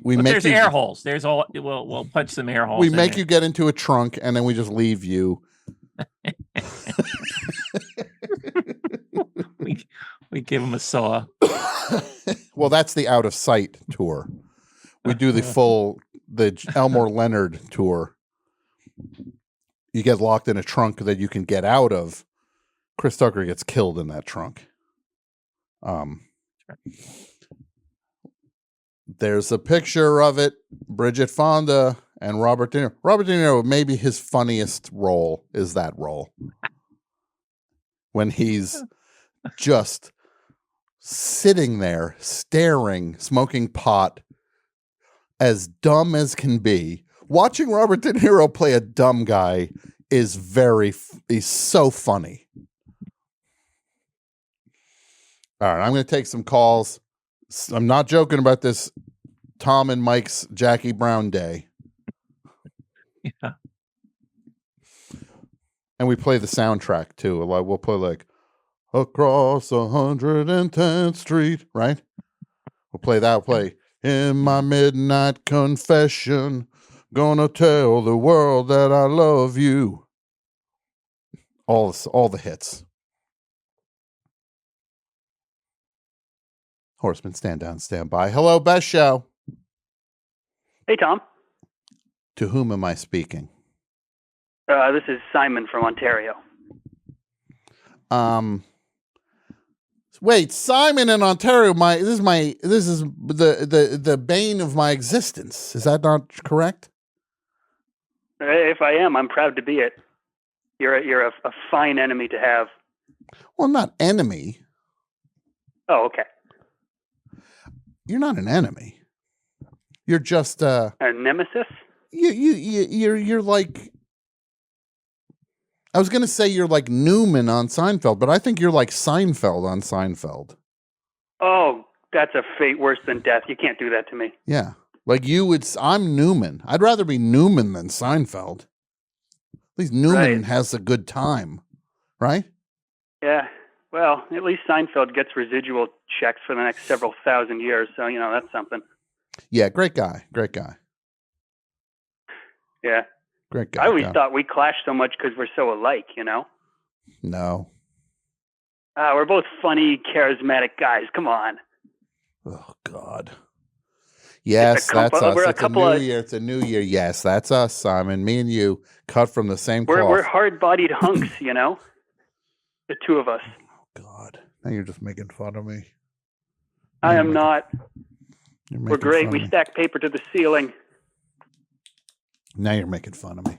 make there's air holes. There's all we'll punch some air holes. We make you get into a trunk and then we just leave you. we give them a saw. Well, that's the out of sight tour. We do the Elmore Leonard tour. You get locked in a trunk that you can get out of. Chris Tucker gets killed in that trunk. There's a picture of it. Bridget Fonda and Robert De Niro. Robert De Niro, maybe his funniest role is that role. When he's just sitting there, staring, smoking pot, as dumb as can be. Watching Robert De Niro play a dumb guy is he's so funny. All right, I'm going to take some calls. I'm not joking about this Tom and Mike's Jackie Brown Day. Yeah. And we play the soundtrack too. We'll play like Across 110th Street, right? We'll play that. We'll play In My Midnight Confession, gonna tell the world that I love you. All the hits. Horseman, stand down, stand by. Hello, Best Show. Hey, Tom. To whom am I speaking? This is Simon from Ontario. Wait, Simon in Ontario. This is the bane of my existence. Is that not correct? If I am, I'm proud to be it. You're a fine enemy to have. Well, not enemy. Oh, okay. You're not an enemy. You're just a nemesis. You're like. I was going to say you're like Newman on Seinfeld, but I think you're like Seinfeld on Seinfeld. Oh, that's a fate worse than death. You can't do that to me. Yeah. Like I'm Newman. I'd rather be Newman than Seinfeld. At least Newman has a good time, right? Yeah. Well, at least Seinfeld gets residual checks for the next several thousand years. So, that's something. Yeah. Great guy. Great guy. Yeah. Great guy. I always thought we clashed so much because we're so alike, No. We're both funny, charismatic guys. Come on. Oh, God. Yes, that's us. It's a new year. It's a new year. Yes, that's us, Simon. Me and you cut from the same cloth. We're hard-bodied hunks, the two of us. Oh, God. Now you're just making fun of me. I am not. We're great. We stack paper to the ceiling. Now you're making fun of me.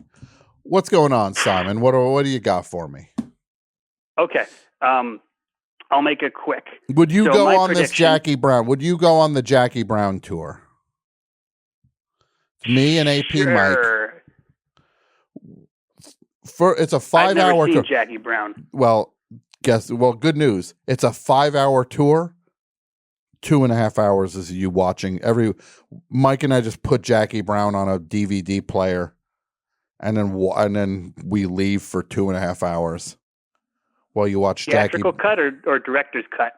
What's going on, Simon? What do you got for me? Okay. I'll make it quick. Would you go on this Jackie Brown? Would you go on the Jackie Brown tour? Me and AP Mike. It's a 5-hour tour. Jackie Brown. Well, good news. It's a 5-hour tour. 2.5 hours is you watching Mike and I just put Jackie Brown on a DVD player, and then we leave for 2.5 hours while you watch Theatrical cut or director's cut?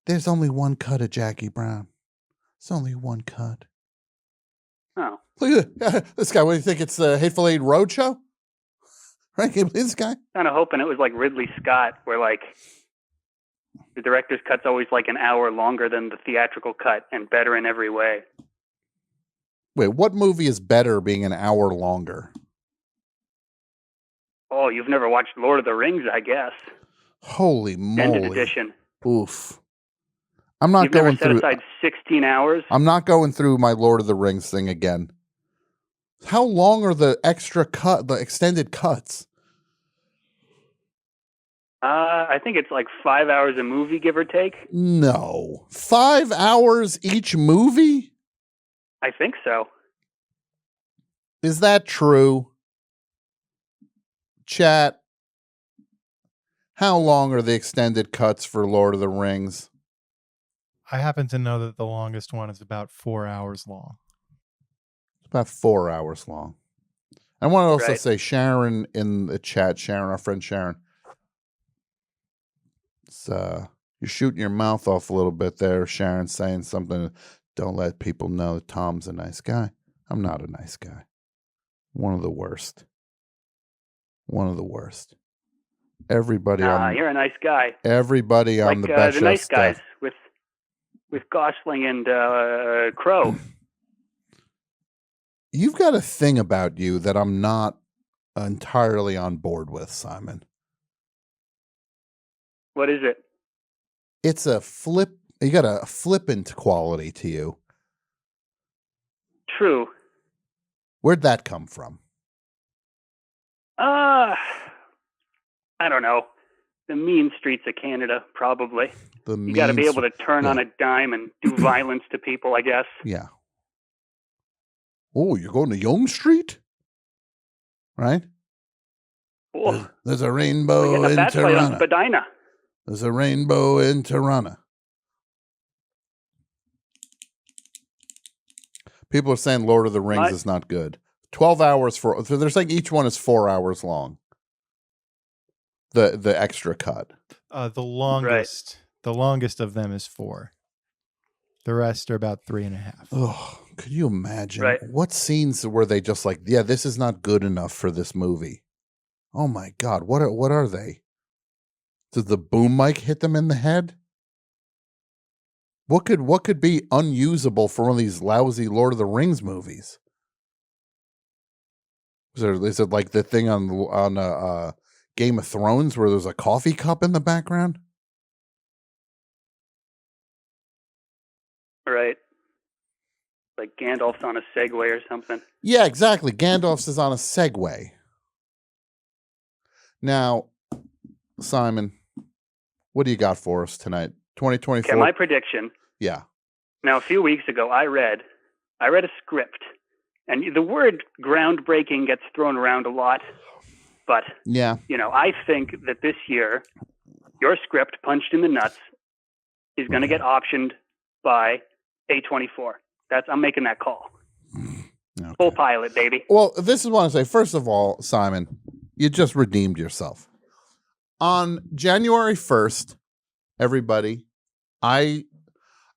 There's only one cut of Jackie Brown. It's only one cut. Oh. Look at this guy. What do you think? It's the Hateful Eight Roadshow? Right? Can you believe this guy? Kind of hoping it was like Ridley Scott, where the director's cut's always like an hour longer than the theatrical cut and better in every way. Wait, what movie is better being an hour longer? Oh, you've never watched Lord of the Rings, I guess. Holy moly. Extended edition. Oof. I'm not going through. You've never set aside 16 hours? I'm not going through my Lord of the Rings thing again. How long are the extended cuts? I think it's like 5 hours a movie, give or take. No. 5 hours each movie? I think so. Is that true? Chat. How long are the extended cuts for Lord of the Rings? I happen to know that the longest one is about 4 hours long. It's about 4 hours long. I want to also say Sharon in the chat, our friend Sharon. You're shooting your mouth off a little bit there, Sharon, saying something. Don't let people know that Tom's a nice guy. I'm not a nice guy. One of the worst. One of the worst. Everybody you're a nice guy. Everybody on the best the nice guys with Gosling and Crow. You've got a thing about you that I'm not entirely on board with, Simon. What is it? It's a flip. You got a flippant quality to you. True. Where'd that come from? I don't know. The mean streets of Canada, probably. You got to be able to turn on a dime and do violence to people, I guess. Yeah. Oh, you're going to Yonge Street? Right? Oh. There's a rainbow in Toronto. Spadina. There's a rainbow in Toronto. People are saying Lord of the Rings is not good. 12 hours so they're saying each one is 4 hours long. The extra cut. The longest of them is 4. The rest are about 3.5. Oh, could you imagine? What scenes were they just like, yeah, this is not good enough for this movie? Oh my God, what are they? Did the boom mic hit them in the head? What could be unusable for one of these lousy Lord of the Rings movies? Is it like the thing on Game of Thrones where there's a coffee cup in the background? Right. Like Gandalf's on a Segway or something. Yeah, exactly. Gandalf's is on a Segway. Now, Simon, what do you got for us tonight? 2024. Okay, my prediction. Yeah. Now, a few weeks ago, I read a script, and the word groundbreaking gets thrown around a lot, but yeah, I think that this year, your script, Punched in the Nuts, is going to get optioned by A24. I'm making that call. Okay. Full pilot, baby. Well, this is what I say. First of all, Simon, you just redeemed yourself. On January 1st, everybody,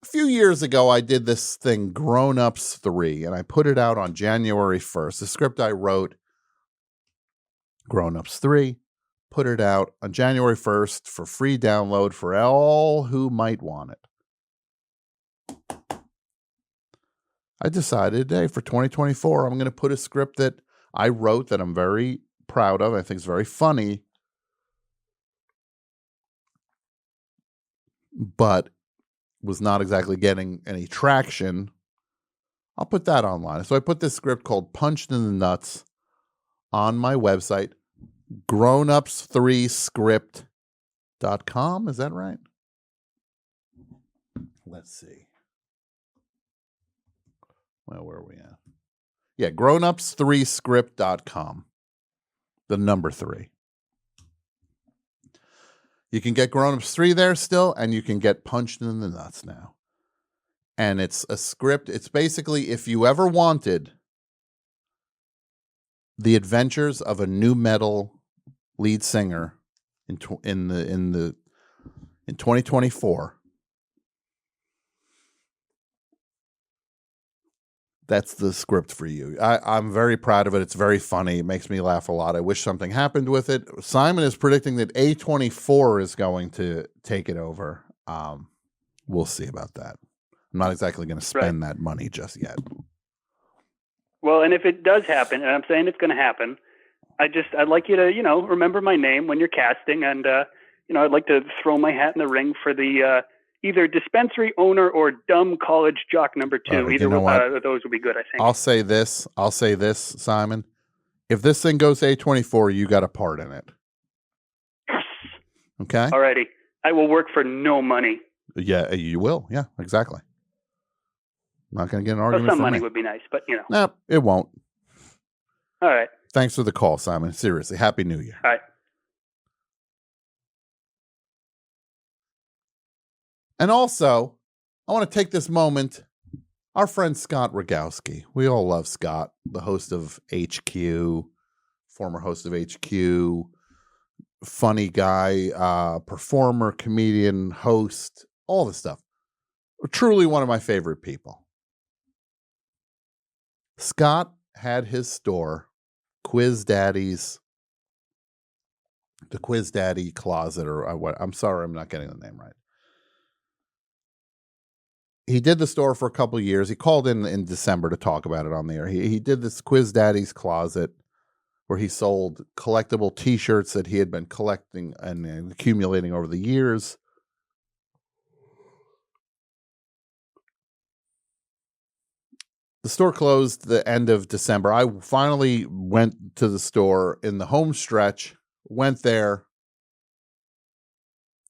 a few years ago, I did this thing, Grown Ups 3, and I put it out on January 1st. The script I wrote, Grown Ups 3, put it out on January 1st for free download for all who might want it. I decided, hey, for 2024, I'm going to put a script that I wrote that I'm very proud of. I think it's very funny, but was not exactly getting any traction. I'll put that online. So I put this script called Punched in the Nuts on my website, grownups3script.com. Is that right? Let's see. Well, where are we at? Yeah, grownups3script.com. The number 3. You can get Grown Ups 3 there still, and you can get Punched in the Nuts now. And it's a script. It's basically, if you ever wanted the adventures of a new metal lead singer in 2024, that's the script for you. I'm very proud of it. It's very funny. It makes me laugh a lot. I wish something happened with it. Simon is predicting that A24 is going to take it over. We'll see about that. I'm not exactly going to spend that money just yet. Well, and if it does happen, and I'm saying it's going to happen, I'd like you to, remember my name when you're casting, and I'd like to throw my hat in the ring for the either dispensary owner or dumb college jock number 2. Either of those would be good, I think. I'll say this, Simon. If this thing goes A24, you got a part in it. Okay? Alrighty. I will work for no money. Yeah, you will. Yeah, exactly. I'm not going to get an argument. Some money would be nice, but No, it won't. All right. Thanks for the call, Simon. Seriously, Happy New Year. All right. And also, I want to take this moment. Our friend Scott Rogowski. We all love Scott, the host of HQ, former host of HQ, funny guy, performer, comedian, host, all the stuff. Truly one of my favorite people. Scott had his store, the Quiz Daddy Closet, or what? I'm sorry, I'm not getting the name right. He did the store for a couple of years. He called in December to talk about it on the air. He did this Quiz Daddy's Closet where he sold collectible T-shirts that he had been collecting and accumulating over the years. The store closed the end of December. I finally went to the store in the home stretch, went there,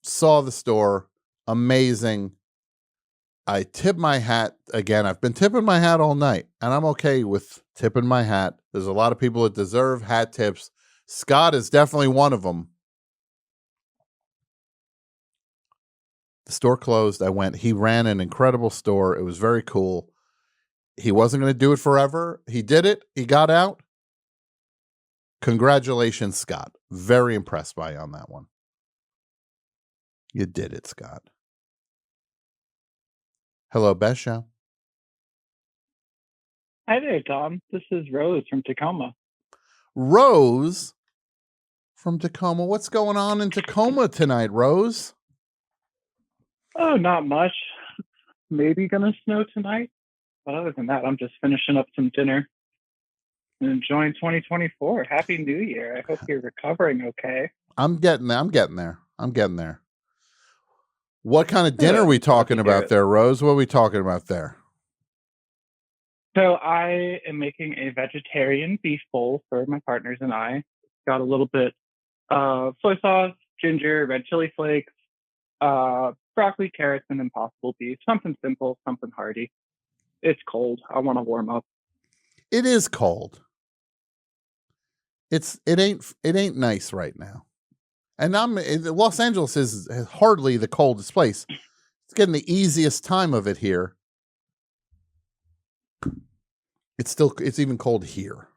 saw the store, amazing. I tip my hat again. I've been tipping my hat all night, and I'm okay with tipping my hat. There's a lot of people that deserve hat tips. Scott is definitely one of them. The store closed. I went. He ran an incredible store. It was very cool. He wasn't going to do it forever. He did it. He got out. Congratulations, Scott. Very impressed by you on that one. You did it, Scott. Hello, Best Show. Hi there, Tom. This is Rose from Tacoma. Rose from Tacoma. What's going on in Tacoma tonight, Rose? Oh, not much. Maybe gonna snow tonight. But other than that, I'm just finishing up some dinner and enjoying 2024. Happy New Year. I hope you're recovering okay. I'm getting there. What kind of dinner are we talking about there, Rose? What are we talking about there? So I am making a vegetarian beef bowl for my partners and I. It's got a little bit of soy sauce, ginger, red chili flakes, broccoli, carrots, and Impossible beef. Something simple, something hearty. It's cold. I want to warm up. It is cold. It ain't nice right now. And Los Angeles is hardly the coldest place. It's getting the easiest time of it here. It's even cold here.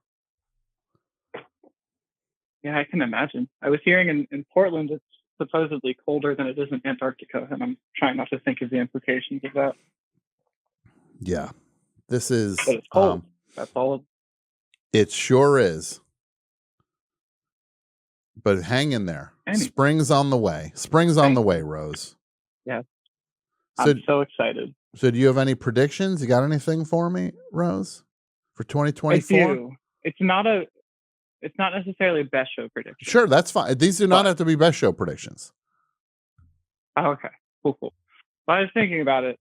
Yeah, I can imagine. I was hearing in Portland it's supposedly colder than it is in Antarctica, and I'm trying not to think of the implications of that. Yeah. This is But it's cold. That's all. It sure is. But hang in there. Spring's on the way. Spring's on the way, Rose. Yeah. I'm so excited. So do you have any predictions? You got anything for me, Rose? For 2024? I do. It's not necessarily a best show prediction. Sure, that's fine. These do not have to be best show predictions. Oh, okay. Cool. But I was thinking about it,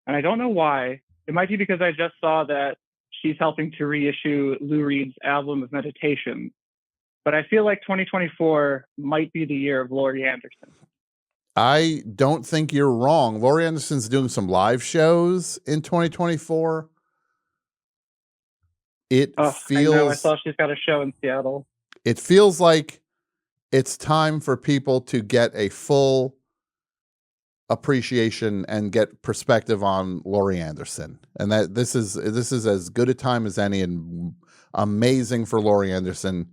and I don't know why. It might be because I just saw that she's helping to reissue Lou Reed's album of meditation. But I feel like 2024 might be the year of Laurie Anderson. I don't think you're wrong. Laurie Anderson's doing some live shows in 2024. I saw she's got a show in Seattle. It feels like it's time for people to get a full appreciation and get perspective on Laurie Anderson. And that this is as good a time as any, and amazing for Laurie Anderson.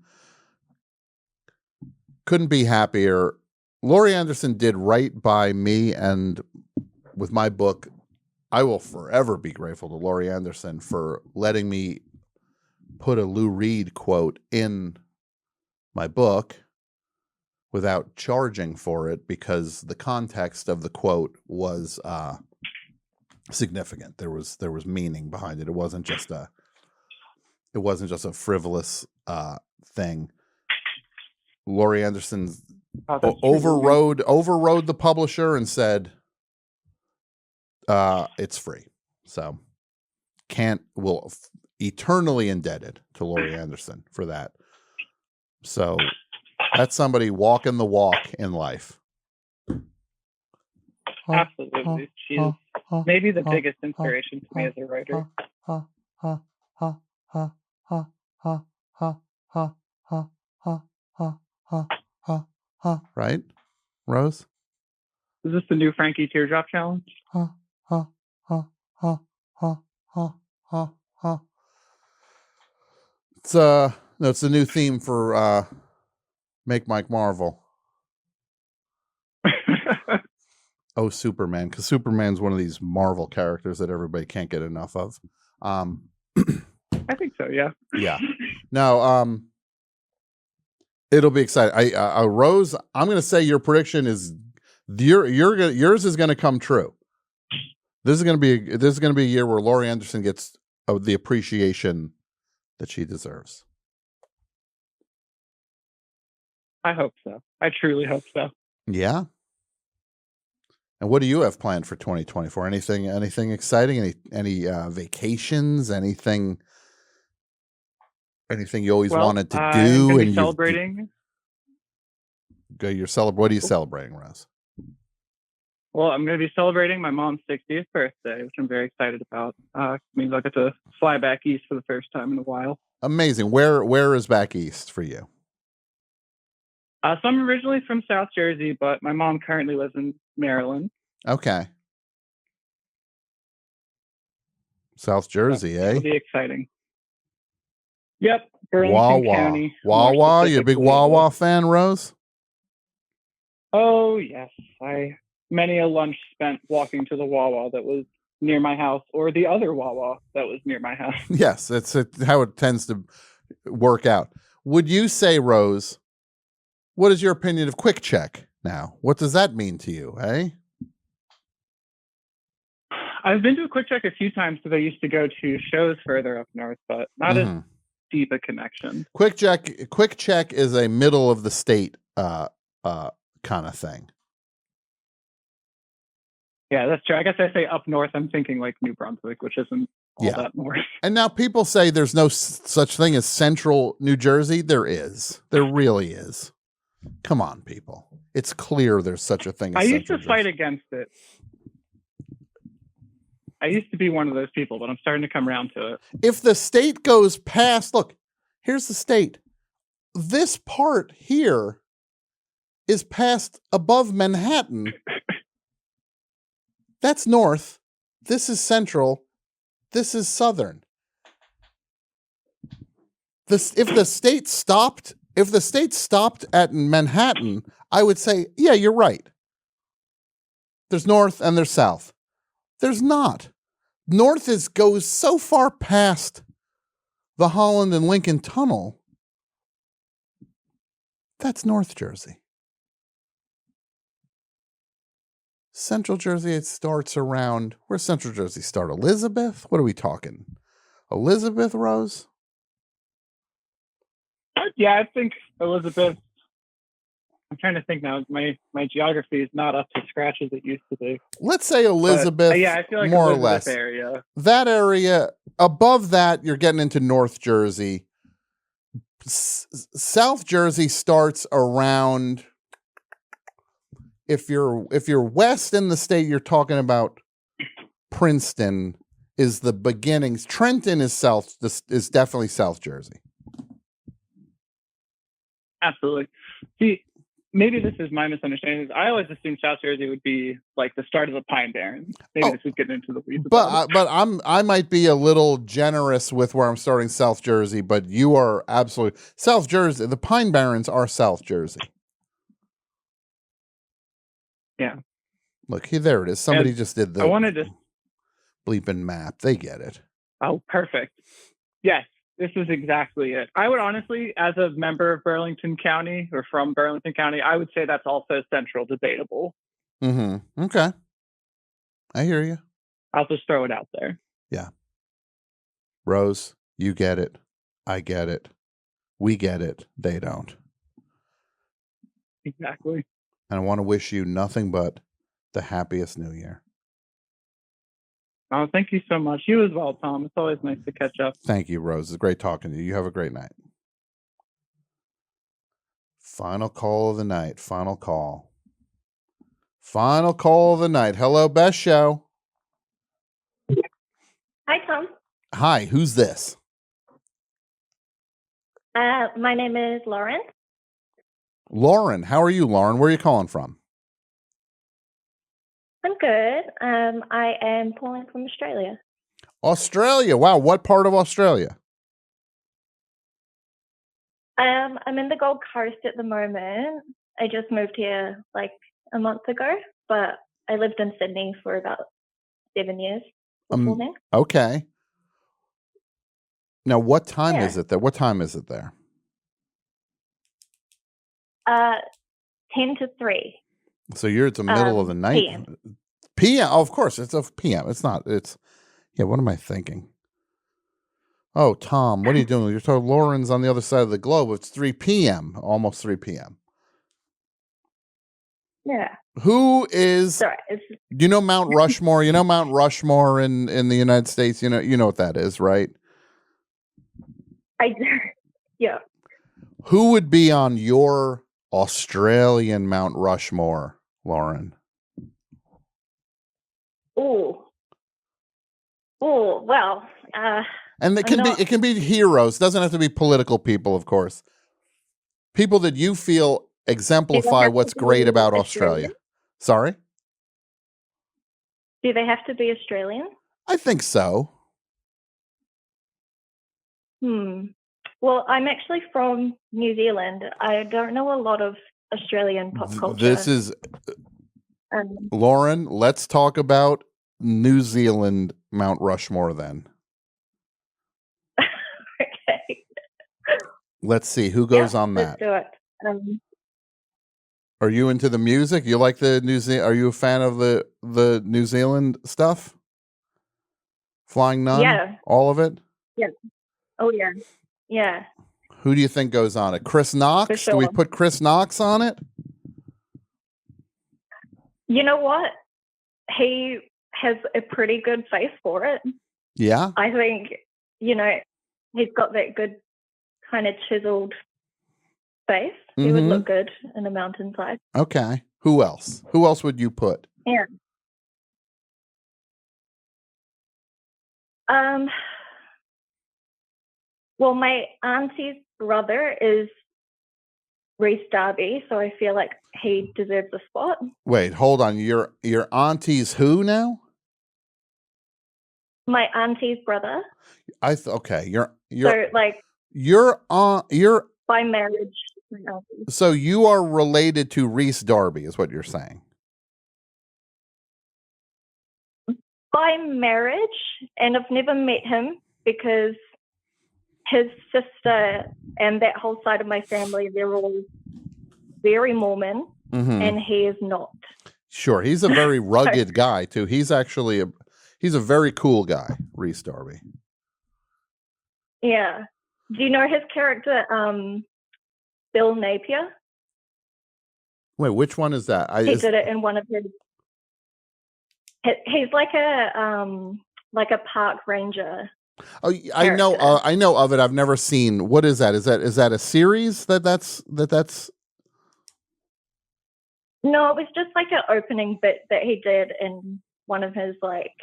Couldn't be happier. Laurie Anderson did right by me, and with my book, I will forever be grateful to Laurie Anderson for letting me put a Lou Reed quote in my book without charging for it, because the context of the quote was significant. There was meaning behind it. It wasn't just a frivolous thing. Laurie Anderson overrode the publisher and said, it's free. So will eternally indebted to Laurie Anderson for that. So that's somebody walking the walk in life. Absolutely. She's maybe the biggest inspiration to me as a writer. Right, Rose? Is this the new Frankie Teardrop Challenge? It's a new theme for Make Mike Marvel. Oh, Superman, because Superman's one of these Marvel characters that everybody can't get enough of. I think so, yeah. Yeah. No, it'll be exciting. Rose, I'm going to say your prediction is yours is going to come true. This is going to be a year where Laurie Anderson gets the appreciation that she deserves. I hope so. I truly hope so. Yeah. And what do you have planned for 2024? Anything exciting? Any vacations? Anything you always wanted to do? I'm and celebrating. What are you celebrating, Rose? Well, I'm going to be celebrating my mom's 60th birthday, which I'm very excited about. Means I'll get to fly back east for the first time in a while. Amazing. Where is back east for you? So I'm originally from South Jersey, but my mom currently lives in Maryland. Okay. South Jersey, It'll be exciting. Yep. Burlington Wawa. County. Wawa. You a big Wawa fan, Rose? Oh, yes. Many a lunch spent walking to the Wawa that was near my house, or the other Wawa that was near my house. Yes, that's how it tends to work out. Would you say, Rose, what is your opinion of Quick Check now? What does that mean to you, eh? I've been to a Quick Check a few times because I used to go to shows further up north, but not as deep a connection. Quick Check is a middle of the state kind of thing. Yeah, that's true. I guess I say up north, I'm thinking like New Brunswick, which isn't all that north. And now people say there's no such thing as central New Jersey. There is. There really is. Come on, people. It's clear there's such a thing as I used to Central fight Jersey. against it. I used to be one of those people, but I'm starting to come around to it. If the state goes past, look, here's the state. This part here is past above Manhattan. That's north. This is central. This is southern. If the state stopped at Manhattan, I would say, yeah, you're right. There's north and there's south. There's not. North goes so far past the Holland and Lincoln Tunnel. That's North Jersey. Central Jersey, it starts around, where's Central Jersey start? Elizabeth? What are we talking? Elizabeth, Rose? Yeah, I think Elizabeth. I'm trying to think now. My geography is not up to scratch as it used to be. Let's say Elizabeth, But, yeah, I feel like more Elizabeth or less. area. That area, above that, you're getting into North Jersey. South Jersey starts around, if you're west in the state, you're talking about Princeton is the beginnings. Trenton is south. This is definitely South Jersey. Absolutely. See, maybe this is my misunderstanding. I always assumed South Jersey would be like the start of the Pine Barrens. Maybe this is getting into the weeds. But I might be a little generous with where I'm starting South Jersey, but you are absolutely South Jersey. The Pine Barrens are South Jersey. Yeah. Look, here, there it is. Somebody just did the I wanted to bleeping map. They get it. Oh, perfect. Yes, this is exactly it. I would honestly, as a member of Burlington County or from Burlington County, I would say that's also central debatable. Mm-hmm. Okay. I hear you. I'll just throw it out there. Yeah. Rose, you get it. I get it. We get it. They don't. Exactly. And I want to wish you nothing but the happiest New Year. Oh, thank you so much. You as well, Tom. It's always nice to catch up. Thank you, Rose. It's great talking to you. You have a great night. Final call of the night. Final call. Final call of the night. Hello, Best Show. Hi, Tom. Hi, who's this? My name is Lauren. Lauren. How are you, Lauren? Where are you calling from? I'm good. I am calling from Australia. Australia. Wow. What part of Australia? I'm in the Gold Coast at the moment. I just moved here like a month ago, but I lived in Sydney for about 7 years. Okay. Now, what time is it there? What time is it there? 10 to 3. So you're at the middle of the night? PM. Oh, of course, it's a PM. It's not. It's, yeah, what am I thinking? Oh, Tom, what are you doing? You're told Lauren's on the other side of the globe. It's 3 p.m., almost 3 p.m. Yeah. Who is, Sorry, do you know Mount Rushmore? You know Mount Rushmore in the United States? You know what that is, right? Yeah. Who would be on your Australian Mount Rushmore, Lauren? Oh, well. And it can be heroes. Doesn't have to be political people, of course. People that you feel exemplify what's great about Australia. Sorry? Do they have to be Australian? I think so. Well, I'm actually from New Zealand. I don't know a lot of Australian pop culture. This is Lauren, let's talk about New Zealand Mount Rushmore then. Okay. Let's see who goes on that. Let's do it. Are you into the music? You like the Are you a fan of the New Zealand stuff? Flying Nun? Yeah. All of it? Yeah. Oh yeah. Yeah. Who do you think goes on it? Chris Knox? For sure. Do we put Chris Knox on it? You know what? He has a pretty good face for it. Yeah. I think, he's got that good kind of chiseled face. He would look good in a mountainside. Okay. Who else? Who else would you put? Yeah. Well, my auntie's brother is Reese Darby, so I feel like he deserves a spot. Wait, hold on. Your auntie's who now? My auntie's brother. Okay. You're you're by marriage. My auntie. So you are related to Reese Darby, is what you're saying. By marriage, and I've never met him because his sister and that whole side of my family, they're all very Mormon, and he is not. Sure, he's a very rugged guy too. He's actually he's a very cool guy, Reese Darby. Yeah. Do you know his character, Bill Napier? Wait, which one is that? He did it in one of his. He's like a park ranger. Oh, I know of it. I've never seen. What is that? Is that a series that's? No, it was just like an opening bit that he did in one of his like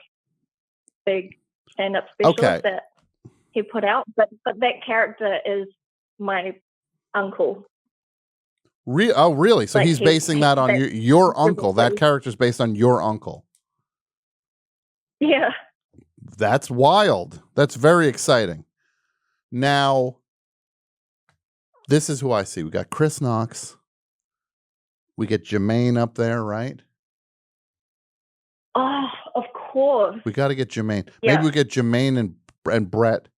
big stand-up specials that he put out. But that character is my uncle. Really? So Like he's basing that on your uncle. That character's based on your uncle. Yeah. That's wild. That's very exciting. Now, this is who I see. We got Chris Knox. We get Jermaine up there, right? Oh, of course. We got to get Jermaine. Yeah. Maybe we get Jermaine and Brett.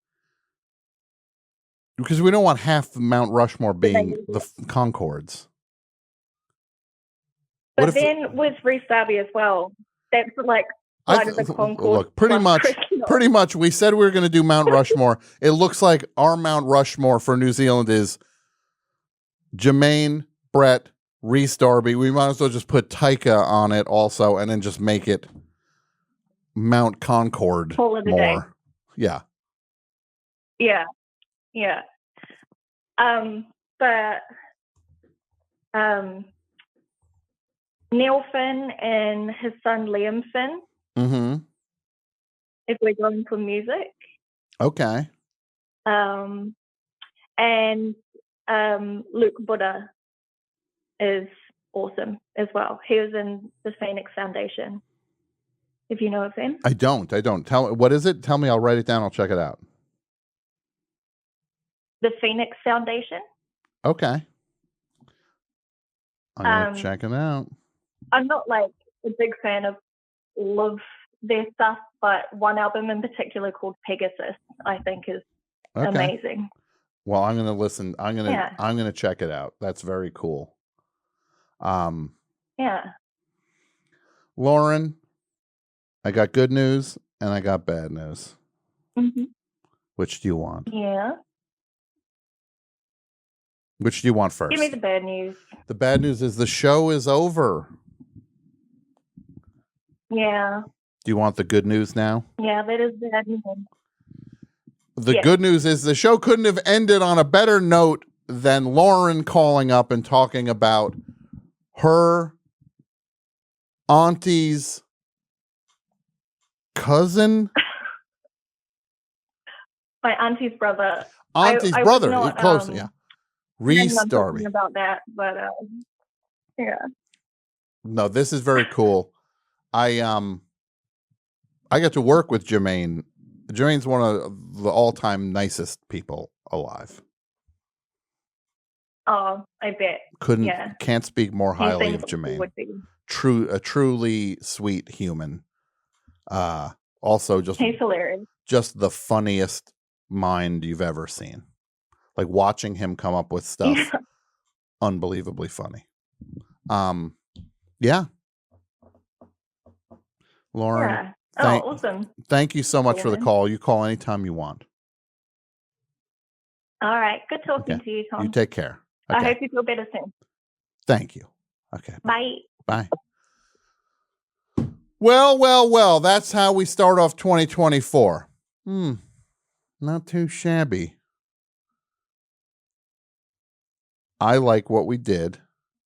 Because we don't want half Mount Rushmore being the Concords. But then with Reese Darby as well, that's like part of the Concord. Look, pretty much, we said we were going to do Mount Rushmore. It looks like our Mount Rushmore for New Zealand is Jermaine, Brett, Reese Darby. We might as well just put Taika on it also, and then just make it Mount Concord more. Yeah. Yeah. Yeah. But Neil Finn and his son Liam Finn. Mm-hmm. If we're going for music. Okay. And Luke Buddha is awesome as well. He was in the Phoenix Foundation. If you know of him. I don't. Tell me, what is it? Tell me, I'll write it down. I'll check it out. The Phoenix Foundation. Okay. I'm going to check it out. I'm not like a big fan of all of their stuff, but one album in particular called Pegasus, I think is amazing. Well, I'm going to listen. I'm going to check it out. That's very cool. Yeah. Lauren, I got good news and I got bad news. Mm-hmm. Which do you want? Yeah. Which do you want first? Give me the bad news. The bad news is the show is over. Yeah. Do you want the good news now? Yeah, that is bad news. The good news is the show couldn't have ended on a better note than Lauren calling up and talking about her auntie's cousin. My auntie's brother. Auntie's brother. Close, yeah. Reese Darby. About that, but yeah. No, this is very cool. I got to work with Jermaine. Jermaine's one of the all-time nicest people alive. Oh, I bet. Can't speak more highly of Jermaine. A truly sweet human. Also, he's hilarious. Just the funniest mind you've ever seen. Like watching him come up with stuff, unbelievably funny. Yeah. Lauren. Yeah. Awesome. Thank you so much for the call. You call anytime you want. All right. Good talking to you, Tom. You take care. Okay. I hope you feel better soon. Thank you. Okay. Bye. Bye. Well. That's how we start off 2024. Not too shabby. I like what we did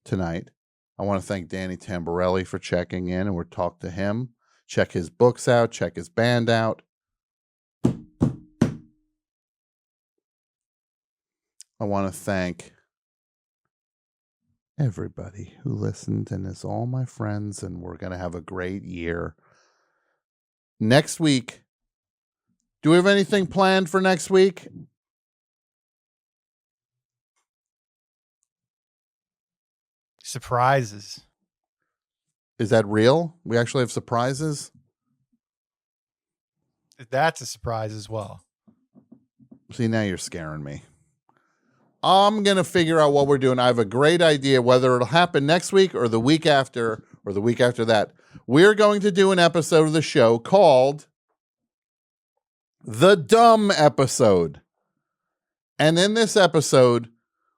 tonight. I want to thank Danny Tamberelli for checking in, and we'll talk to him, check his books out, check his band out. I want to thank everybody who listened and is all my friends, and we're going to have a great year. Next week, do we have anything planned for next week? Surprises. Is that real? We actually have surprises? That's a surprise as well. See, now you're scaring me. I'm going to figure out what we're doing. I have a great idea whether it'll happen next week or the week after or the week after that. We're going to do an episode of the show called The Dumb Episode. And in this episode,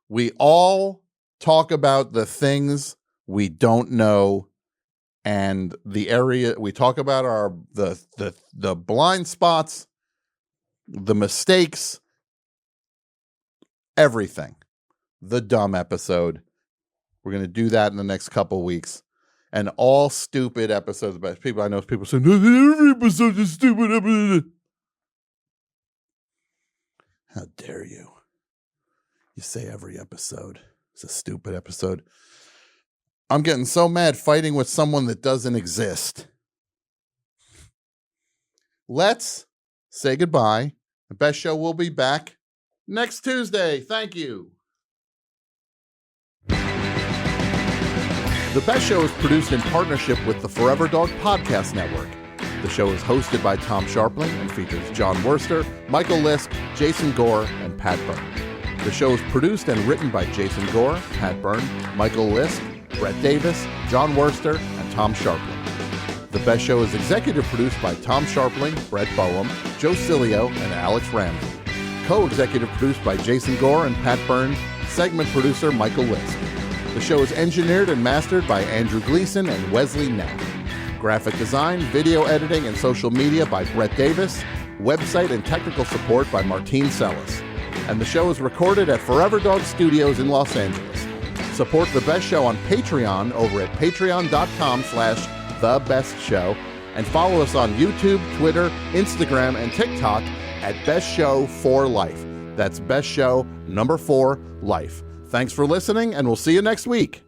we all talk about the things we don't know and the area. We talk about the blind spots, the mistakes, everything. The Dumb Episode. We're going to do that in the next couple weeks. And all stupid episodes. But people, I know people say, no, every episode is stupid. How dare you? You say every episode is a stupid episode. I'm getting so mad fighting with someone that doesn't exist. Let's say goodbye. The Best Show will be back next Tuesday. Thank you. The Best Show is produced in partnership with the Forever Dog Podcast Network. The show is hosted by Tom Scharpling and features John Worster, Michael Lisk, Jason Gore, and Pat Byrne. The show is produced and written by Jason Gore, Pat Byrne, Michael Lisk, Brett Davis, John Worster, and Tom Scharpling. The Best Show is executive produced by Tom Scharpling, Brett Boehm, Joe Cilio, and Alex Ramsey. Co-executive produced by Jason Gore and Pat Byrne. Segment producer Michael Lisk. The show is engineered and mastered by Andrew Gleason and Wesley Knapp. Graphic design, video editing, and social media by Brett Davis. Website and technical support by Martine Sellis. And the show is recorded at Forever Dog Studios in Los Angeles. Support The Best Show on Patreon over at patreon.com/thebestshow. And follow us on YouTube, Twitter, Instagram, and TikTok at Best Show 4 Life. That's Best Show number 4 Life. Thanks for listening, and we'll see you next week.